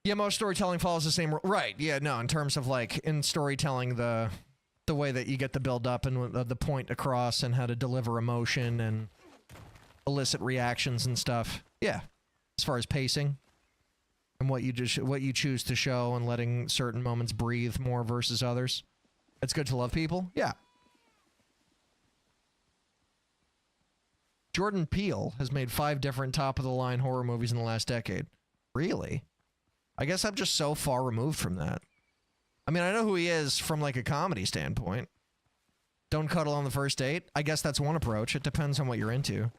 Yeah, most storytelling follows the same... Right, yeah, no, in terms of like, in storytelling, the way that you get the build up and the point across and how to deliver emotion and elicit reactions and stuff. Yeah, as far as pacing and what you choose to show and letting certain moments breathe more versus others. It's good to love people? Yeah. Jordan Peele has made 5 different top-of-the-line horror movies in the last decade. Really? I guess I'm just so far removed from that. I mean, I know who he is from, like, a comedy standpoint. Don't cuddle on the first date? I guess that's one approach. It depends on what you're into.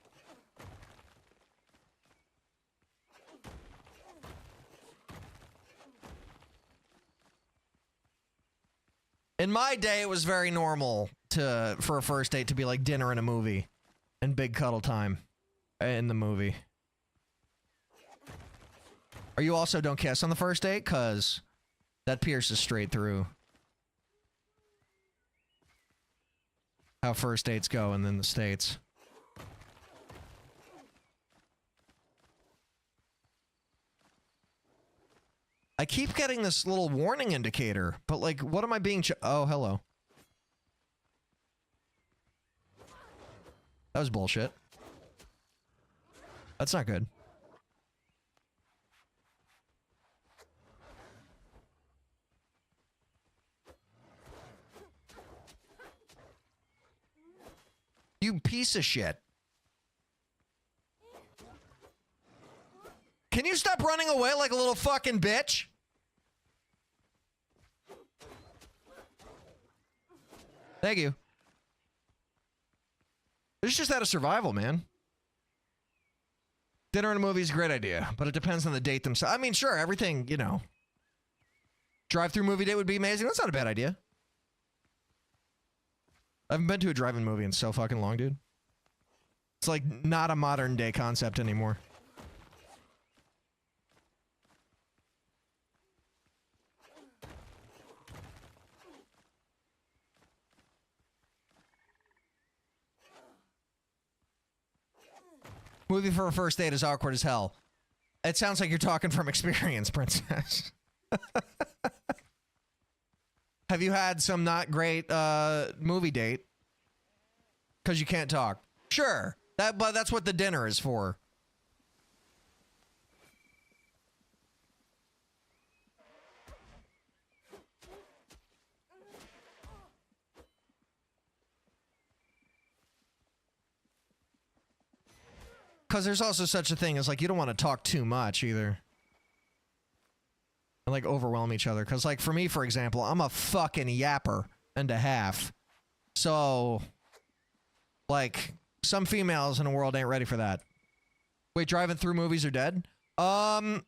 In my day, it was very normal for a first date to be like dinner and a movie and big cuddle time in the movie. Are you also don't kiss on the first date? Because that pierces straight through how first dates go and then the States. I keep getting this little warning indicator, but like, what am I being oh, hello. That was bullshit. That's not good. You piece of shit. Can you stop running away like a little fucking bitch? Thank you. It's just out of survival, man. Dinner and a movie is a great idea, but it depends on the date themselves. I mean, sure, everything, you know. Drive-through movie date would be amazing. That's not a bad idea. I haven't been to a drive-in movie in so fucking long, dude. It's like not a modern day concept anymore. Movie for a first date is awkward as hell. It sounds like you're talking from experience, Princess. Have you had some not great movie date? Because you can't talk. Sure. But that's what the dinner is for. Because there's also such a thing as, like, you don't want to talk too much either. And, like, overwhelm each other. Because, like, for me, for example, I'm a fucking yapper and a half. So, like, some females in the world ain't ready for that. Wait, driving through movies are dead? For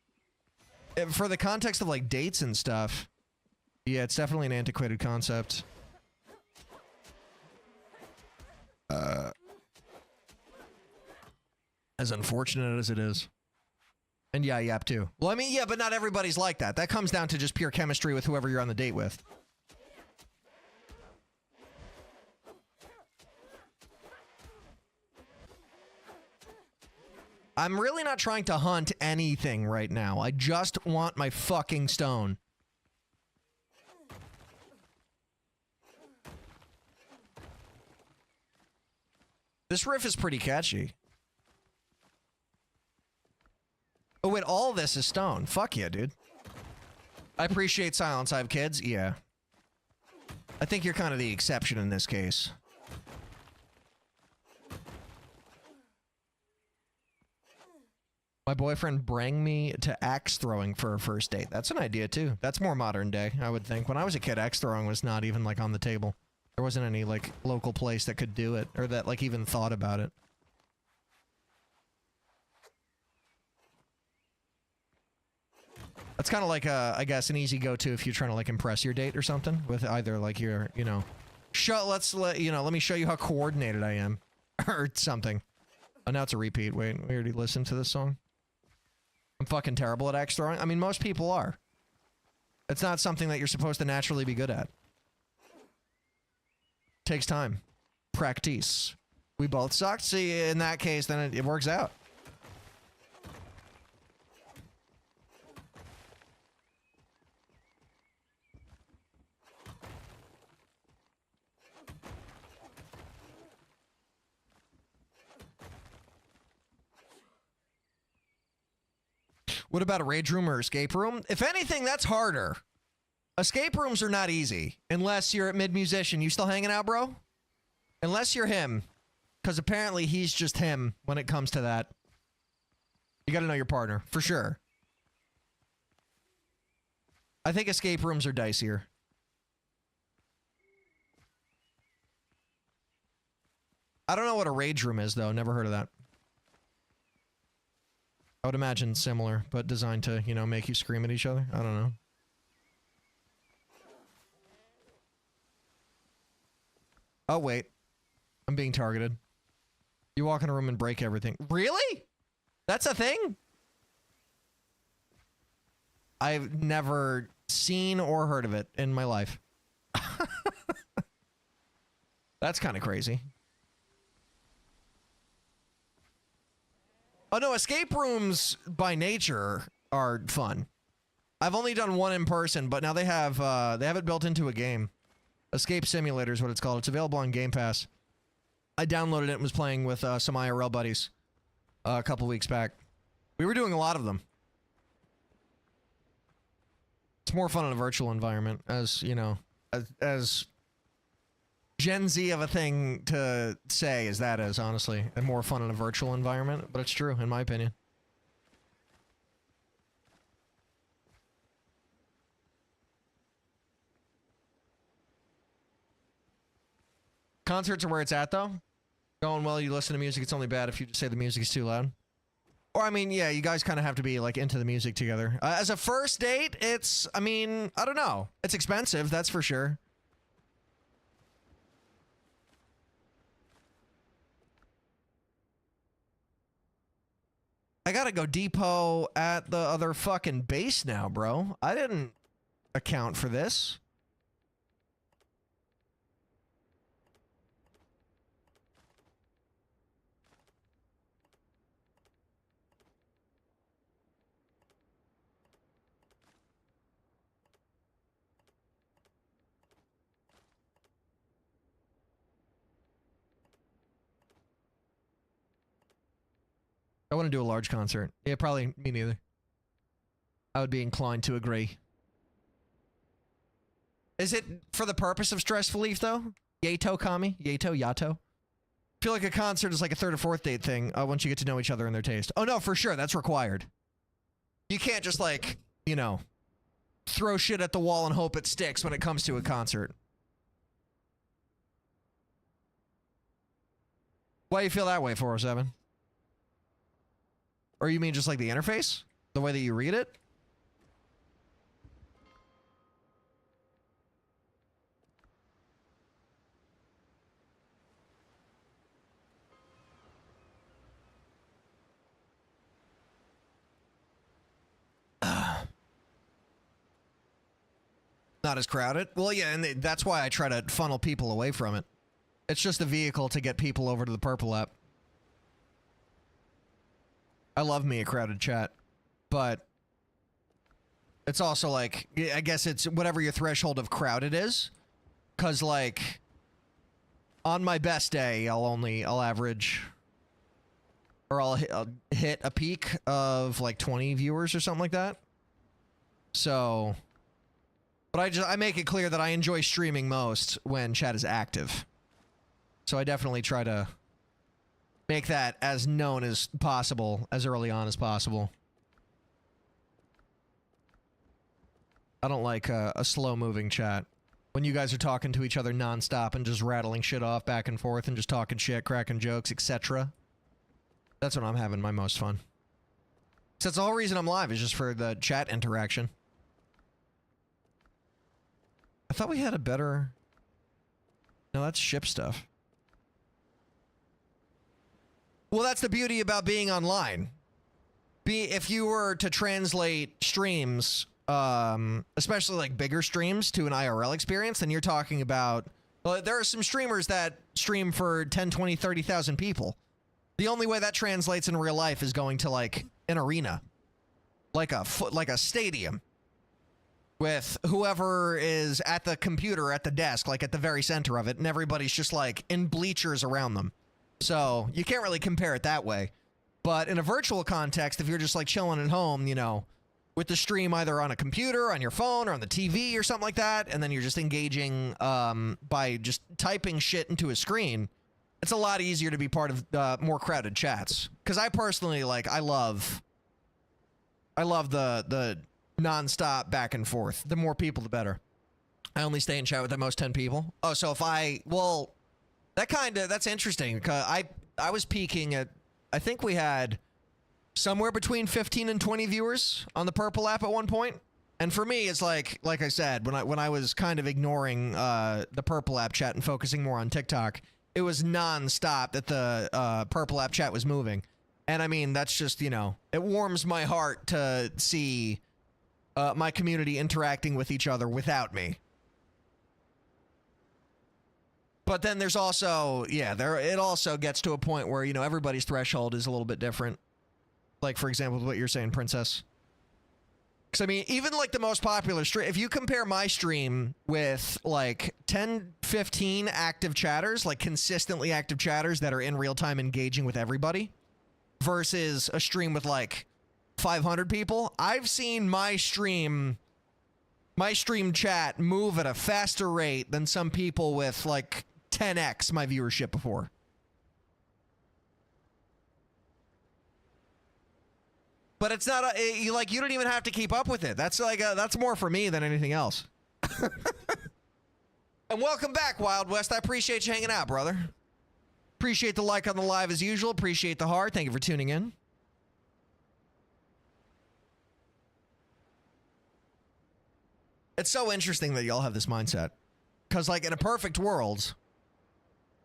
the context of, like, dates and stuff, yeah, it's definitely an antiquated concept. As unfortunate as it is. And yeah, yap too. Well, I mean, yeah, but not everybody's like that. That comes down to just pure chemistry with whoever you're on the date with. I'm really not trying to hunt anything right now. I just want my fucking stone. This riff is pretty catchy. Oh, wait, all this is stone. Fuck yeah, dude. I appreciate silence. I have kids. Yeah. I think you're kind of the exception in this case. My boyfriend bring me to axe throwing for a first date. That's an idea, too. That's more modern day, I would think. When I was a kid, axe throwing was not even, like, on the table. There wasn't any, like, local place that could do it, or that, like, even thought about it. That's kind of like, I guess, an easy go-to if you're trying to, like, impress your date or something with either, like, your, you know, let me show you how coordinated I am or something. Oh, now it's a repeat. Wait, we already listened to this song. I'm fucking terrible at axe throwing. I mean, most people are. It's not something that you're supposed to naturally be good at. Takes time. Practice. We both suck. See, in that case, then it works out. What about a rage room or escape room? If anything, that's harder. Escape rooms are not easy. Unless you're a mid-musician. You still hanging out, bro? Unless you're him. Because apparently he's just him when it comes to that. You gotta know your partner. For sure. I think escape rooms are dicier. I don't know what a rage room is, though. Never heard of that. I would imagine similar, but designed to, you know, make you scream at each other. I don't know. Oh, wait. I'm being targeted. You walk in a room and break everything. Really? That's a thing? I've never seen or heard of it in my life. That's kind of crazy. Oh no, escape rooms by nature are fun. I've only done one in person, but now they have it built into a game. Escape Simulator is what it's called. It's available on Game Pass. I downloaded it and was playing with some IRL buddies a couple weeks back. We were doing a lot of them. It's more fun in a virtual environment, as you know, as Gen Z of a thing to say as that is, honestly. And more fun in a virtual environment, but it's true, in my opinion. Concerts are where it's at, though. Going well, you listen to music. It's only bad if you just say the music is too loud. Or, I mean, yeah, you guys kind of have to be, like, into the music together. As a first date, it's, I mean, I don't know. It's expensive, that's for sure. I gotta go depot at the other fucking base now, bro. I didn't account for this. I want to do a large concert. Yeah, probably me neither. I would be inclined to agree. Is it for the purpose of stress relief, though? Yato, Kami? Yato? I feel like a concert is like a third or fourth date thing once you get to know each other and their taste. Oh, no, for sure. That's required. You can't just, like, you know, throw shit at the wall and hope it sticks when it comes to a concert. Why do you feel that way, 407? Or you mean just like the interface? The way that you read it? Not as crowded? Well, yeah, and that's why I try to funnel people away from it. It's just a vehicle to get people over to the Purple app. I love me a crowded chat, but it's also like, I guess it's whatever your threshold of crowded is. Cause like, on my best day, I'll average, or I'll hit a peak of like 20 viewers or something like that. So, but I make it clear that I enjoy streaming most when chat is active. So I definitely try to make that as known as possible, as early on as possible. I don't like a slow-moving chat. When you guys are talking to each other nonstop and just rattling shit off back and forth and just talking shit, cracking jokes, etc. That's when I'm having my most fun. So that's the whole reason I'm live, is just for the chat interaction. I thought we had a better... No, that's ship stuff. Well, that's the beauty about being online. If you were to translate streams, especially like bigger streams, to an IRL experience, then you're talking about... Well, there are some streamers that stream for 10, 20, 30,000 people. The only way that translates in real life is going to like an arena. Like a stadium. With whoever is at the computer, at the desk, like at the very center of it, and everybody's just like in bleachers around them. So you can't really compare it that way. But in a virtual context, if you're just like chilling at home, you know, with the stream either on a computer, on your phone, or on the TV or something like that, and then you're just engaging by just typing shit into a screen, it's a lot easier to be part of more crowded chats. Because I personally, like, I love the non-stop back and forth. The more people, the better. I only stay in chat with at most 10 people. Oh, so if well... That's interesting, because I was peaking at, I think we had somewhere between 15 and 20 viewers on the Purple app at one point. And for me, it's like I said, when I was kind of ignoring the Purple app chat and focusing more on TikTok, it was non-stop that the Purple app chat was moving. And I mean, that's just, you know, it warms my heart to see my community interacting with each other without me. But then there's also, yeah, it also gets to a point where, you know, everybody's threshold is a little bit different. Like, for example, what you're saying, Princess. Because, I mean, even, like, the most popular stream, if you compare my stream with, like, 10, 15 active chatters, like, consistently active chatters that are in real time engaging with everybody, versus a stream with, like, 500 people, I've seen my stream chat move at a faster rate than some people with, like, 10x my viewership before. But it's not you don't even have to keep up with it. That's that's more for me than anything else. And welcome back, Wild West. I appreciate you hanging out, brother. Appreciate the like on the live as usual. Appreciate the heart. Thank you for tuning in. It's so interesting that y'all have this mindset. Because, like, in a perfect world,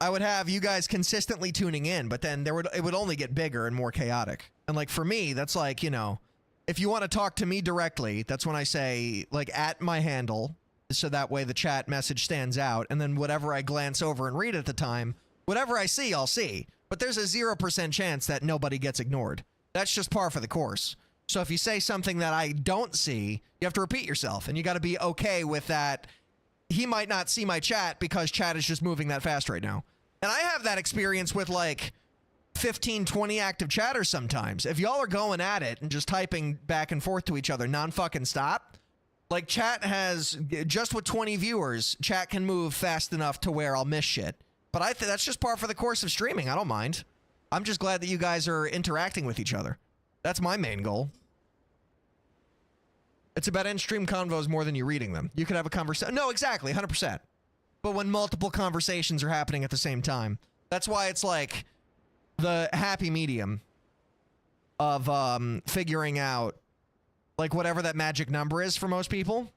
I would have you guys consistently tuning in, but then it would only get bigger and more chaotic. And, like, for me, that's like, you know, if you want to talk to me directly, that's when I say, like, at my handle, so that way the chat message stands out, and then whatever I glance over and read at the time, whatever I see, I'll see. But there's a 0% chance that nobody gets ignored. That's just par for the course. So if you say something that I don't see, you have to repeat yourself, and you got to be okay with that. He might not see my chat because chat is just moving that fast right now. And I have that experience with like 15, 20 active chatters sometimes. If y'all are going at it and just typing back and forth to each other non-fucking stop, like chat has, just with 20 viewers, chat can move fast enough to where I'll miss shit. But I think that's just par for the course of streaming. I don't mind. I'm just glad that you guys are interacting with each other. That's my main goal. It's about in-stream convos more than you reading them. You could have a conversation. No, exactly, 100%. But when multiple conversations are happening at the same time, that's why it's like the happy medium of figuring out like whatever that magic number is for most people.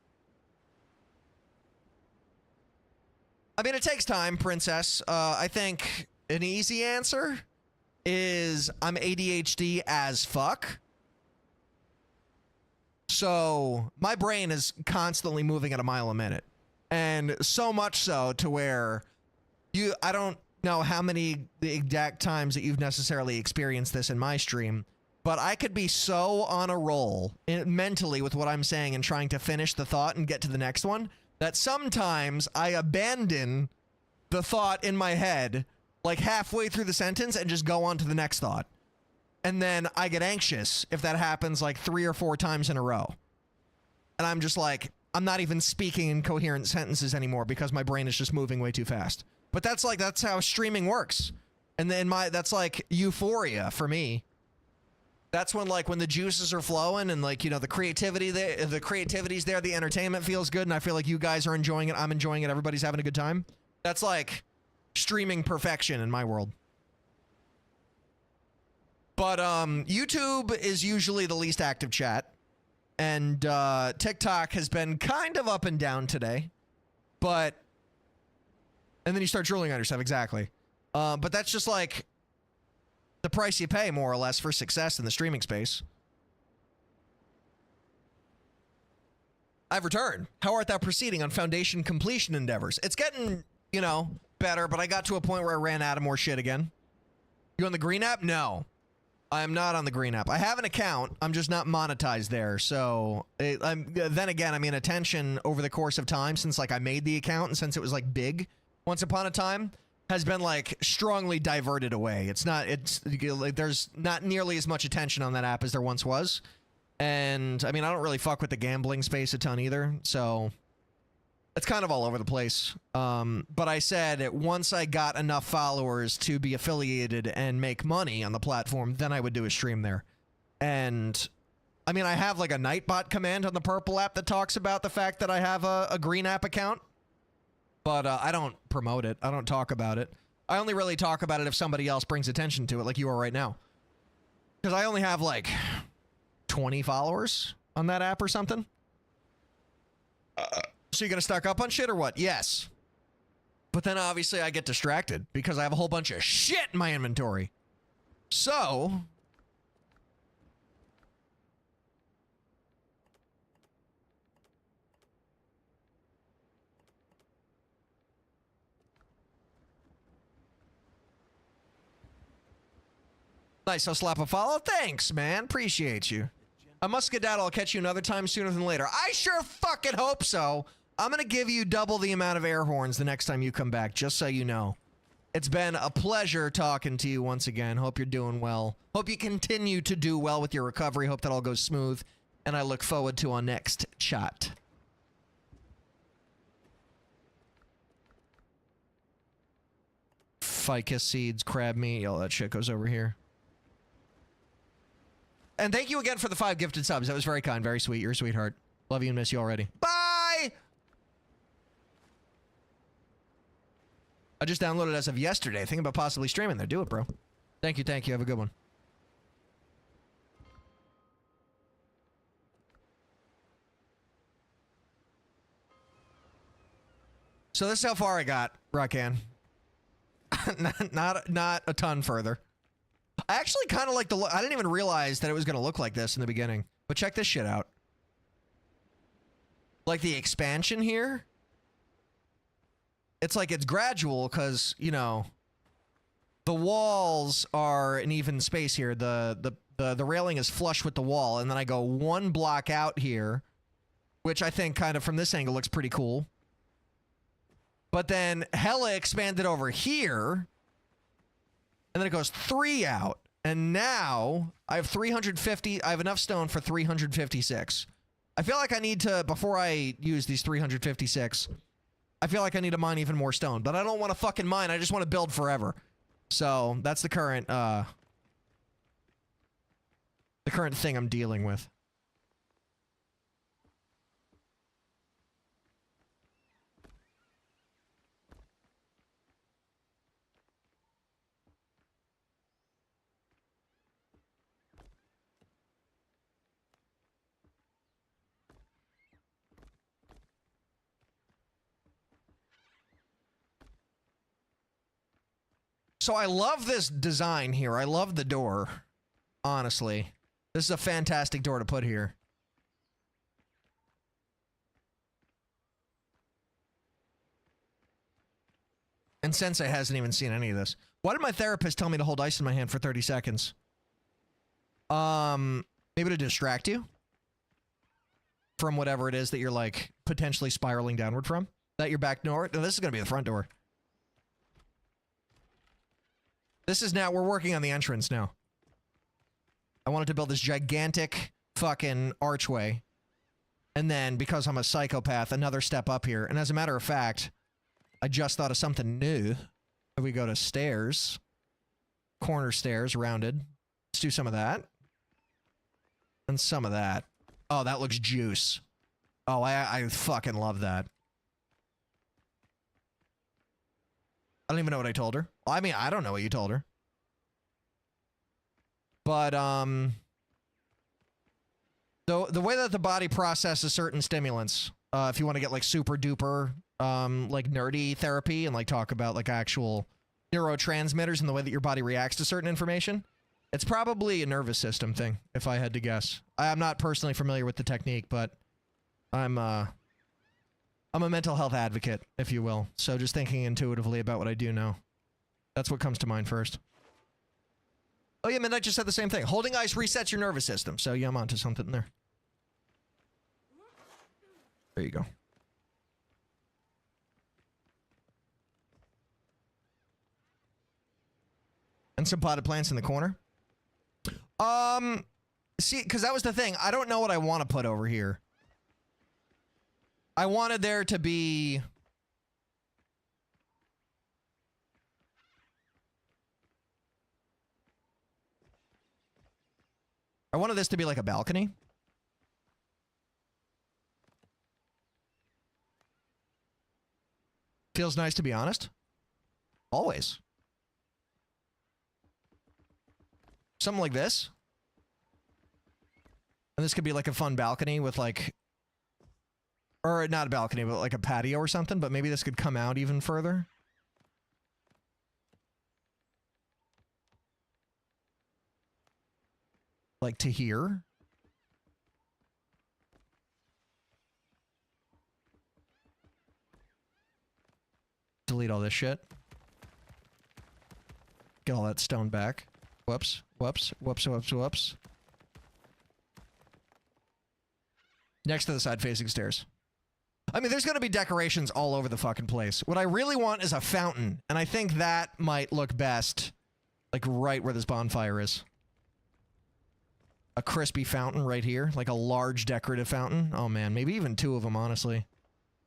I mean, it takes time, Princess. I think an easy answer is I'm ADHD as fuck. So my brain is constantly moving at a mile a minute. And so much so to where I don't know how many the exact times that you've necessarily experienced this in my stream, but I could be so on a roll mentally with what I'm saying and trying to finish the thought and get to the next one that sometimes I abandon the thought in my head like halfway through the sentence and just go on to the next thought. And then I get anxious if that happens like 3 or 4 times in a row. And I'm just like, I'm not even speaking in coherent sentences anymore because my brain is just moving way too fast. But that's how streaming works. And then that's like euphoria for me. That's when the juices are flowing and like, you know, the creativity's there, the entertainment feels good, and I feel like you guys are enjoying it, I'm enjoying it, everybody's having a good time. That's like streaming perfection in my world. But YouTube is usually the least active chat. And TikTok has been kind of up and down today. And then you start drooling on yourself, exactly. But that's just like the price you pay, more or less, for success in the streaming space. I've returned. How art thou proceeding on foundation completion endeavors? It's getting, you know, better, but I got to a point where I ran out of more shit again. You on the green app? No. I am not on the green app. I have an account. I'm just not monetized there. So then again, I mean, attention over the course of time since like I made the account and since it was like big once upon a time has been like strongly diverted away. It's like there's not nearly as much attention on that app as there once was. And I mean, I don't really fuck with the gambling space a ton either. So it's kind of all over the place. But I said once I got enough followers to be affiliated and make money on the platform, then I would do a stream there. And I mean, I have like a Nightbot command on the purple app that talks about the fact that I have a green app account, but I don't promote it. I don't talk about it. I only really talk about it if somebody else brings attention to it, like you are right now. Because I only have like 20 followers on that app or something. So you're gonna stock up on shit or what? Yes. But then obviously I get distracted because I have a whole bunch of shit in my inventory. So nice, I'll slap a follow. Thanks, man. Appreciate you. I must skedaddle. I'll catch you another time sooner than later. I sure fucking hope so. I'm going to give you double the amount of air horns the next time you come back, just so you know. It's been a pleasure talking to you once again. Hope you're doing well. Hope you continue to do well with your recovery. Hope that all goes smooth. And I look forward to our next chat. ficus seeds, crab meat, all that shit goes over here. And thank you again for the 5 gifted subs. That was very kind, very sweet. You're a sweetheart. Love you and miss you already. Bye! I just downloaded as of yesterday. Thinking about possibly streaming there. Do it, bro. Thank you, thank you. Have a good one. So this is how far I got, Rockan. not a ton further. I actually kind of like the look. I didn't even realize that it was going to look like this in the beginning. But check this shit out. Like the expansion here. It's like it's gradual because, you know, the walls are an even space here. The railing is flush with the wall. And then I go 1 block out here, which I think kind of from this angle looks pretty cool. But then hella expanded over here. And then it goes 3 out. And now I have 350. I have enough stone for 356. I feel like I need to, before I use these 356, I feel like I need to mine even more stone. But I don't want to fucking mine. I just want to build forever. So that's the current thing I'm dealing with. So I love this design here. I love the door, honestly. This is a fantastic door to put here. And Sensei hasn't even seen any of this. Why did my therapist tell me to hold ice in my hand for 30 seconds? Maybe to distract you from whatever it is that you're, like, potentially spiraling downward from. That your back door? No, this is going to be the front door. This is now, we're working on the entrance now. I wanted to build this gigantic fucking archway. And then, because I'm a psychopath, another step up here. And as a matter of fact, I just thought of something new. If we go to stairs, corner stairs, rounded. Let's do some of that. And some of that. Oh, that looks juice. Oh, I fucking love that. I don't even know what I told her. Well, I mean, I don't know what you told her. But, the way that the body processes certain stimulants, if you want to get, like, super duper, like, nerdy therapy and, like, talk about, like, actual neurotransmitters and the way that your body reacts to certain information, it's probably a nervous system thing, if I had to guess. I'm not personally familiar with the technique, but I'm a mental health advocate, if you will. So just thinking intuitively about what I do know. That's what comes to mind first. Oh yeah, Midnight just said the same thing. Holding ice resets your nervous system. So yeah, I'm onto something there. There you go. And some potted plants in the corner. See, because that was the thing. I don't know what I want to put over here. I wanted there to be... I wanted this to be like a balcony. Feels nice to be honest. Always. Something like this. And this could be like a fun balcony with like... Or not a balcony, but like a patio or something. But maybe this could come out even further. Like to here. Delete all this shit. Get all that stone back. Whoops, whoops, whoops, whoops, whoops. Next to the side-facing stairs. I mean, there's going to be decorations all over the fucking place. What I really want is a fountain, and I think that might look best, like right where this bonfire is. A crispy fountain right here, like a large decorative fountain. Oh man, maybe even 2 of them, honestly.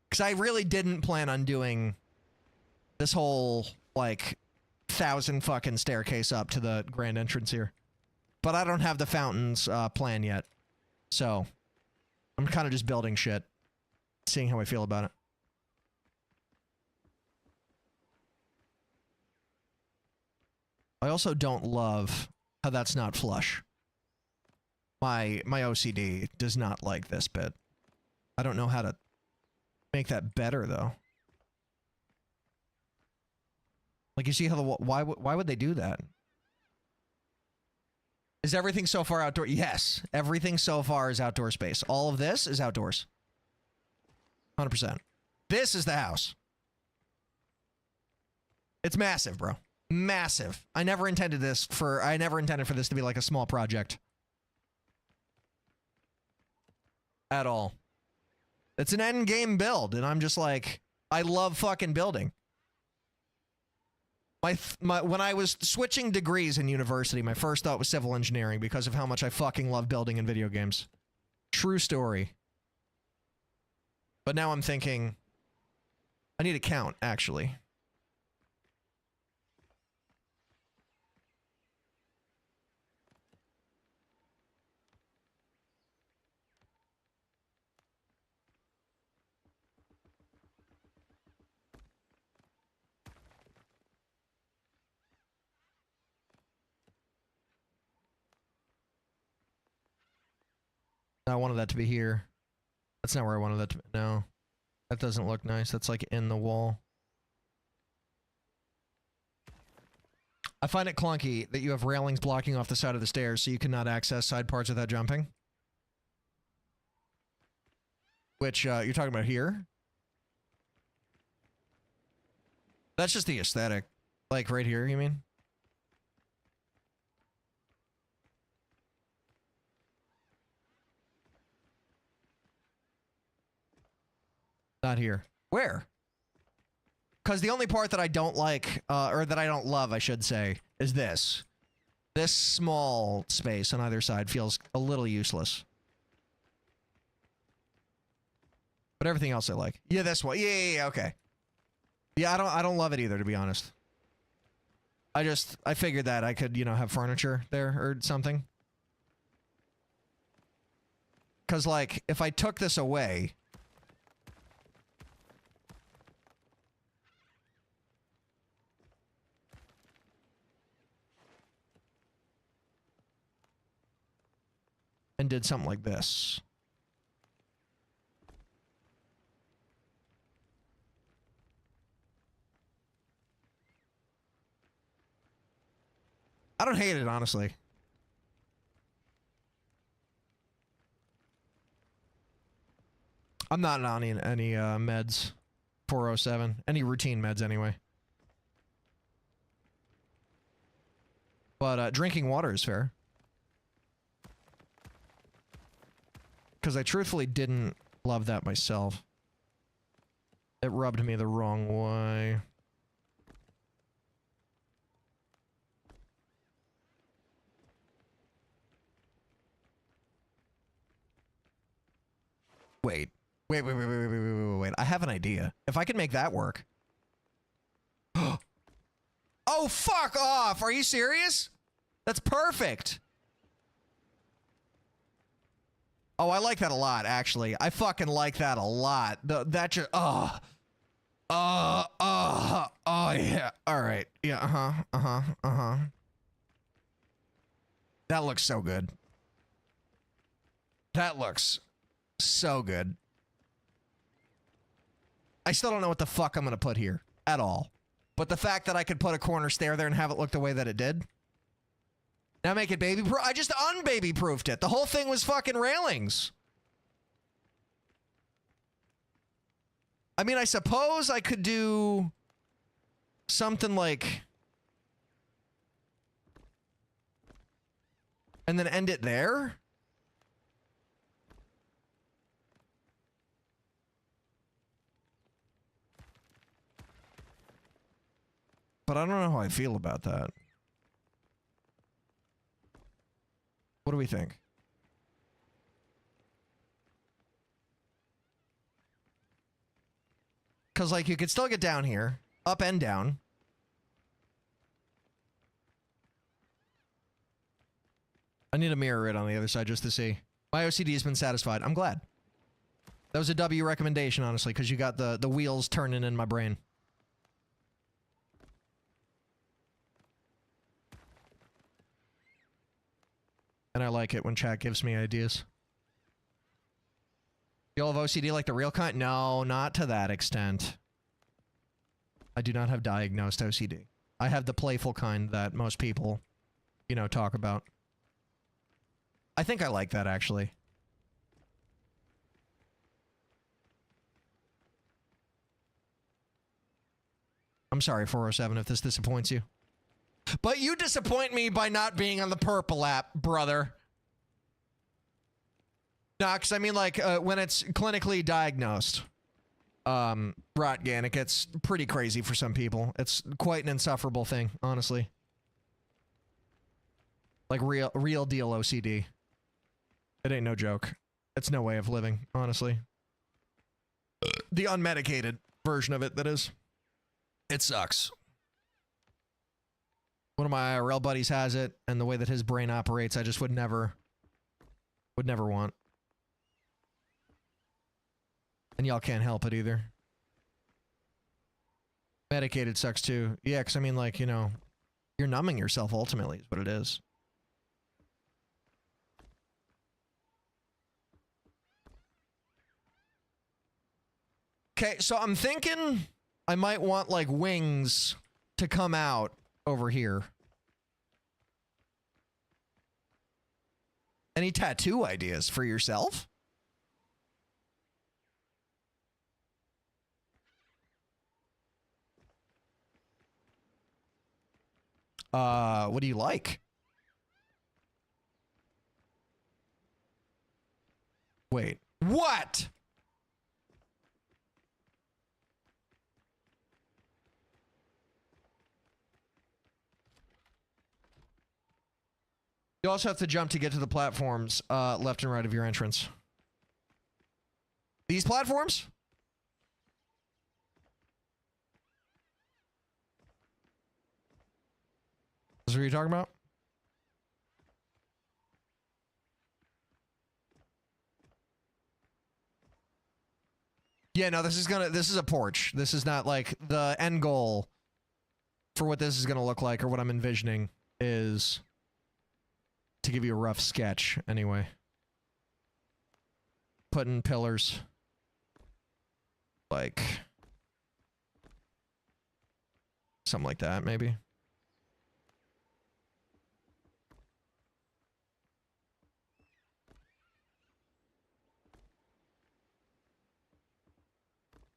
Because I really didn't plan on doing this whole, like, 1,000 fucking staircase up to the grand entrance here. But I don't have the fountains plan yet. So I'm kind of just building shit. Seeing how I feel about it. I also don't love how that's not flush. My OCD does not like this bit. I don't know how to make that better though. Like you see how the why would they do that? Is everything so far outdoor? Yes, everything so far is outdoor space. All of this is outdoors. 100%. This is the house. It's massive, bro. Massive. I never intended for this to be like a small project. At all. It's an end game build, and I'm just like, I love fucking building. When I was switching degrees in university, my first thought was civil engineering because of how much I fucking love building in video games. True story. But now I'm thinking, I need to count, actually. I wanted that to be here. That's not where I wanted that to be. No. That doesn't look nice. That's like in the wall. I find it clunky that you have railings blocking off the side of the stairs so you cannot access side parts without jumping. Which, you're talking about here? That's just the aesthetic. Like right here, you mean? Not here. Where? Because the only part that I don't like, or that I don't love, I should say, is this. This small space on either side feels a little useless. But everything else I like. Yeah, this one. Yeah, okay. Yeah, I don't love it either, to be honest. I figured that I could, have furniture there or something. Because, like, if I took this away... and did something like this. I don't hate it, honestly. I'm not on any meds. 407. Any routine meds, anyway. But drinking water is fair. Because I truthfully didn't love that myself. It rubbed me the wrong way. Wait. Wait. I have an idea. If I could make that work. Oh, fuck off! Are you serious? That's perfect! Oh, I like that a lot, actually. I fucking like that a lot. That just, yeah. All right. Yeah, That looks so good. That looks so good. I still don't know what the fuck I'm gonna put here at all. But the fact that I could put a corner stair there and have it look the way that it did. Now make it baby-proof. I just unbaby-proofed it. The whole thing was fucking railings. I mean, I suppose I could do something like... and then end it there? But I don't know how I feel about that. What do we think? Because, like, you could still get down here. Up and down. I need to mirror it on the other side just to see. My OCD has been satisfied. I'm glad. That was a W recommendation, honestly, because you got the wheels turning in my brain. And I like it when chat gives me ideas. You all have OCD like the real kind? No, not to that extent. I do not have diagnosed OCD. I have the playful kind that most people, you know, talk about. I think I like that, actually. I'm sorry, 407, if this disappoints you. But you disappoint me by not being on the purple app, brother. Nah, because I mean, like, when it's clinically diagnosed, Rotgan, it gets pretty crazy for some people. It's quite an insufferable thing, honestly. Like, real deal OCD. It ain't no joke. It's no way of living, honestly. The unmedicated version of it, that is. It sucks. One of my IRL buddies has it, and the way that his brain operates, I just would never want. And y'all can't help it either. Medicated sucks too. Yeah, because I mean, like, you know, you're numbing yourself ultimately is what it is. Okay, so I'm thinking I might want, like, wings to come out over here. Any tattoo ideas for yourself? What do you like? Wait, what? You also have to jump to get to the platforms left and right of your entrance. These platforms? Is that what you're talking about? Yeah, no, this is a porch. This is not like the end goal for what this is gonna look like or what I'm envisioning is to give you a rough sketch anyway. Putting pillars like something like that, maybe.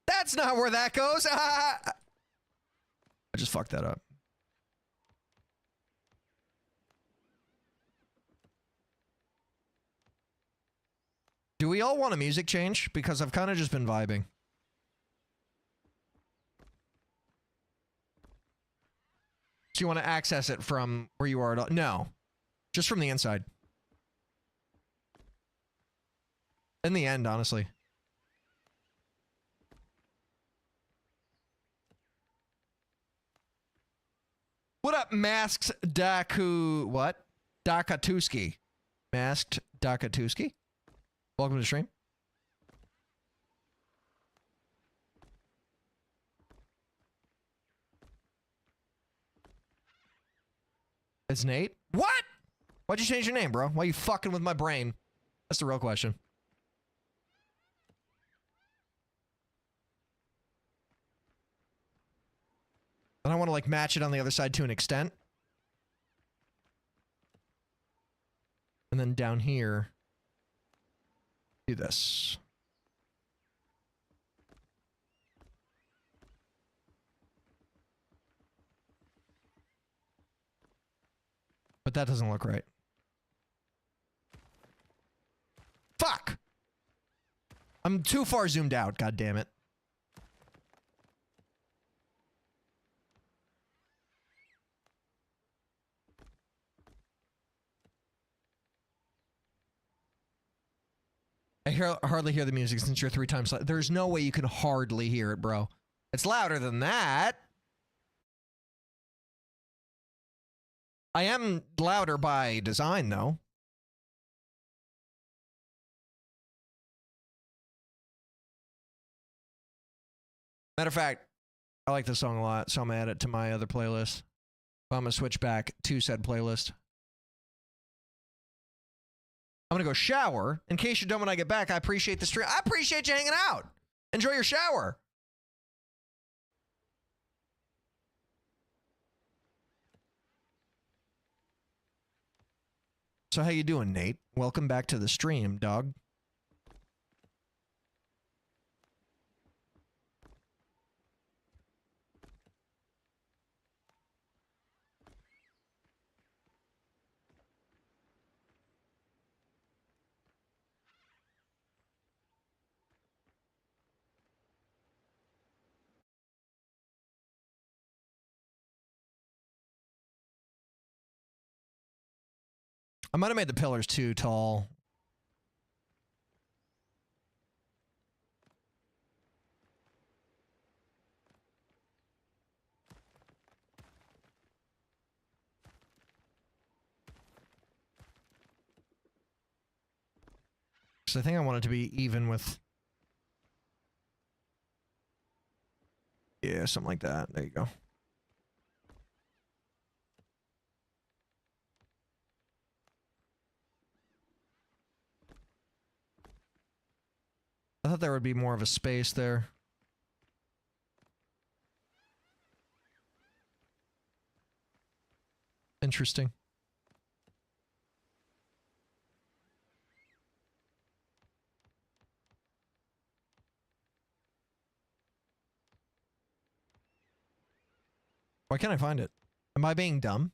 That's not where that goes. I just fucked that up. Do we all want a music change? Because I've kind of just been vibing. So you want to access it from where you are at all? No. Just from the inside. In the end, honestly. What up, Masks Daku... What? Dakatuski. Masked Dakatuski? Welcome to the stream. It's Nate? What? Why'd you change your name, bro? Why are you fucking with my brain? That's the real question. And I want to, like, match it on the other side to an extent. And then down here, do this. But that doesn't look right. Fuck! I'm too far zoomed out, god damn it. I hardly hear the music since you're 3 times loud. There's no way you can hardly hear it, bro. It's louder than that. I am louder by design, though. Matter of fact, I like this song a lot, so I'm gonna add it to my other playlist. I'm gonna switch back to said playlist. I'm gonna go shower. In case you're done when I get back, I appreciate the stream. I appreciate you hanging out. Enjoy your shower. So how you doing, Nate? Welcome back to the stream, dog. I might have made the pillars too tall. So I think I want it to be even with... Yeah, something like that. There you go. I thought there would be more of a space there. Interesting. Why can't I find it? Am I being dumb?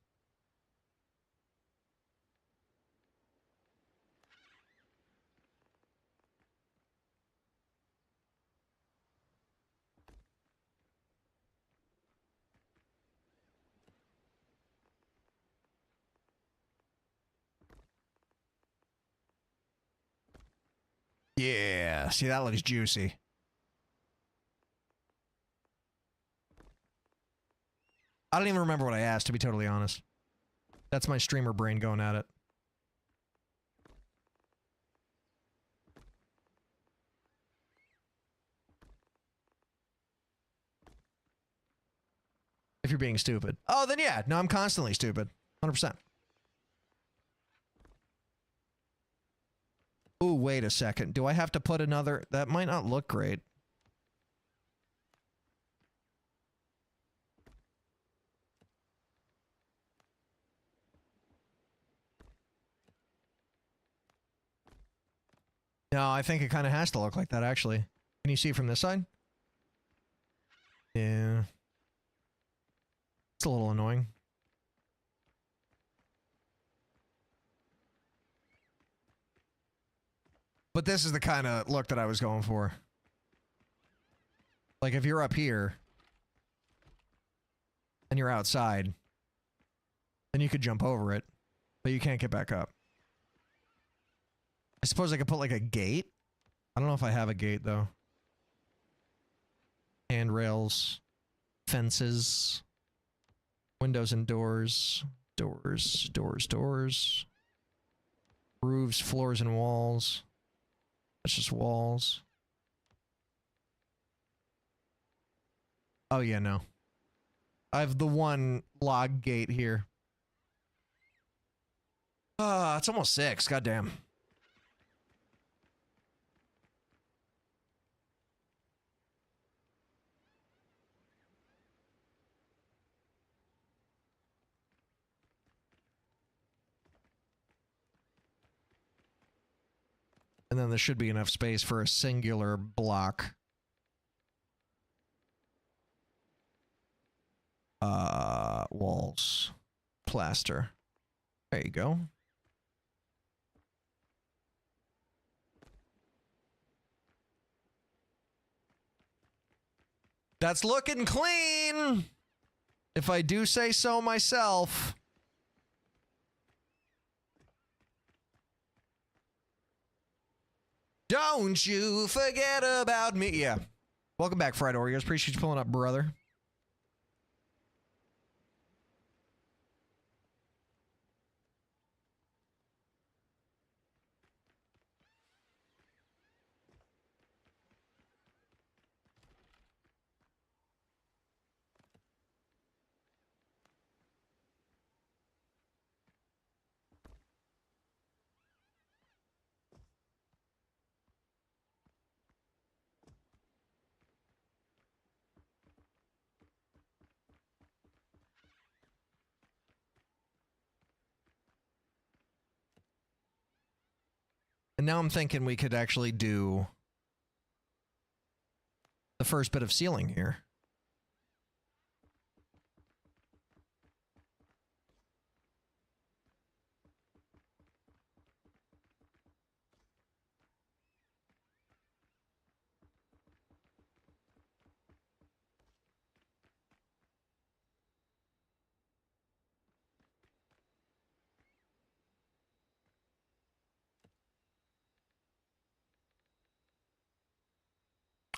Yeah, see, that looks juicy. I don't even remember what I asked, to be totally honest. That's my streamer brain going at it. If you're being stupid. Oh, then yeah. No, I'm constantly stupid. 100%. Ooh, wait a second. Do I have to put another... That might not look great. No, I think it kind of has to look like that, actually. Can you see from this side? Yeah. It's a little annoying. But this is the kind of look that I was going for. Like, if you're up here and you're outside, then you could jump over it, but you can't get back up. I suppose I could put, like, a gate? I don't know if I have a gate, though. Handrails. Fences. Windows and doors. Doors. Roofs, floors, and walls. That's just walls. Oh, yeah, no. I have the one log gate here. Ah, it's almost 6. Goddamn. And then there should be enough space for a singular block. Walls. Plaster. There you go. That's looking clean, if I do say so myself. Don't you forget about me. Yeah. Welcome back, Fried Oreos. Appreciate you pulling up, brother. And now I'm thinking we could actually do the first bit of ceiling here.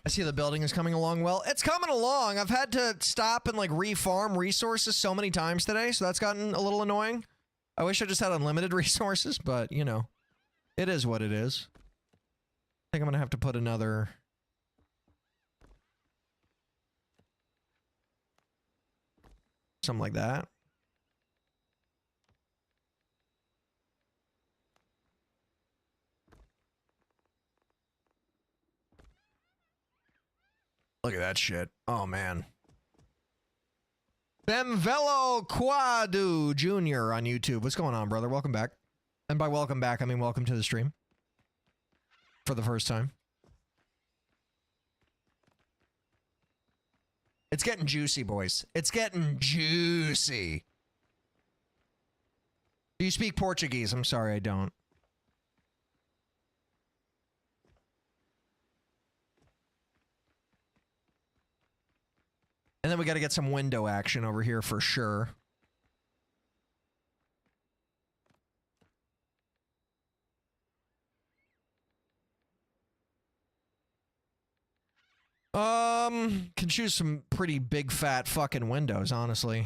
I see the building is coming along well. It's coming along. I've had to stop and like refarm resources so many times today, so that's gotten a little annoying. I wish I just had unlimited resources, but you know, it is what it is. I think I'm gonna have to put another... something like that. Look at that shit. Oh, man. Bemvelo Quadu Jr. on YouTube. What's going on, brother? Welcome back. And by welcome back, I mean welcome to the stream. For the first time. It's getting juicy, boys. It's getting juicy. Do you speak Portuguese? I'm sorry, I don't. And then we got to get some window action over here for sure. Can choose some pretty big fat fucking windows, honestly.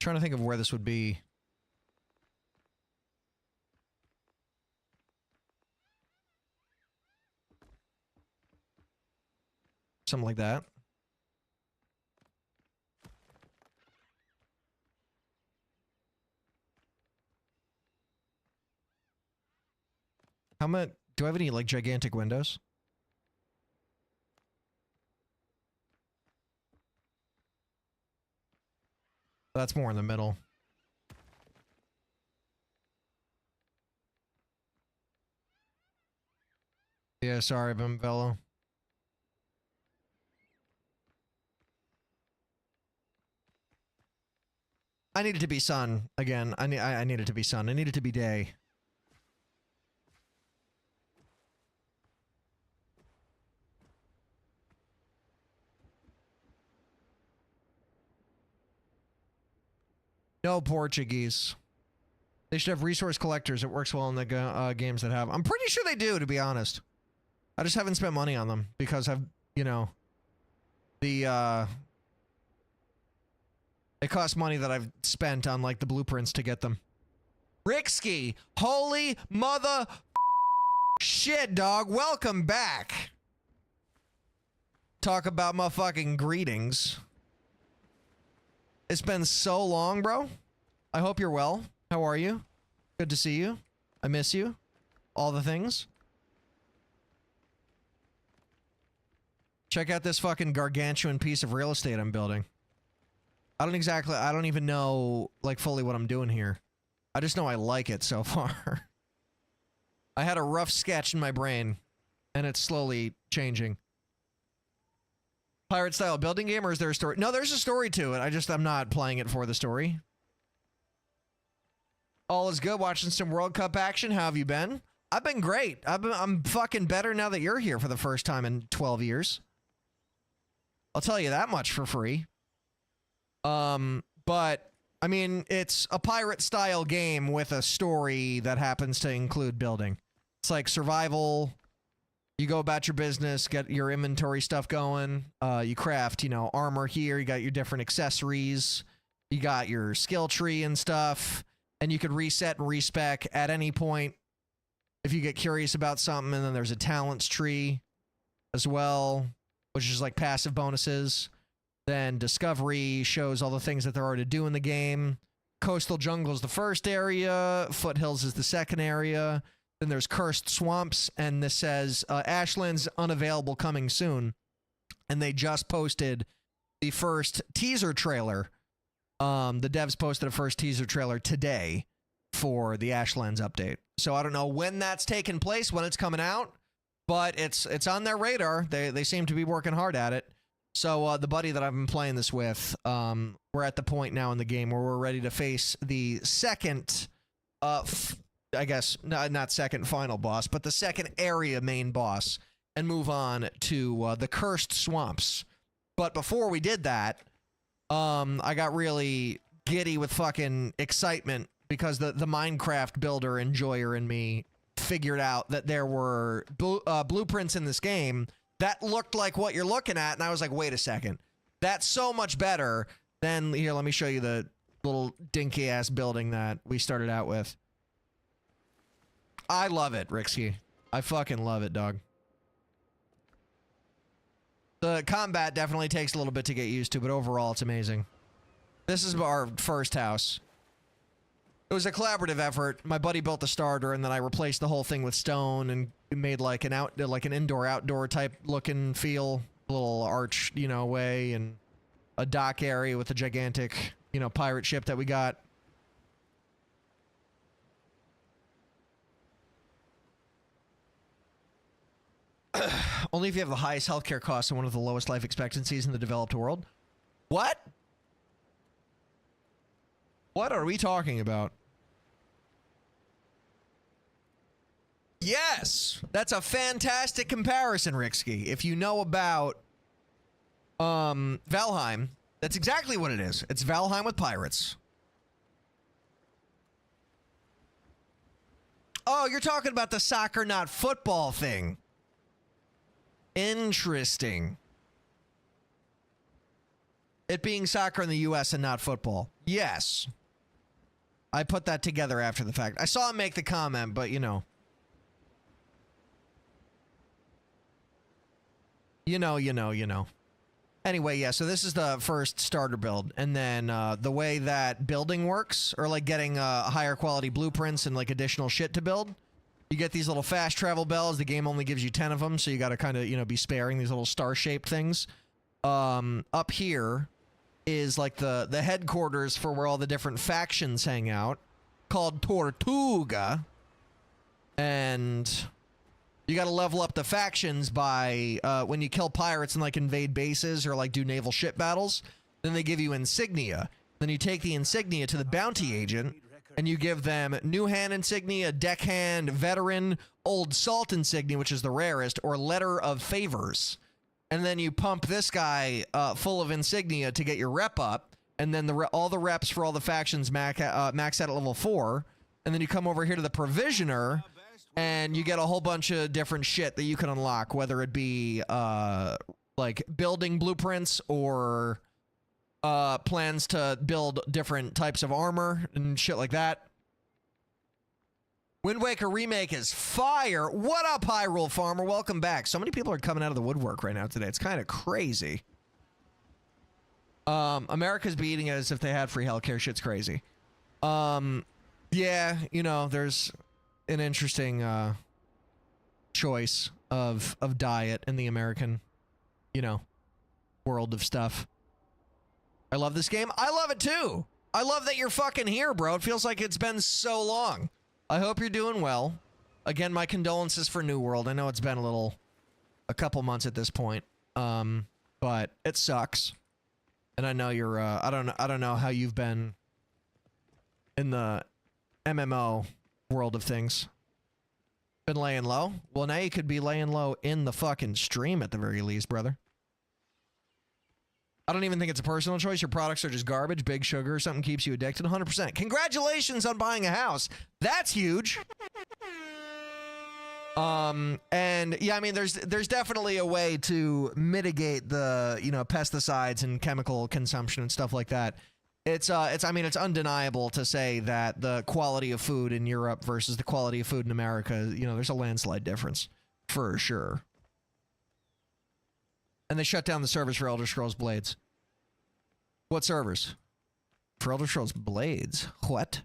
Trying to think of where this would be. Something like that. How much do I have any like gigantic windows? That's more in the middle. Yeah, sorry, Bimvello. I need it to be sun again. I need it to be sun. I need it to be day. No Portuguese. They should have resource collectors. It works well in the games that have. I'm pretty sure they do, to be honest. I just haven't spent money on them because I've, you know, the it costs money that I've spent on like the blueprints to get them. Ricksky, holy mother shit, dog. Welcome back. Talk about my fucking greetings. It's been so long, bro. I hope you're well. How are you? Good to see you. I miss you. All the things. Check out this fucking gargantuan piece of real estate I'm building. I don't even know, like, fully what I'm doing here. I just know I like it so far. I had a rough sketch in my brain, and it's slowly changing. Pirate style building game, or is there a story? No, there's a story to it. I'm not playing it for the story. All is good. Watching some World Cup action. How have you been? I've been great. I'm fucking better now that you're here for the first time in 12 years. I'll tell you that much for free. But I mean, it's a pirate style game with a story that happens to include building. It's like survival. You go about your business, get your inventory stuff going. You craft, you know, armor here. You got your different accessories. You got your skill tree and stuff. And you could reset and respec at any point if you get curious about something. And then there's a talents tree as well, which is like passive bonuses. Then Discovery shows all the things that there are to do in the game. Coastal Jungle is the first area. Foothills is the second area. Then there's Cursed Swamps, and this says Ashlands unavailable coming soon. And they just posted the first teaser trailer. The devs posted a first teaser trailer today for the Ashlands update. So I don't know when that's taking place, when it's coming out, but it's on their radar. They seem to be working hard at it. So the buddy that I've been playing this with, we're at the point now in the game where we're ready to face the second, I guess, not second final boss, but the second area main boss, and move on to the Cursed Swamps. But before we did that, I got really giddy with fucking excitement because the Minecraft builder enjoyer in me figured out that there were blueprints in this game that looked like what you're looking at, and I was like, wait a second. That's so much better than... Here, let me show you the little dinky-ass building that we started out with. I love it, Rixky. I fucking love it, dog. The combat definitely takes a little bit to get used to, but overall, it's amazing. This is our first house. It was a collaborative effort. My buddy built the starter, and then I replaced the whole thing with stone and made like an indoor-outdoor type looking feel, a little arch, way, and a dock area with a gigantic, pirate ship that we got. Only if you have the highest healthcare costs and one of the lowest life expectancies in the developed world. What? What are we talking about? Yes, that's a fantastic comparison, Rixky. If you know about Valheim, that's exactly what it is. It's Valheim with pirates. Oh, you're talking about the soccer, not football thing. Interesting. It being soccer in the US and not football. Yes. I put that together after the fact. I saw him make the comment, but you know. You know. Anyway, yeah, so this is the first starter build. And then the way that building works, or like getting higher quality blueprints and like additional shit to build, you get these little fast travel bells. The game only gives you 10 of them, so you got to kind of, be sparing these little star-shaped things. Up here is like the headquarters for where all the different factions hang out, called Tortuga. And you got to level up the factions by when you kill pirates and like invade bases or like do naval ship battles, then they give you insignia. Then you take the insignia to the bounty agent and you give them new hand insignia, deckhand, veteran, old salt insignia, which is the rarest, or letter of favors. And then you pump this guy full of insignia to get your rep up, and then all the reps for all the factions max out at level 4. And then you come over here to the provisioner, and you get a whole bunch of different shit that you can unlock, whether it be like building blueprints or plans to build different types of armor and shit like that. Wind Waker Remake is fire. What up, Hyrule Farmer? Welcome back. So many people are coming out of the woodwork right now today. It's kind of crazy. America's beating it as if they had free healthcare. Shit's crazy. Yeah, there's an interesting choice of diet in the American, world of stuff. I love this game. I love it too. I love that you're fucking here, bro. It feels like it's been so long. I hope you're doing well. Again, my condolences for New World. I know it's been a couple months at this point. But it sucks. And I know you're I don't know how you've been in the MMO world of things. Been laying low? Well, now you could be laying low in the fucking stream at the very least, brother. I don't even think it's a personal choice. Your products are just garbage, big sugar, or something keeps you addicted. 100%. Congratulations on buying a house. That's huge. And yeah, I mean, there's definitely a way to mitigate the, pesticides and chemical consumption and stuff like that. It's undeniable to say that the quality of food in Europe versus the quality of food in America, there's a landslide difference for sure. And they shut down the service for Elder Scrolls Blades. What servers? For Elder Scrolls Blades. What?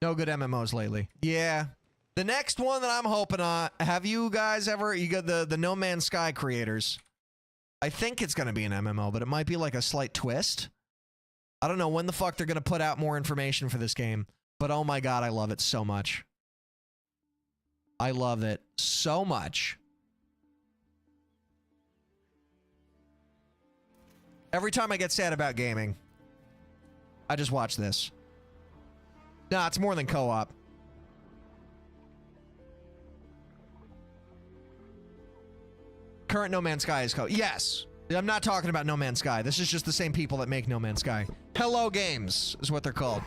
No good MMOs lately. Yeah. The next one that I'm hoping on, have you guys ever, you got the No Man's Sky creators. I think it's going to be an MMO, but it might be like a slight twist. I don't know when the fuck they're going to put out more information for this game, but oh my god, I love it so much. I love it so much. Every time I get sad about gaming, I just watch this. Nah, it's more than co-op. Current No Man's Sky is yes. I'm not talking about No Man's Sky. This is just the same people that make No Man's Sky. Hello Games is what they're called.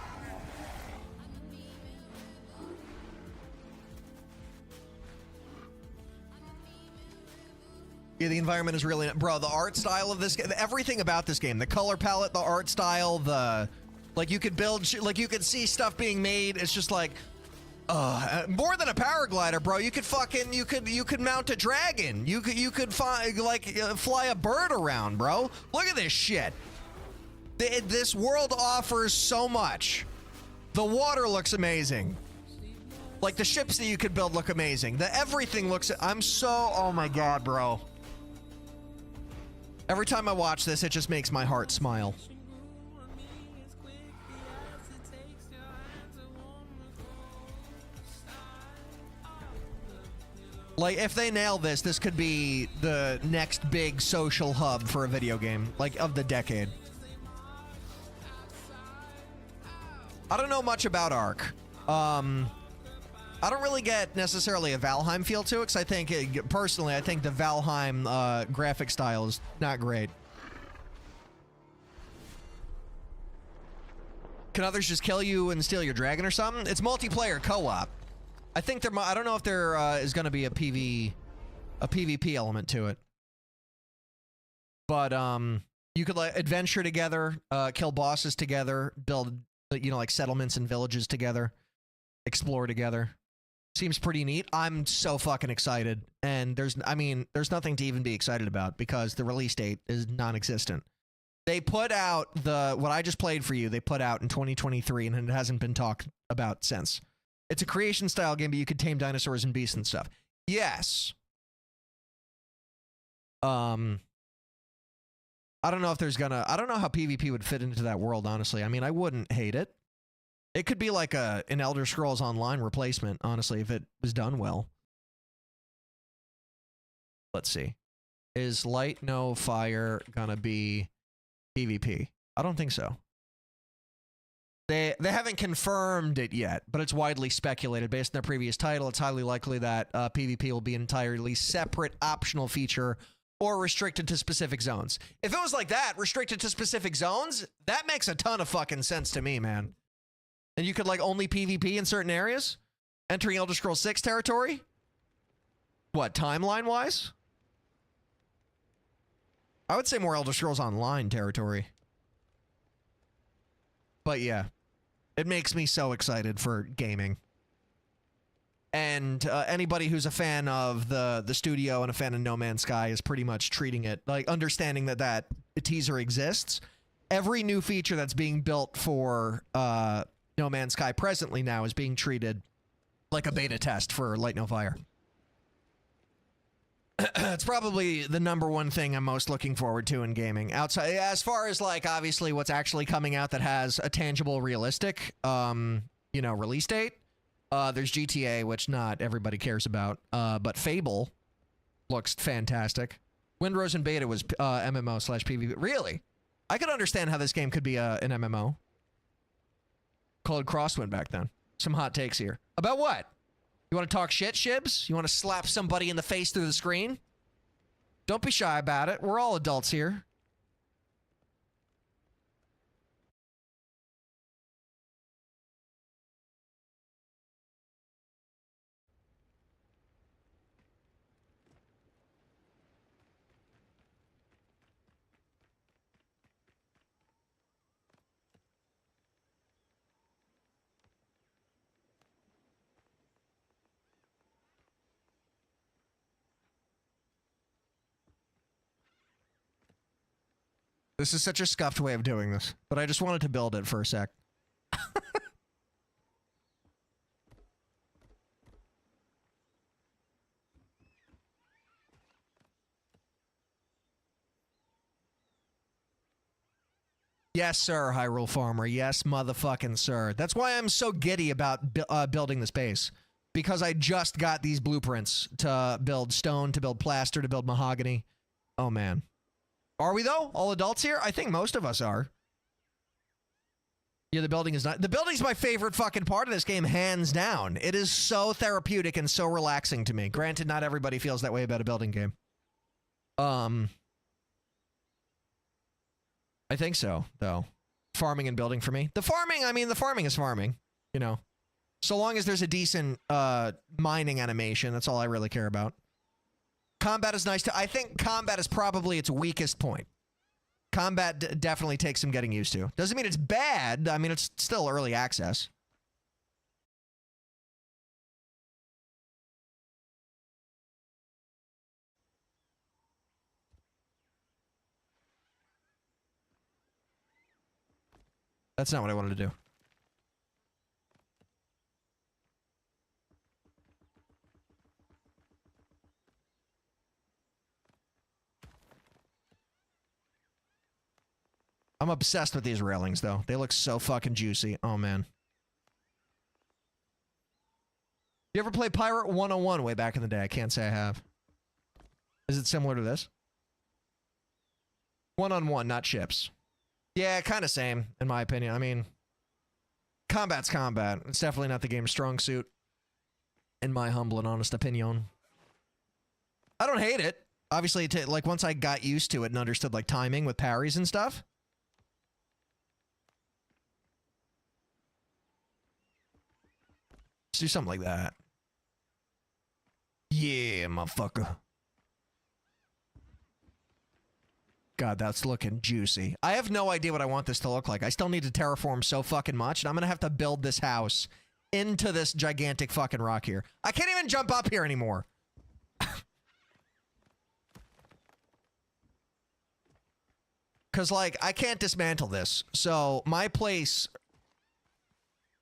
Yeah, the environment is really... Bro, the art style of this game... Everything about this game. The color palette, the art style, the... Like, you could build... Like, you could see stuff being made. It's just like... more than a paraglider, bro. You could fucking... You could mount a dragon. You could fly a bird around, bro. Look at this shit. This world offers so much. The water looks amazing. Like, the ships that you could build look amazing. Everything looks... I'm so... Oh my god, bro. Every time I watch this, it just makes my heart smile. Like, if they nail this, this could be the next big social hub for a video game, like, of the decade. I don't know much about Ark. I don't really get necessarily a Valheim feel to it, because I think, personally, I think the Valheim graphic style is not great. Can others just kill you and steal your dragon or something? It's multiplayer co-op. I think there. I don't know if there is going to be a PvP element to it. But you could like adventure together, kill bosses together, build like settlements and villages together, explore together. Seems pretty neat. I'm so fucking excited. And there's nothing to even be excited about because the release date is non-existent. They put out what I just played for you, they put out in 2023 and it hasn't been talked about since. It's a creation style game, but you could tame dinosaurs and beasts and stuff. Yes. I don't know if there's I don't know how PvP would fit into that world, honestly. I mean, I wouldn't hate it. It could be like an Elder Scrolls Online replacement, honestly, if it was done well. Let's see. Is Light No Fire gonna be PvP? I don't think so. They haven't confirmed it yet, but it's widely speculated. Based on their previous title, it's highly likely that PvP will be an entirely separate optional feature or restricted to specific zones. If it was like that, restricted to specific zones, that makes a ton of fucking sense to me, man. And you could like only PvP in certain areas? Entering Elder Scrolls 6 territory? What, timeline-wise? I would say more Elder Scrolls Online territory. But yeah, it makes me so excited for gaming. And anybody who's a fan of the studio and a fan of No Man's Sky is pretty much treating it, like understanding that teaser exists. Every new feature that's being built for No Man's Sky presently now is being treated like a beta test for Light No Fire. It's probably the #1 thing I'm most looking forward to in gaming. Outside, as far as like obviously what's actually coming out that has a tangible, realistic, release date. There's GTA, which not everybody cares about. But Fable looks fantastic. Windrose and Beta was MMO/PvP. Really? I could understand how this game could be an MMO. Called Crosswind back then. Some hot takes here. About what? You want to talk shit, Shibs? You want to slap somebody in the face through the screen? Don't be shy about it. We're all adults here. This is such a scuffed way of doing this, but I just wanted to build it for a sec. Yes, sir, Hyrule Farmer. Yes, motherfucking sir. That's why I'm so giddy about building this base. Because I just got these blueprints to build stone, to build plaster, to build mahogany. Oh, man. Are we, though? All adults here? I think most of us are. Yeah, the building is not... The building's my favorite fucking part of this game, hands down. It is so therapeutic and so relaxing to me. Granted, not everybody feels that way about a building game. I think so, though. Farming and building for me. The farming, I mean, the farming is farming, you know. So long as there's a decent mining animation, that's all I really care about. Combat is nice too. I think combat is probably its weakest point. Combat definitely takes some getting used to. Doesn't mean it's bad. I mean, it's still early access. That's not what I wanted to do. I'm obsessed with these railings, though. They look so fucking juicy. Oh, man. You ever play Pirate 101 way back in the day? I can't say I have. Is it similar to this? One-on-one, not ships. Yeah, kind of same, in my opinion. I mean, combat's combat. It's definitely not the game's strong suit, in my humble and honest opinion. I don't hate it. Obviously, like, once I got used to it and understood, like, timing with parries and stuff. Let's do something like that. Yeah, motherfucker. God, that's looking juicy. I have no idea what I want this to look like. I still need to terraform so fucking much, and I'm gonna have to build this house into this gigantic fucking rock here. I can't even jump up here anymore. Because, like, I can't dismantle this. So, my place...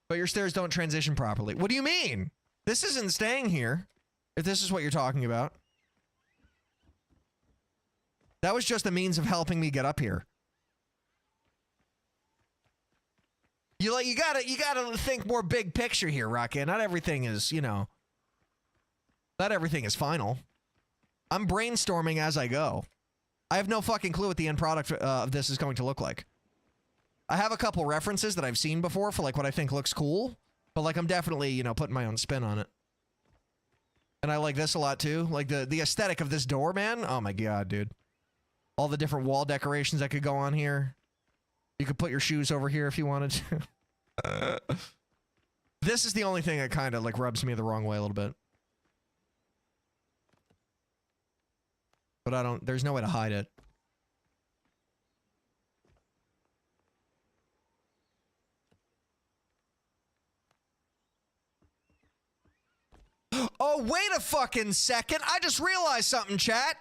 But your stairs don't transition properly. What do you mean? This isn't staying here. If this is what you're talking about. That was just a means of helping me get up here. You gotta think more big picture here, Rocket. Not everything is, you know. Not everything is final. I'm brainstorming as I go. I have no fucking clue what the end product of this is going to look like. I have a couple references that I've seen before for like what I think looks cool, but like I'm definitely, you know, putting my own spin on it. And I like this a lot too. Like the aesthetic of this door, man. Oh my god, dude. All the different wall decorations that could go on here. You could put your shoes over here if you wanted to. This is the only thing that kind of like rubs me the wrong way a little bit. But there's no way to hide it. Oh, wait a fucking second. I just realized something, chat.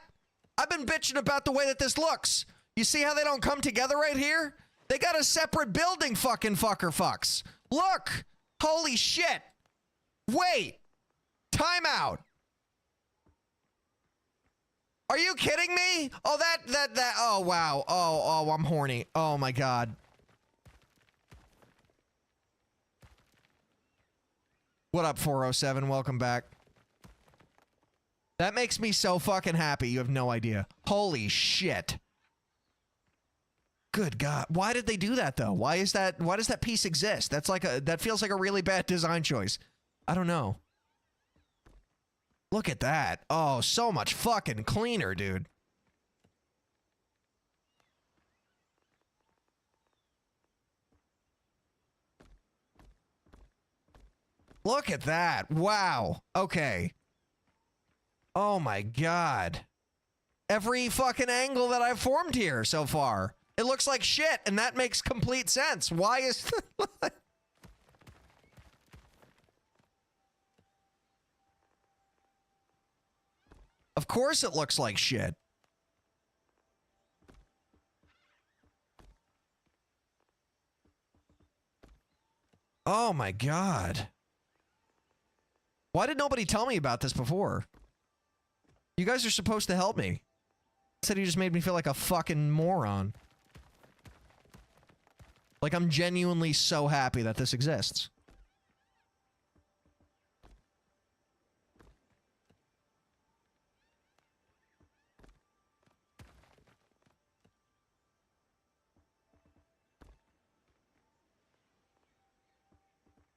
I've been bitching about the way that this looks. You see how they don't come together right here? They got a separate building, fucking fucks. Look. Holy shit. Wait. Time out. Are you kidding me? Oh, that. Oh, wow. Oh, I'm horny. Oh, my God. What up, 407? Welcome back. That makes me so fucking happy. You have no idea. Holy shit. Good God. Why did they do that, though? Why does that piece exist? That feels like a really bad design choice. I don't know. Look at that. Oh, so much fucking cleaner, dude. Look at that. Wow. Okay. Oh my God. Every fucking angle that I've formed here so far. It looks like shit, and that makes complete sense. Why is... Of course it looks like shit. Oh my god. Why did nobody tell me about this before? You guys are supposed to help me. Instead, you just made me feel like a fucking moron. Like, I'm genuinely so happy that this exists.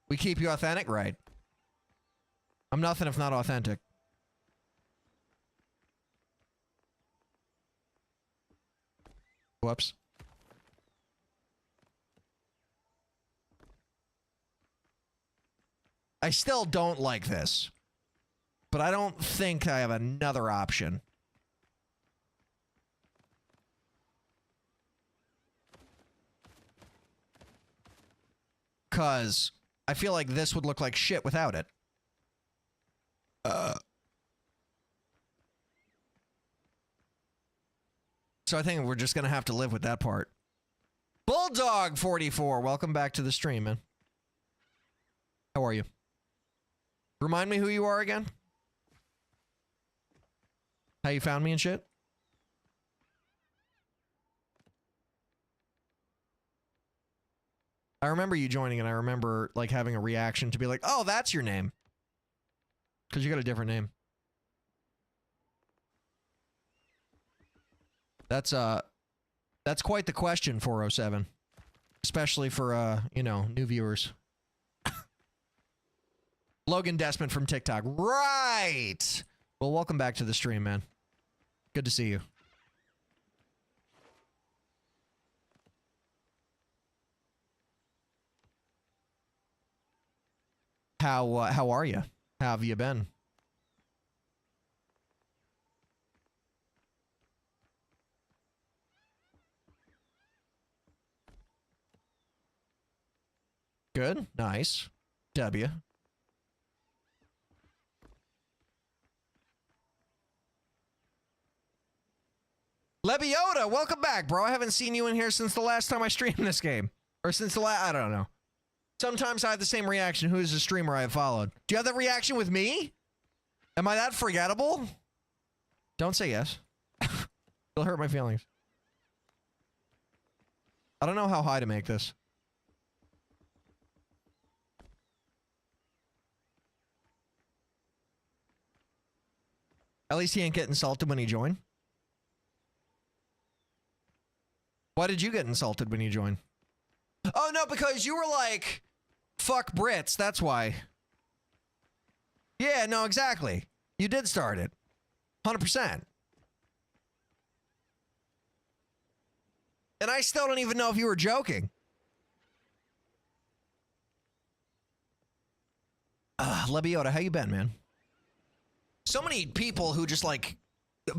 We keep you authentic? Right. I'm nothing if not authentic. Whoops. I still don't like this. But I don't think I have another option. Because I feel like this would look like shit without it. So I think we're just going to have to live with that part. Bulldog44, welcome back to the stream, man. How are you? Remind me who you are again? How you found me and shit? I remember you joining and I remember like having a reaction to be like, oh, that's your name. Because you got a different name. That's quite the question, 407. Especially for, you know, new viewers. Logan Desmond from TikTok. Right! Well, welcome back to the stream, man. Good to see you. How are you? How have you been? Good. Nice. W. Lebiota, welcome back, bro. I haven't seen you in here since the last time I streamed this game. Or since the last... I don't know. Sometimes I have the same reaction. Who is the streamer I have followed? Do you have that reaction with me? Am I that forgettable? Don't say yes. It'll hurt my feelings. I don't know how high to make this. At least he ain't get insulted when he joined. Why did you get insulted when you joined? Oh, no, because you were like, fuck Brits, that's why. Yeah, no, exactly. You did start it. 100%. And I still don't even know if you were joking. Lebiota, how you been, man? So many people who just, like,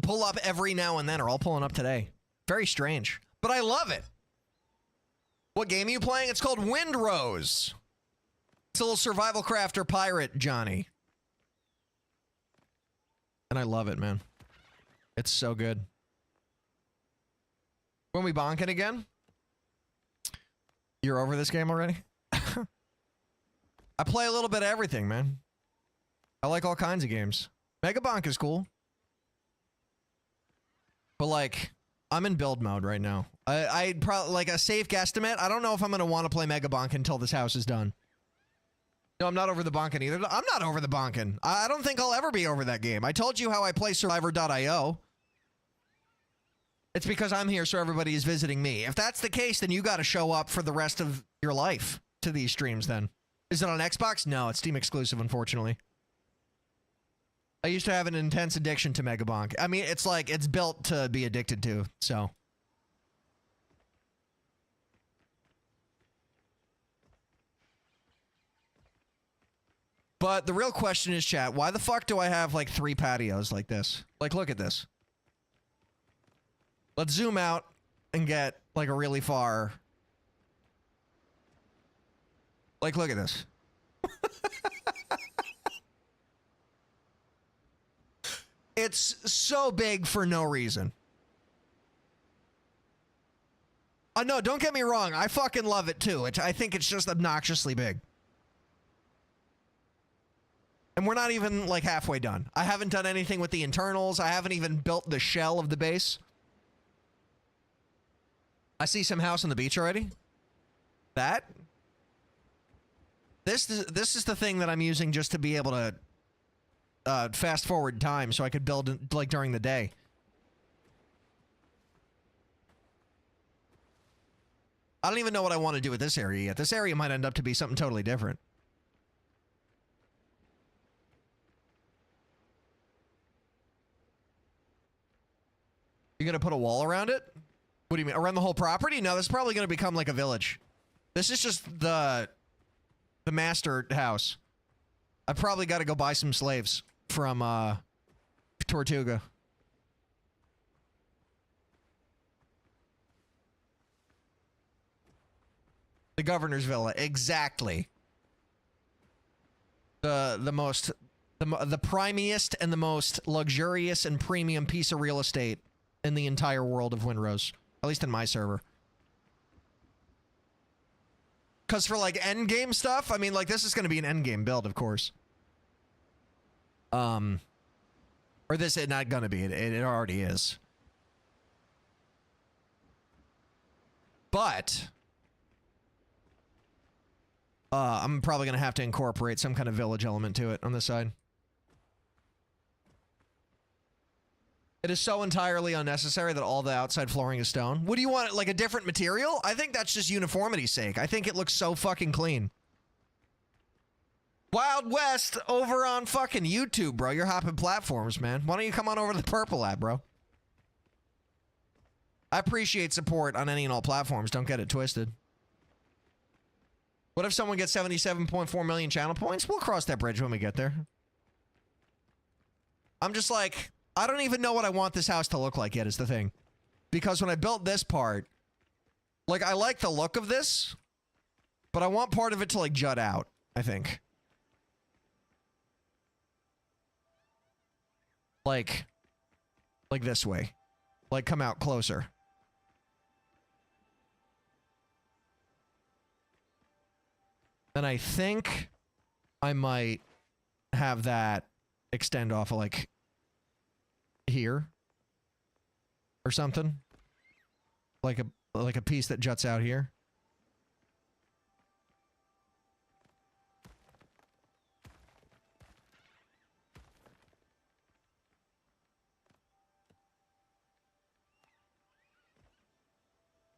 pull up every now and then are all pulling up today. Very strange. But I love it. What game are you playing? It's called Windrose. It's a little survival crafter pirate, Johnny. And I love it, man. It's so good. When we bonking again? You're over this game already? I play a little bit of everything, man. I like all kinds of games. Mega Bonk is cool. But, like, I'm in build mode right now. I'd probably, like, a safe guesstimate. I don't know if I'm going to want to play Mega Bonk until this house is done. No, I'm not over the bonkin either. I'm not over the bonkin. I don't think I'll ever be over that game. I told you how I play Survivor.io. It's because I'm here so everybody is visiting me. If that's the case, then you got to show up for the rest of your life to these streams then. Is it on Xbox? No, it's Steam exclusive, unfortunately. I used to have an intense addiction to Mega Bonk. I mean, it's like, it's built to be addicted to, so. But the real question is, chat, why the fuck do I have like 3 patios like this? Like, look at this. Let's zoom out and get like a really far. Like, look at this. It's so big for no reason. No, don't get me wrong. I fucking love it too. I think it's just obnoxiously big. And we're not even like halfway done. I haven't done anything with the internals. I haven't even built the shell of the base. I see some house on the beach already. That? This is the thing that I'm using just to be able to fast forward time so I could build like during the day. I don't even know what I want to do with this area yet. This area might end up to be something totally different. You're going to put a wall around it? What do you mean? Around the whole property? No, this is probably going to become like a village. This is just the master house. I've probably got to go buy some slaves from Tortuga. The governor's villa, exactly. The primiest and the most luxurious and premium piece of real estate in the entire world of Windrose, at least in my server. Because for like end game stuff, I mean, like this is going to be an end game build, of course. Or this is not going to be. It already is. But I'm probably going to have to incorporate some kind of village element to it on this side. It is so entirely unnecessary that all the outside flooring is stone. What do you want? Like a different material? I think that's just uniformity's sake. I think it looks so fucking clean. Wild West over on fucking YouTube, bro. You're hopping platforms, man. Why don't you come on over to the Purple app, bro? I appreciate support on any and all platforms. Don't get it twisted. What if someone gets 77.4 million channel points? We'll cross that bridge when we get there. I'm just like, I don't even know what I want this house to look like yet is the thing. Because when I built this part, like I like the look of this, but I want part of it to like jut out, I think. Like this way. Like come out closer. And I think I might have that extend off of like here or something. Like a piece that juts out here.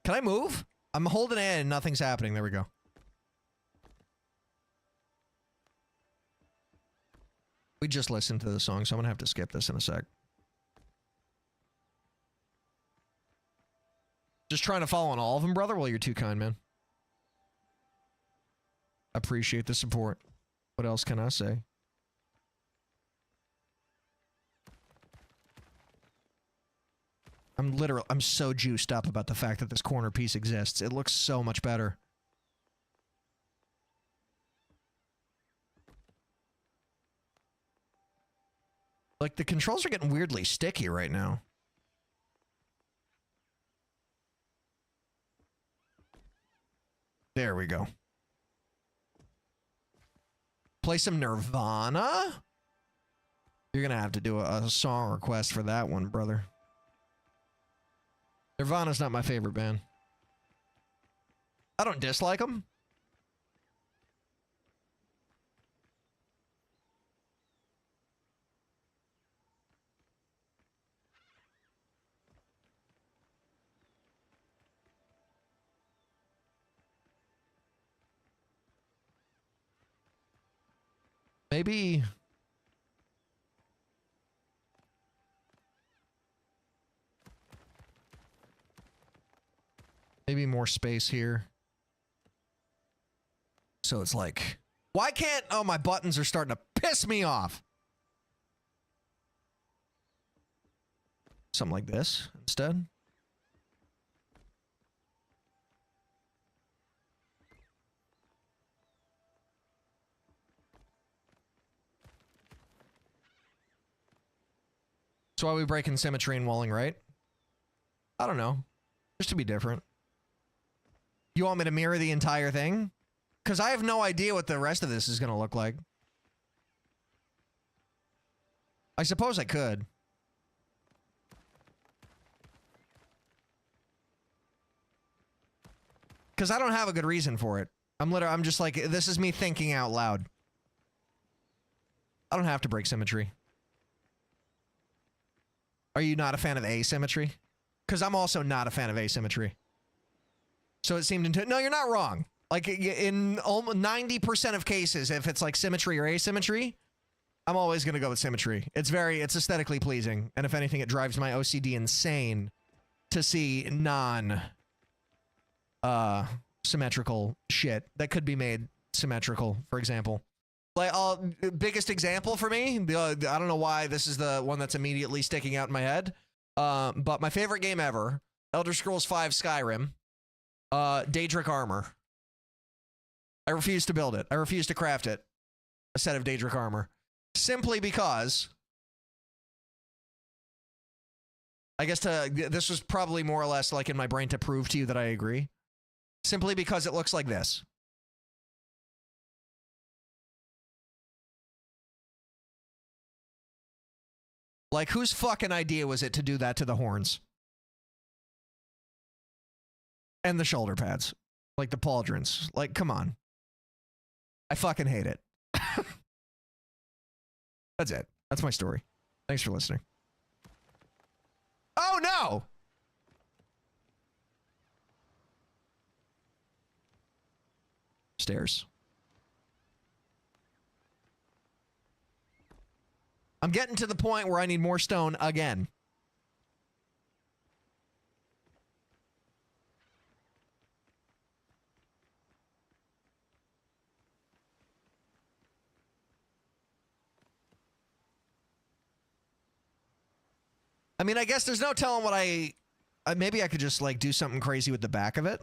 Can I move? I'm holding it and nothing's happening. There we go. We just listened to the song, so I'm gonna have to skip this in a sec. Just trying to follow on all of them, brother? Well, you're too kind, man. Appreciate the support. What else can I say? I'm so juiced up about the fact that this corner piece exists. It looks so much better. Like, the controls are getting weirdly sticky right now. There we go. Play some Nirvana? You're gonna have to do a song request for that one, brother. Nirvana's not my favorite band. I don't dislike them. Maybe more space here. So it's like, why can't, oh, my buttons are starting to piss me off. Something like this instead. So why are we breaking symmetry and walling, right? I don't know. Just to be different. You want me to mirror the entire thing? Because I have no idea what the rest of this is going to look like. I suppose I could. Because I don't have a good reason for it. I'm just like, this is me thinking out loud. I don't have to break symmetry. Are you not a fan of asymmetry? Because I'm also not a fan of asymmetry. So it seemed no, you're not wrong. Like in almost 90% of cases, if it's like symmetry or asymmetry, I'm always going to go with symmetry. It's aesthetically pleasing. And if anything, it drives my OCD insane to see symmetrical shit that could be made symmetrical, for example. Like, biggest example for me, I don't know why this is the one that's immediately sticking out in my head, but my favorite game ever, Elder Scrolls V Skyrim, Daedric armor. I refuse to build it. I refuse to craft it. A set of Daedric armor. Simply because, I guess this was probably more or less like in my brain to prove to you that I agree. Simply because it looks like this. Like, whose fucking idea was it to do that to the horns? And the shoulder pads. Like the pauldrons. Like, come on. I fucking hate it. That's it. That's my story. Thanks for listening. Oh, no! Stairs. I'm getting to the point where I need more stone again. I mean, I guess there's no telling what maybe I could just like do something crazy with the back of it.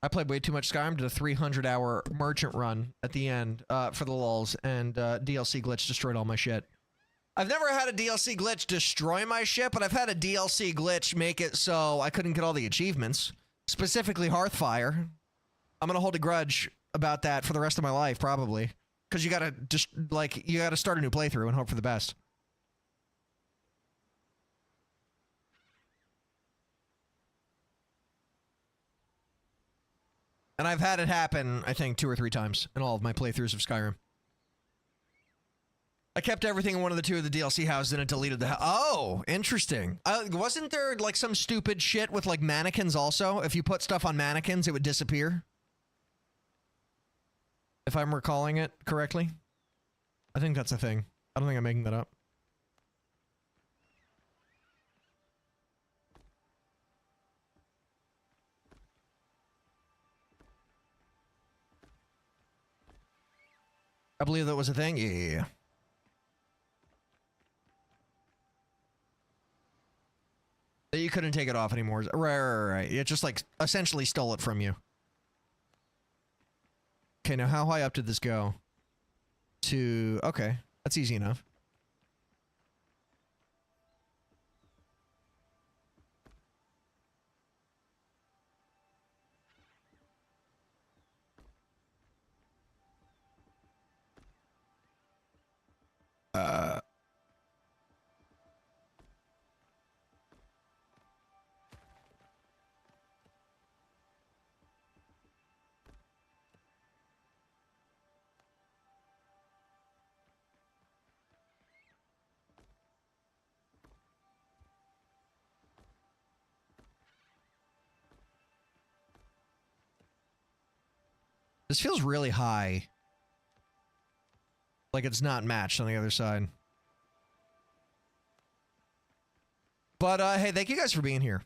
I played way too much Skyrim, did a 300-hour merchant run at the end for the lulz, and DLC glitch destroyed all my shit. I've never had a DLC glitch destroy my shit, but I've had a DLC glitch make it so I couldn't get all the achievements. Specifically Hearthfire. I'm gonna hold a grudge about that for the rest of my life, probably. Because you gotta just, like, you gotta start a new playthrough and hope for the best. And I've had it happen, I think, 2 or 3 times in all of my playthroughs of Skyrim. I kept everything in one of the 2 of the DLC houses and it deleted the Oh, interesting. Wasn't there, like, some stupid shit with, like, mannequins also? If you put stuff on mannequins, it would disappear? If I'm recalling it correctly? I think that's a thing. I don't think I'm making that up. I believe that was a thing? Yeah. That you couldn't take it off anymore. Right. It just, like, essentially stole it from you. Okay, now how high up did this go? Okay, that's easy enough. This feels really high. Like it's not matched on the other side. But, hey, thank you guys for being here.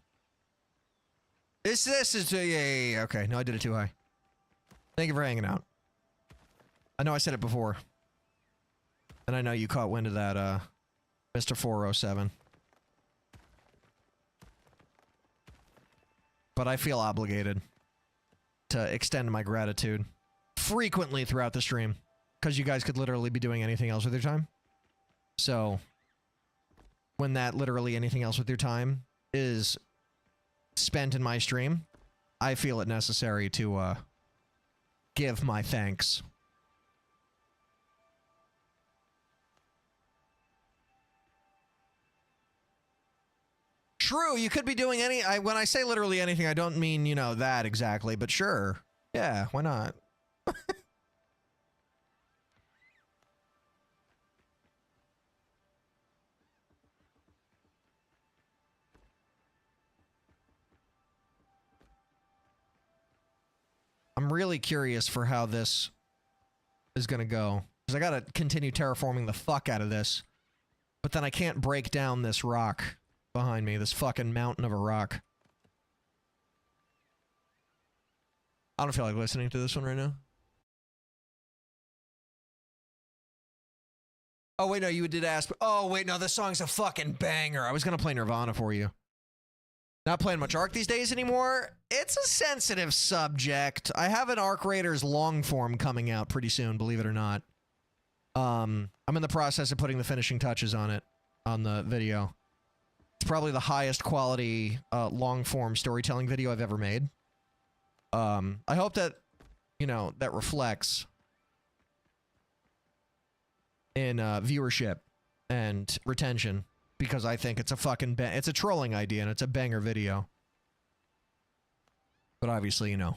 This is, yeah, okay. No, I did it too high. Thank you for hanging out. I know I said it before. And I know you caught wind of that, Mr. 407. But I feel obligated to extend my gratitude frequently throughout the stream. Because you guys could literally be doing anything else with your time. So, when that literally anything else with your time is spent in my stream, I feel it necessary to give my thanks. True, you could be doing when I say literally anything, I don't mean, you know, that exactly, but sure. Yeah, why not? I'm really curious for how this is gonna go. Because I gotta continue terraforming the fuck out of this. But then I can't break down this rock behind me, this fucking mountain of a rock. I don't feel like listening to this one right now. Oh, wait, no, you did ask. Oh, wait, no, this song's a fucking banger. I was gonna play Nirvana for you. Not playing much Ark these days anymore. It's a sensitive subject. I have an Ark Raiders long form coming out pretty soon, believe it or not. I'm in the process of putting the finishing touches on it, on the video. It's probably the highest quality long form storytelling video I've ever made. I hope that, you know, that reflects in viewership and retention. Because I think it's a fucking it's a trolling idea and it's a banger video. But obviously, you know,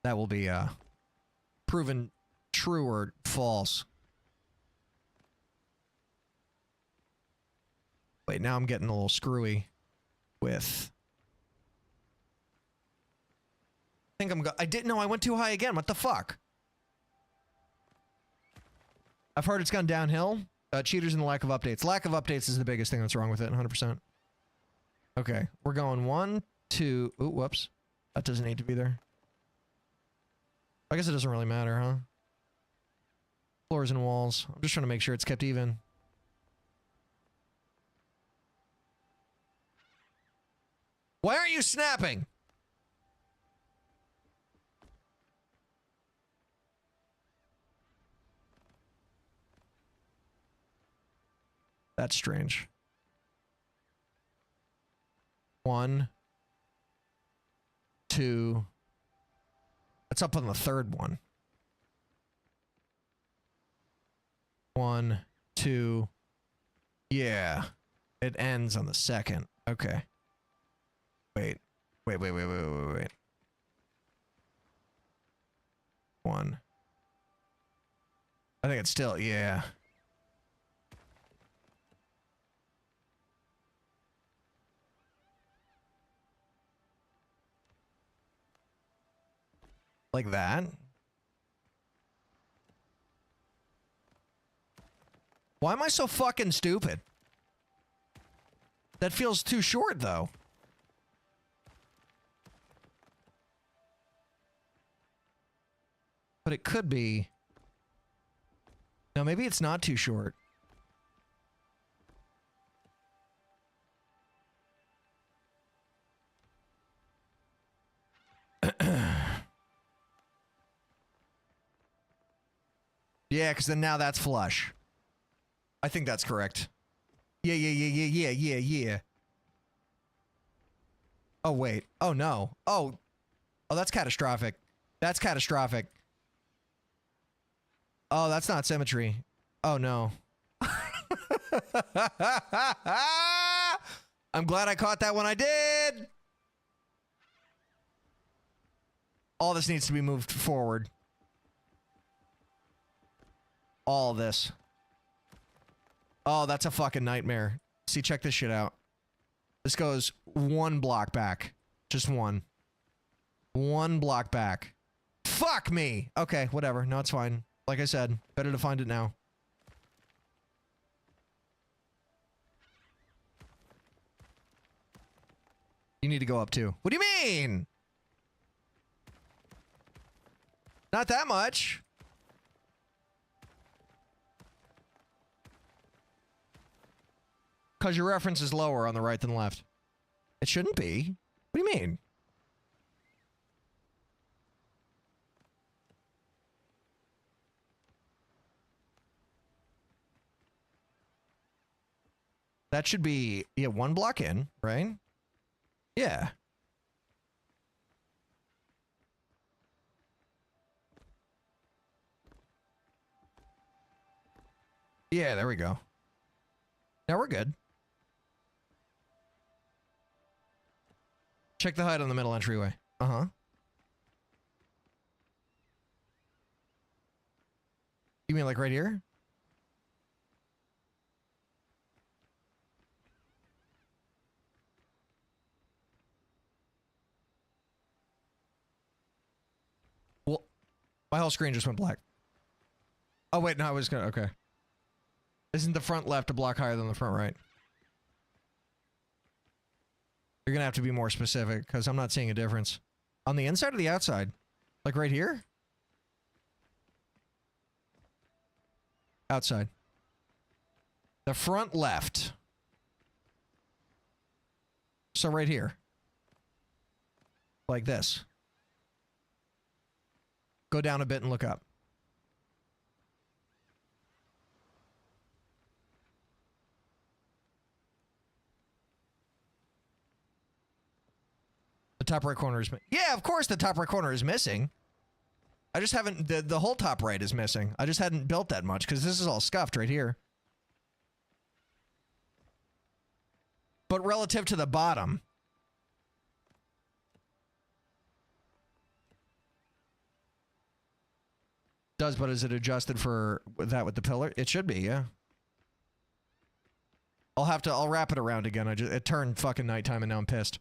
that will be proven true or false. Wait, now I'm getting a little screwy with. I think I didn't know I went too high again. What the fuck? I've heard it's gone downhill. Cheaters and the lack of updates. Lack of updates is the biggest thing that's wrong with it, 100%. Okay, we're going 1, 2... Ooh, whoops. That doesn't need to be there. I guess it doesn't really matter, huh? Floors and walls. I'm just trying to make sure it's kept even. Why aren't you snapping? That's strange. 1, 2. That's up on the third one. 1, 2. Yeah. It ends on the second. Okay. Wait. Wait. 1. I think it's still, yeah. Like that? Why am I so fucking stupid? That feels too short, though. But it could be. No, maybe it's not too short. Yeah, because then now that's flush. I think that's correct. Yeah. Oh, wait. Oh, no. Oh, that's catastrophic. That's catastrophic. Oh, that's not symmetry. Oh, no. I'm glad I caught that when I did. All this needs to be moved forward. All this. Oh, that's a fucking nightmare. See, check this shit out. This goes 1 block back. Just 1. 1 block back. Fuck me! Okay, whatever. No, it's fine. Like I said, better to find it now. You need to go up too. What do you mean? Not that much. Because your reference is lower on the right than left. It shouldn't be. What do you mean? That should be, yeah, 1 block in, right? Yeah. Yeah, there we go. Now we're good. Check the height on the middle entryway. Uh-huh. You mean like right here? Well, my whole screen just went black. Oh, wait, no, I was gonna... Okay. Isn't the front left a block higher than the front right? You're gonna have to be more specific, because I'm not seeing a difference. On the inside or the outside? Like right here? Outside. The front left. So right here. Like this. Go down a bit and look up. The top right corner is... Yeah, of course the top right corner is missing. I just haven't... The whole top right is missing. I just hadn't built that much because this is all scuffed right here. But relative to the bottom... Does, but is it adjusted for that with the pillar? It should be, yeah. I'll wrap it around again. It turned fucking nighttime and now I'm pissed.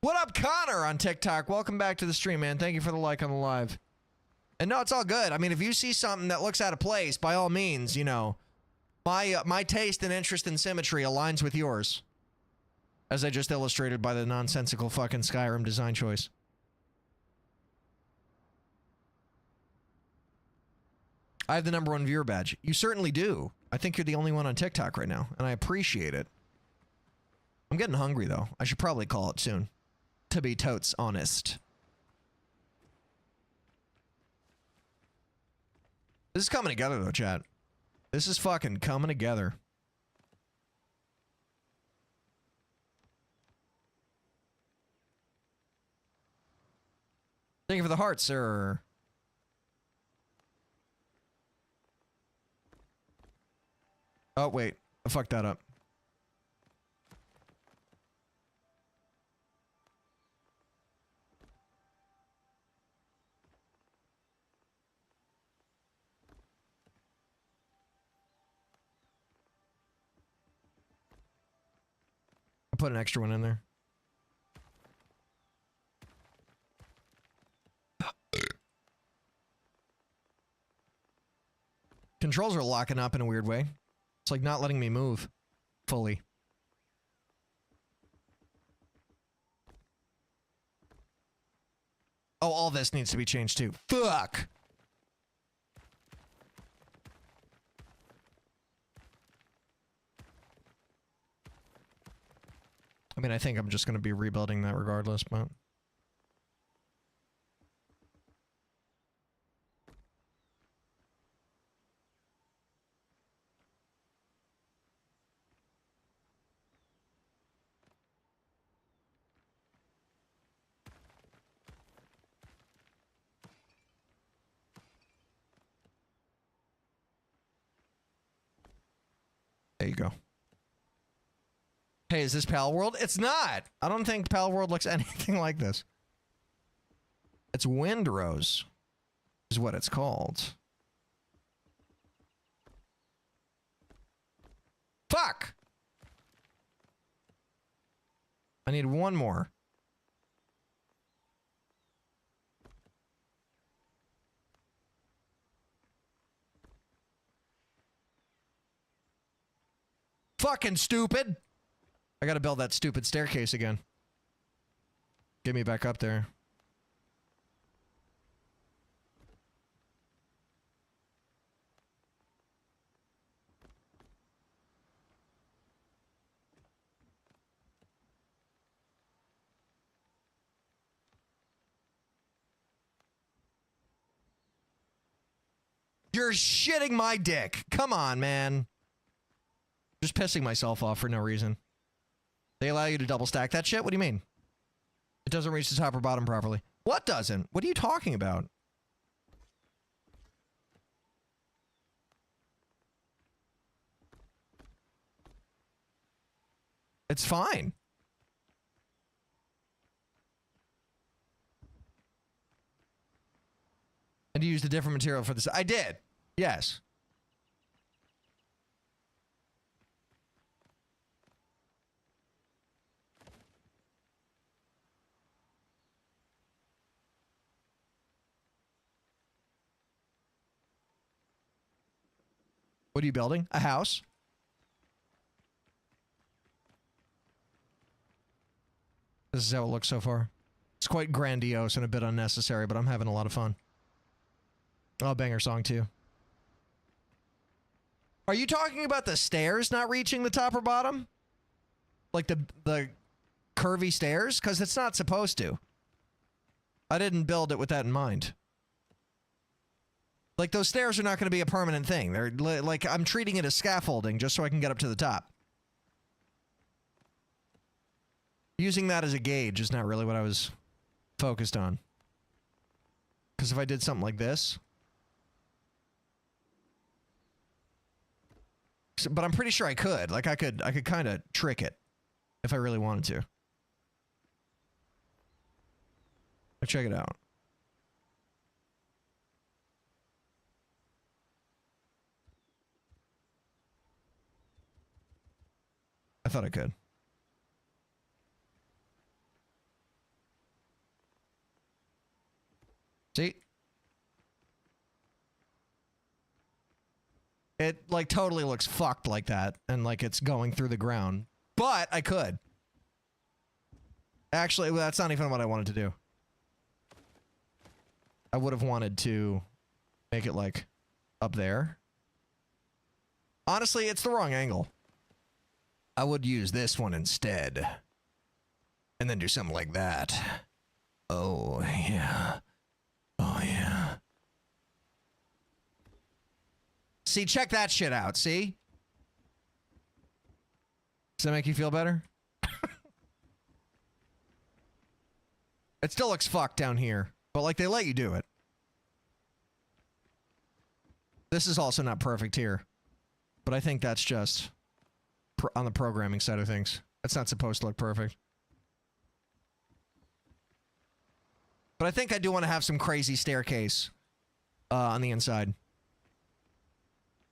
What up, Connor on TikTok? Welcome back to the stream, man. Thank you for the like on the live. And no, it's all good. I mean, if you see something that looks out of place, by all means, you know, my taste and interest in symmetry aligns with yours. As I just illustrated by the nonsensical fucking Skyrim design choice. I have the #1 viewer badge. You certainly do. I think you're the only one on TikTok right now, and I appreciate it. I'm getting hungry, though. I should probably call it soon. To be totes honest. This is coming together, though, chat. This is fucking coming together. Thank you for the heart, sir. Oh, wait. I fucked that up. I put an extra one in there. Controls are locking up in a weird way. It's like not letting me move fully. Oh, all this needs to be changed too. Fuck! I mean, I think I'm just going to be rebuilding that regardless, but... There you go. Hey, is this Pal World? It's not! I don't think Pal World looks anything like this. It's Windrose, is what it's called. Fuck! I need one more. Fucking stupid! I gotta build that stupid staircase again. Get me back up there. You're shitting my dick. Come on, man. Just pissing myself off for no reason. They allow you to double stack that shit? What do you mean? It doesn't reach the top or bottom properly. What doesn't? What are you talking about? It's fine. And you used a different material for this. I did. Yes. What are you building? A house? This is how it looks so far. It's quite grandiose and a bit unnecessary, but I'm having a lot of fun. Oh, banger song too. Are you talking about the stairs not reaching the top or bottom? Like the curvy stairs? Because it's not supposed to. I didn't build it with that in mind. Like, those stairs are not going to be a permanent thing. They're like, I'm treating it as scaffolding just so I can get up to the top. Using that as a gauge is not really what I was focused on. Because if I did something like this... But I'm pretty sure I could. Like, I could kind of trick it if I really wanted to. Like, check it out. I thought I could. See? It, like, totally looks fucked like that, and, like, it's going through the ground. But I could. Actually, well, that's not even what I wanted to do. I would have wanted to make it, like, up there. Honestly, it's the wrong angle. I would use this one instead. And then do something like that. Oh, yeah. Oh, yeah. See, check that shit out, see? Does that make you feel better? It still looks fucked down here, but, like, they let you do it. This is also not perfect here, but I think that's just... on the programming side of things. That's not supposed to look perfect. But I think I do want to have some crazy staircase on the inside.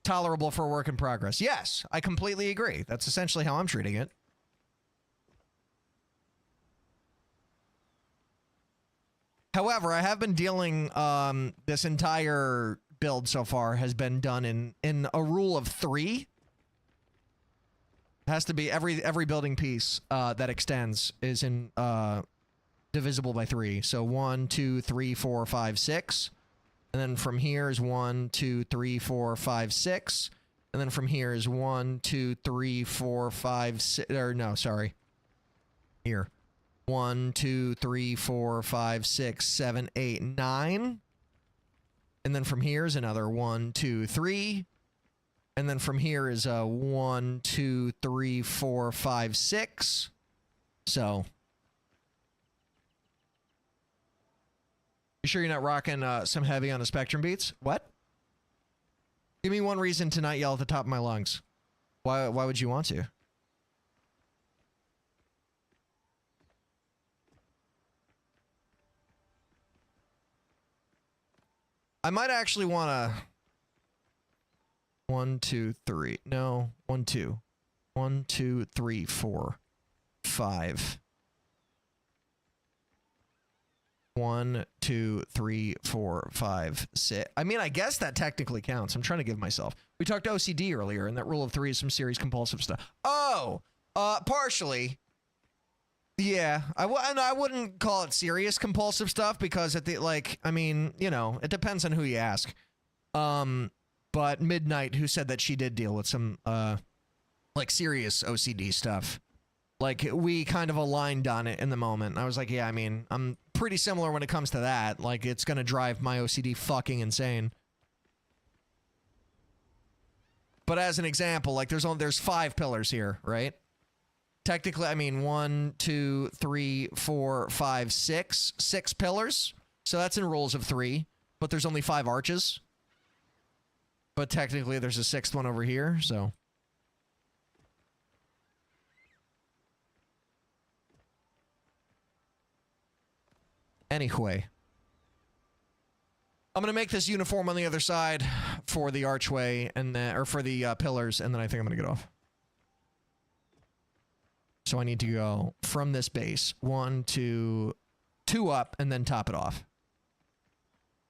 Tolerable for a work in progress. Yes, I completely agree. That's essentially how I'm treating it. However, I have been dealing, this entire build so far has been done in a rule of 3. It has to be every building piece that extends is in divisible by 3. So 1, 2, 3, 4, 5, 6. And then from here is 1, 2, 3, 4, 5, 6. And then from here is 1, 2, 3, 4, 5, 6. Or no, sorry. Here. 1, 2, 3, 4, 5, 6, 7, 8, 9. And then from here is another 1, 2, 3. And then from here is 1, 2, 3, 4, 5, 6. So. You sure you're not rocking some heavy on the Spectrum beats? What? Give me one reason to not yell at the top of my lungs. Why would you want to? I might actually want to... 1, 2, 3. No. 1, 2. 1, 2, 3, 4, 5. 1, 2, 3, 4, 5, 6. I mean, I guess that technically counts. I'm trying to give myself. We talked OCD earlier, and that rule of 3 is some serious compulsive stuff. Oh! Partially. Yeah. I wouldn't call it serious compulsive stuff because I mean, you know, it depends on who you ask. But Midnight, who said that she did deal with some, like, serious OCD stuff. Like, we kind of aligned on it in the moment. I was like, yeah, I mean, I'm pretty similar when it comes to that. Like, it's gonna drive my OCD fucking insane. But as an example, like, there's 5 pillars here, right? Technically, I mean, 1, 2, 3, 4, 5, 6. 6 pillars. So that's in rules of 3. But there's only 5 arches. But technically, there's a 6th one over here, so... Anyway. I'm gonna make this uniform on the other side for the archway and then, or for the pillars, and then I think I'm gonna get off. So I need to go from this base, 1, 2, 2 up, and then top it off.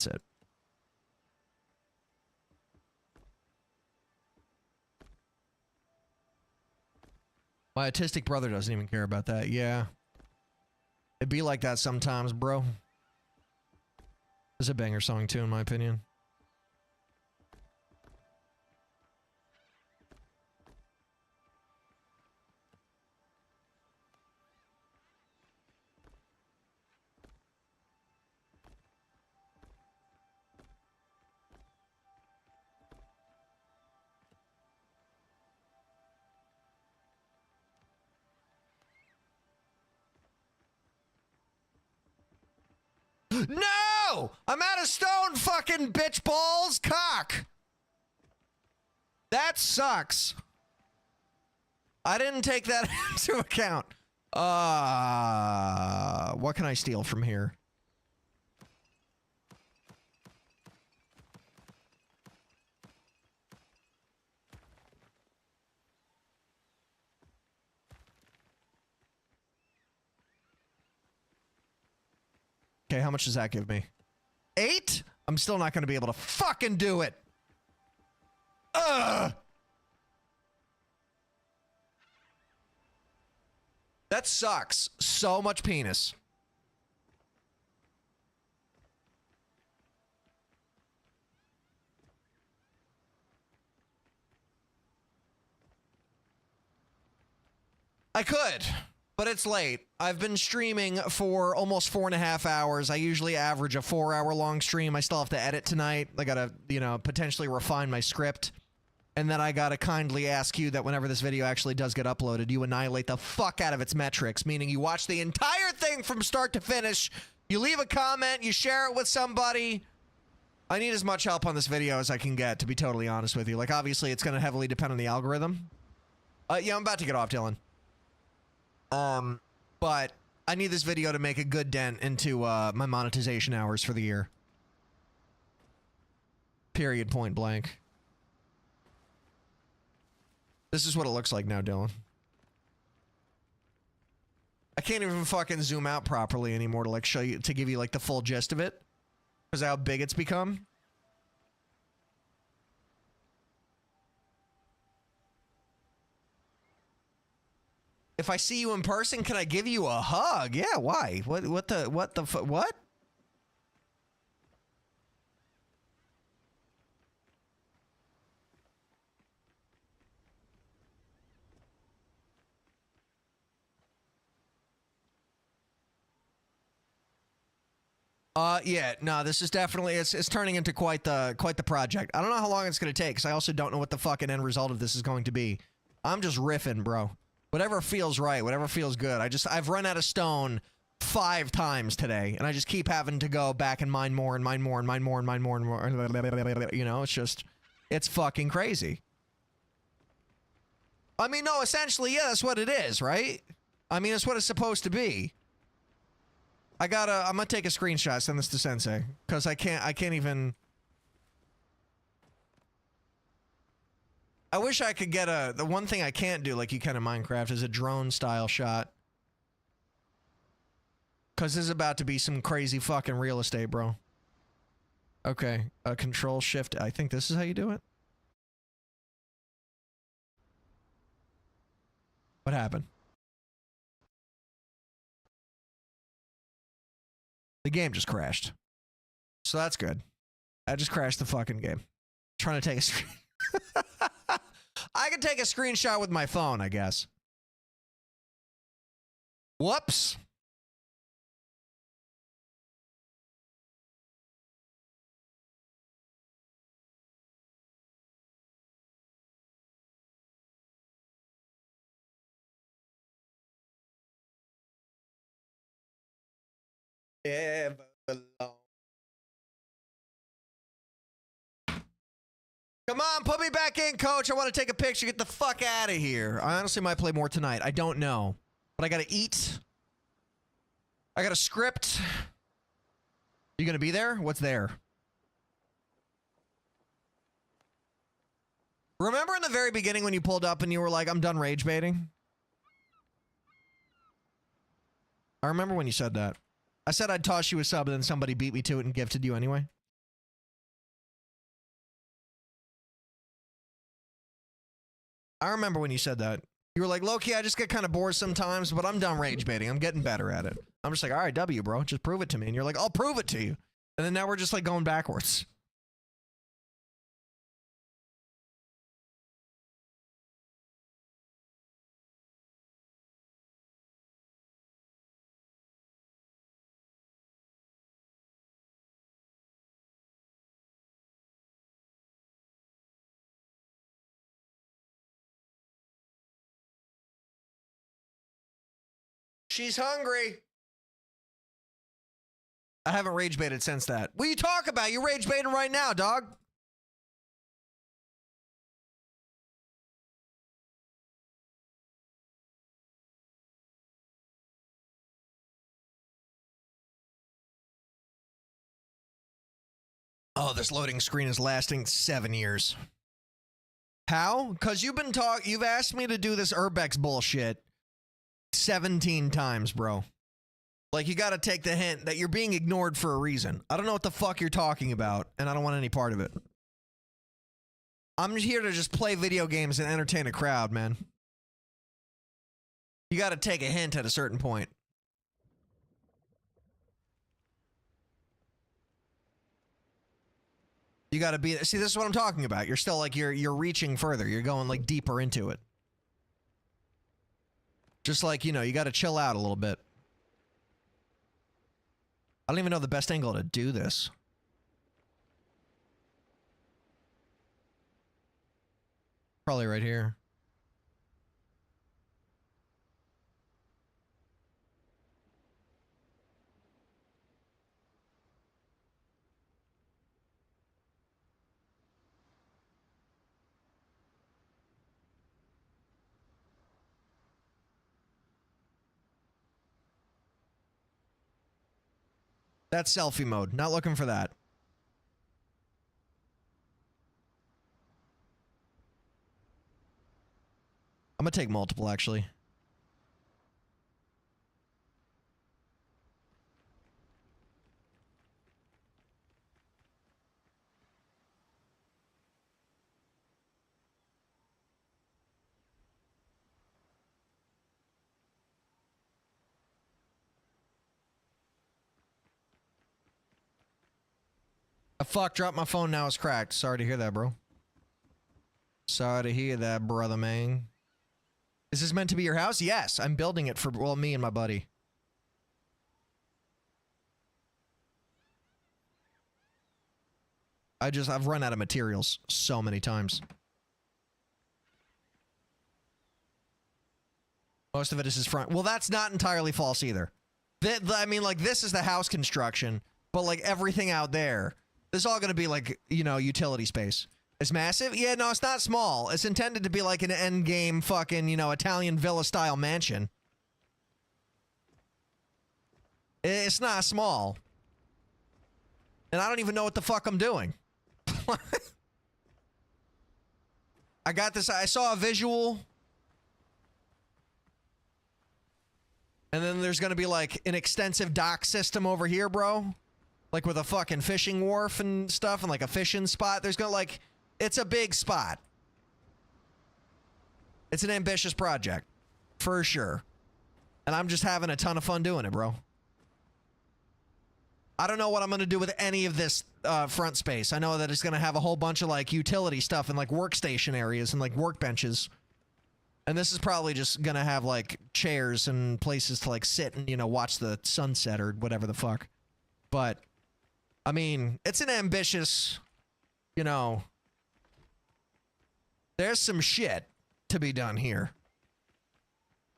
That's it. My autistic brother doesn't even care about that. Yeah. It'd be like that sometimes, bro. It's a banger song too, in my opinion. No! I'm out of stone, fucking bitch balls cock. That sucks. I didn't take that into account. What can I steal from here? Okay, how much does that give me? 8? I'm still not going to be able to fucking do it. Ugh. That sucks. So much penis. I could. But it's late. I've been streaming for almost 4.5 hours. I usually average a 4-hour long stream. I still have to edit tonight. I gotta, you know, potentially refine my script. And then I gotta kindly ask you that whenever this video actually does get uploaded, you annihilate the fuck out of its metrics. Meaning you watch the entire thing from start to finish. You leave a comment, you share it with somebody. I need as much help on this video as I can get, to be totally honest with you. Like, obviously, it's gonna heavily depend on the algorithm. Yeah, I'm about to get off, Dylan. But I need this video to make a good dent into, my monetization hours for the year. Period, point blank. This is what it looks like now, Dylan. I can't even fucking zoom out properly anymore to, like, show you, to give you, like, the full gist of it. Because of how big it's become. If I see you in person, can I give you a hug? Yeah, why? What the yeah, no, this is definitely, it's turning into quite the project. I don't know how long it's going to take, because I also don't know what the fucking end result of this is going to be. I'm just riffing, bro. Whatever feels right, whatever feels good. I've run out of stone 5 times today, and I just keep having to go back and mine more and mine more and mine more and mine more and more. You know, it's fucking crazy. I mean, no, essentially, yeah, that's what it is, right? I mean, it's what it's supposed to be. I'm gonna take a screenshot, send this to Sensei, because I can't even. I wish I could get the one thing I can't do, like you can in Minecraft, is a drone style shot. Because this is about to be some crazy fucking real estate, bro. Okay, Control Shift, I think this is how you do it. What happened? The game just crashed. So that's good. I just crashed the fucking game. Trying to take a screen. I can take a screenshot with my phone, I guess. Whoops. Ever long. Come on, put me back in, coach. I want to take a picture. Get the fuck out of here. I honestly might play more tonight. I don't know. But I gotta eat. I got a script. You gonna be there? What's there? Remember in the very beginning when you pulled up and you were like, I'm done rage baiting? I remember when you said that. I said I'd toss you a sub and then somebody beat me to it and gifted you anyway. I remember when you said that. You were like, low-key, I just get kind of bored sometimes, but I'm done rage baiting. I'm getting better at it. I'm just like, all right, W, bro. Just prove it to me. And you're like, I'll prove it to you. And then now we're just like going backwards. She's hungry. I haven't rage baited since that. What are you talking about? You're rage baiting right now, dog. Oh, this loading screen is lasting 7 years. How? Because you've asked me to do this Urbex bullshit 17 times, bro. Like, you gotta take the hint that you're being ignored for a reason. I don't know what the fuck you're talking about, and I don't want any part of it. I'm here to just play video games and entertain a crowd, man. You gotta take a hint at a certain point. You gotta be... See, this is what I'm talking about. You're still, like, you're reaching further. You're going, like, deeper into it. Just like, you know, you gotta chill out a little bit. I don't even know the best angle to do this. Probably right here. That's selfie mode. Not looking for that. I'm gonna take multiple, actually. Fuck, dropped my phone, now it's cracked. Sorry to hear that, bro. Sorry to hear that, brother, man. Is this meant to be your house? Yes, I'm building it for, well, me and my buddy. I've run out of materials so many times. Most of it is his front. Well, that's not entirely false either. I mean, like, this is the house construction, but, like, everything out there... This is all going to be like, you know, utility space. It's massive? Yeah, no, it's not small. It's intended to be like an endgame fucking, you know, Italian villa-style mansion. It's not small. And I don't even know what the fuck I'm doing. I got this. I saw a visual. And then there's going to be like an extensive dock system over here, bro. Like with a fucking fishing wharf and stuff and like a fishing spot. There's gonna like, it's a big spot. It's an ambitious project. For sure. And I'm just having a ton of fun doing it, bro. I don't know what I'm gonna do with any of this front space. I know that it's gonna have a whole bunch of like utility stuff and like workstation areas and like workbenches. And this is probably just gonna have like chairs and places to like sit and, you know, watch the sunset or whatever the fuck. But... I mean, it's an ambitious, you know, there's some shit to be done here.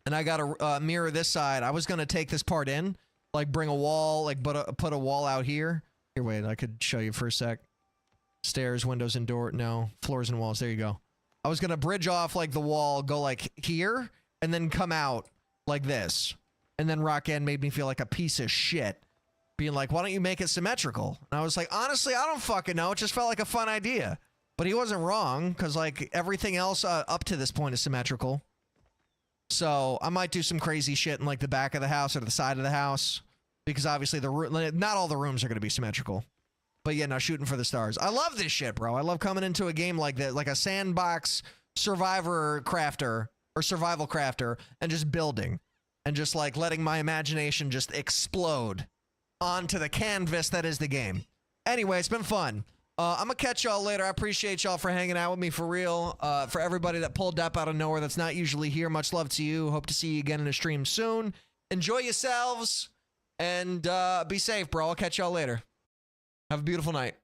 And I gotta mirror this side. I was gonna take this part in, like bring a wall, like put a wall out here. Here, wait, I could show you for a sec. Stairs, windows, and door. No, floors and walls. There you go. I was gonna bridge off like the wall, go like here, and then come out like this. And then Rockend made me feel like a piece of shit. Being like, why don't you make it symmetrical? And I was like, honestly, I don't fucking know. It just felt like a fun idea. But he wasn't wrong, because like everything else up to this point is symmetrical. So I might do some crazy shit in like the back of the house or the side of the house, because obviously not all the rooms are going to be symmetrical. But yeah, no, shooting for the stars. I love this shit, bro. I love coming into a game like that, like a sandbox survival crafter, and just building. And just like letting my imagination just explode onto the canvas that is the game. Anyway, it's been fun. I'm going to catch y'all later. I appreciate y'all for hanging out with me for real. For everybody that pulled up out of nowhere that's not usually here, much love to you. Hope to see you again in a stream soon. Enjoy yourselves and be safe, bro. I'll catch y'all later. Have a beautiful night.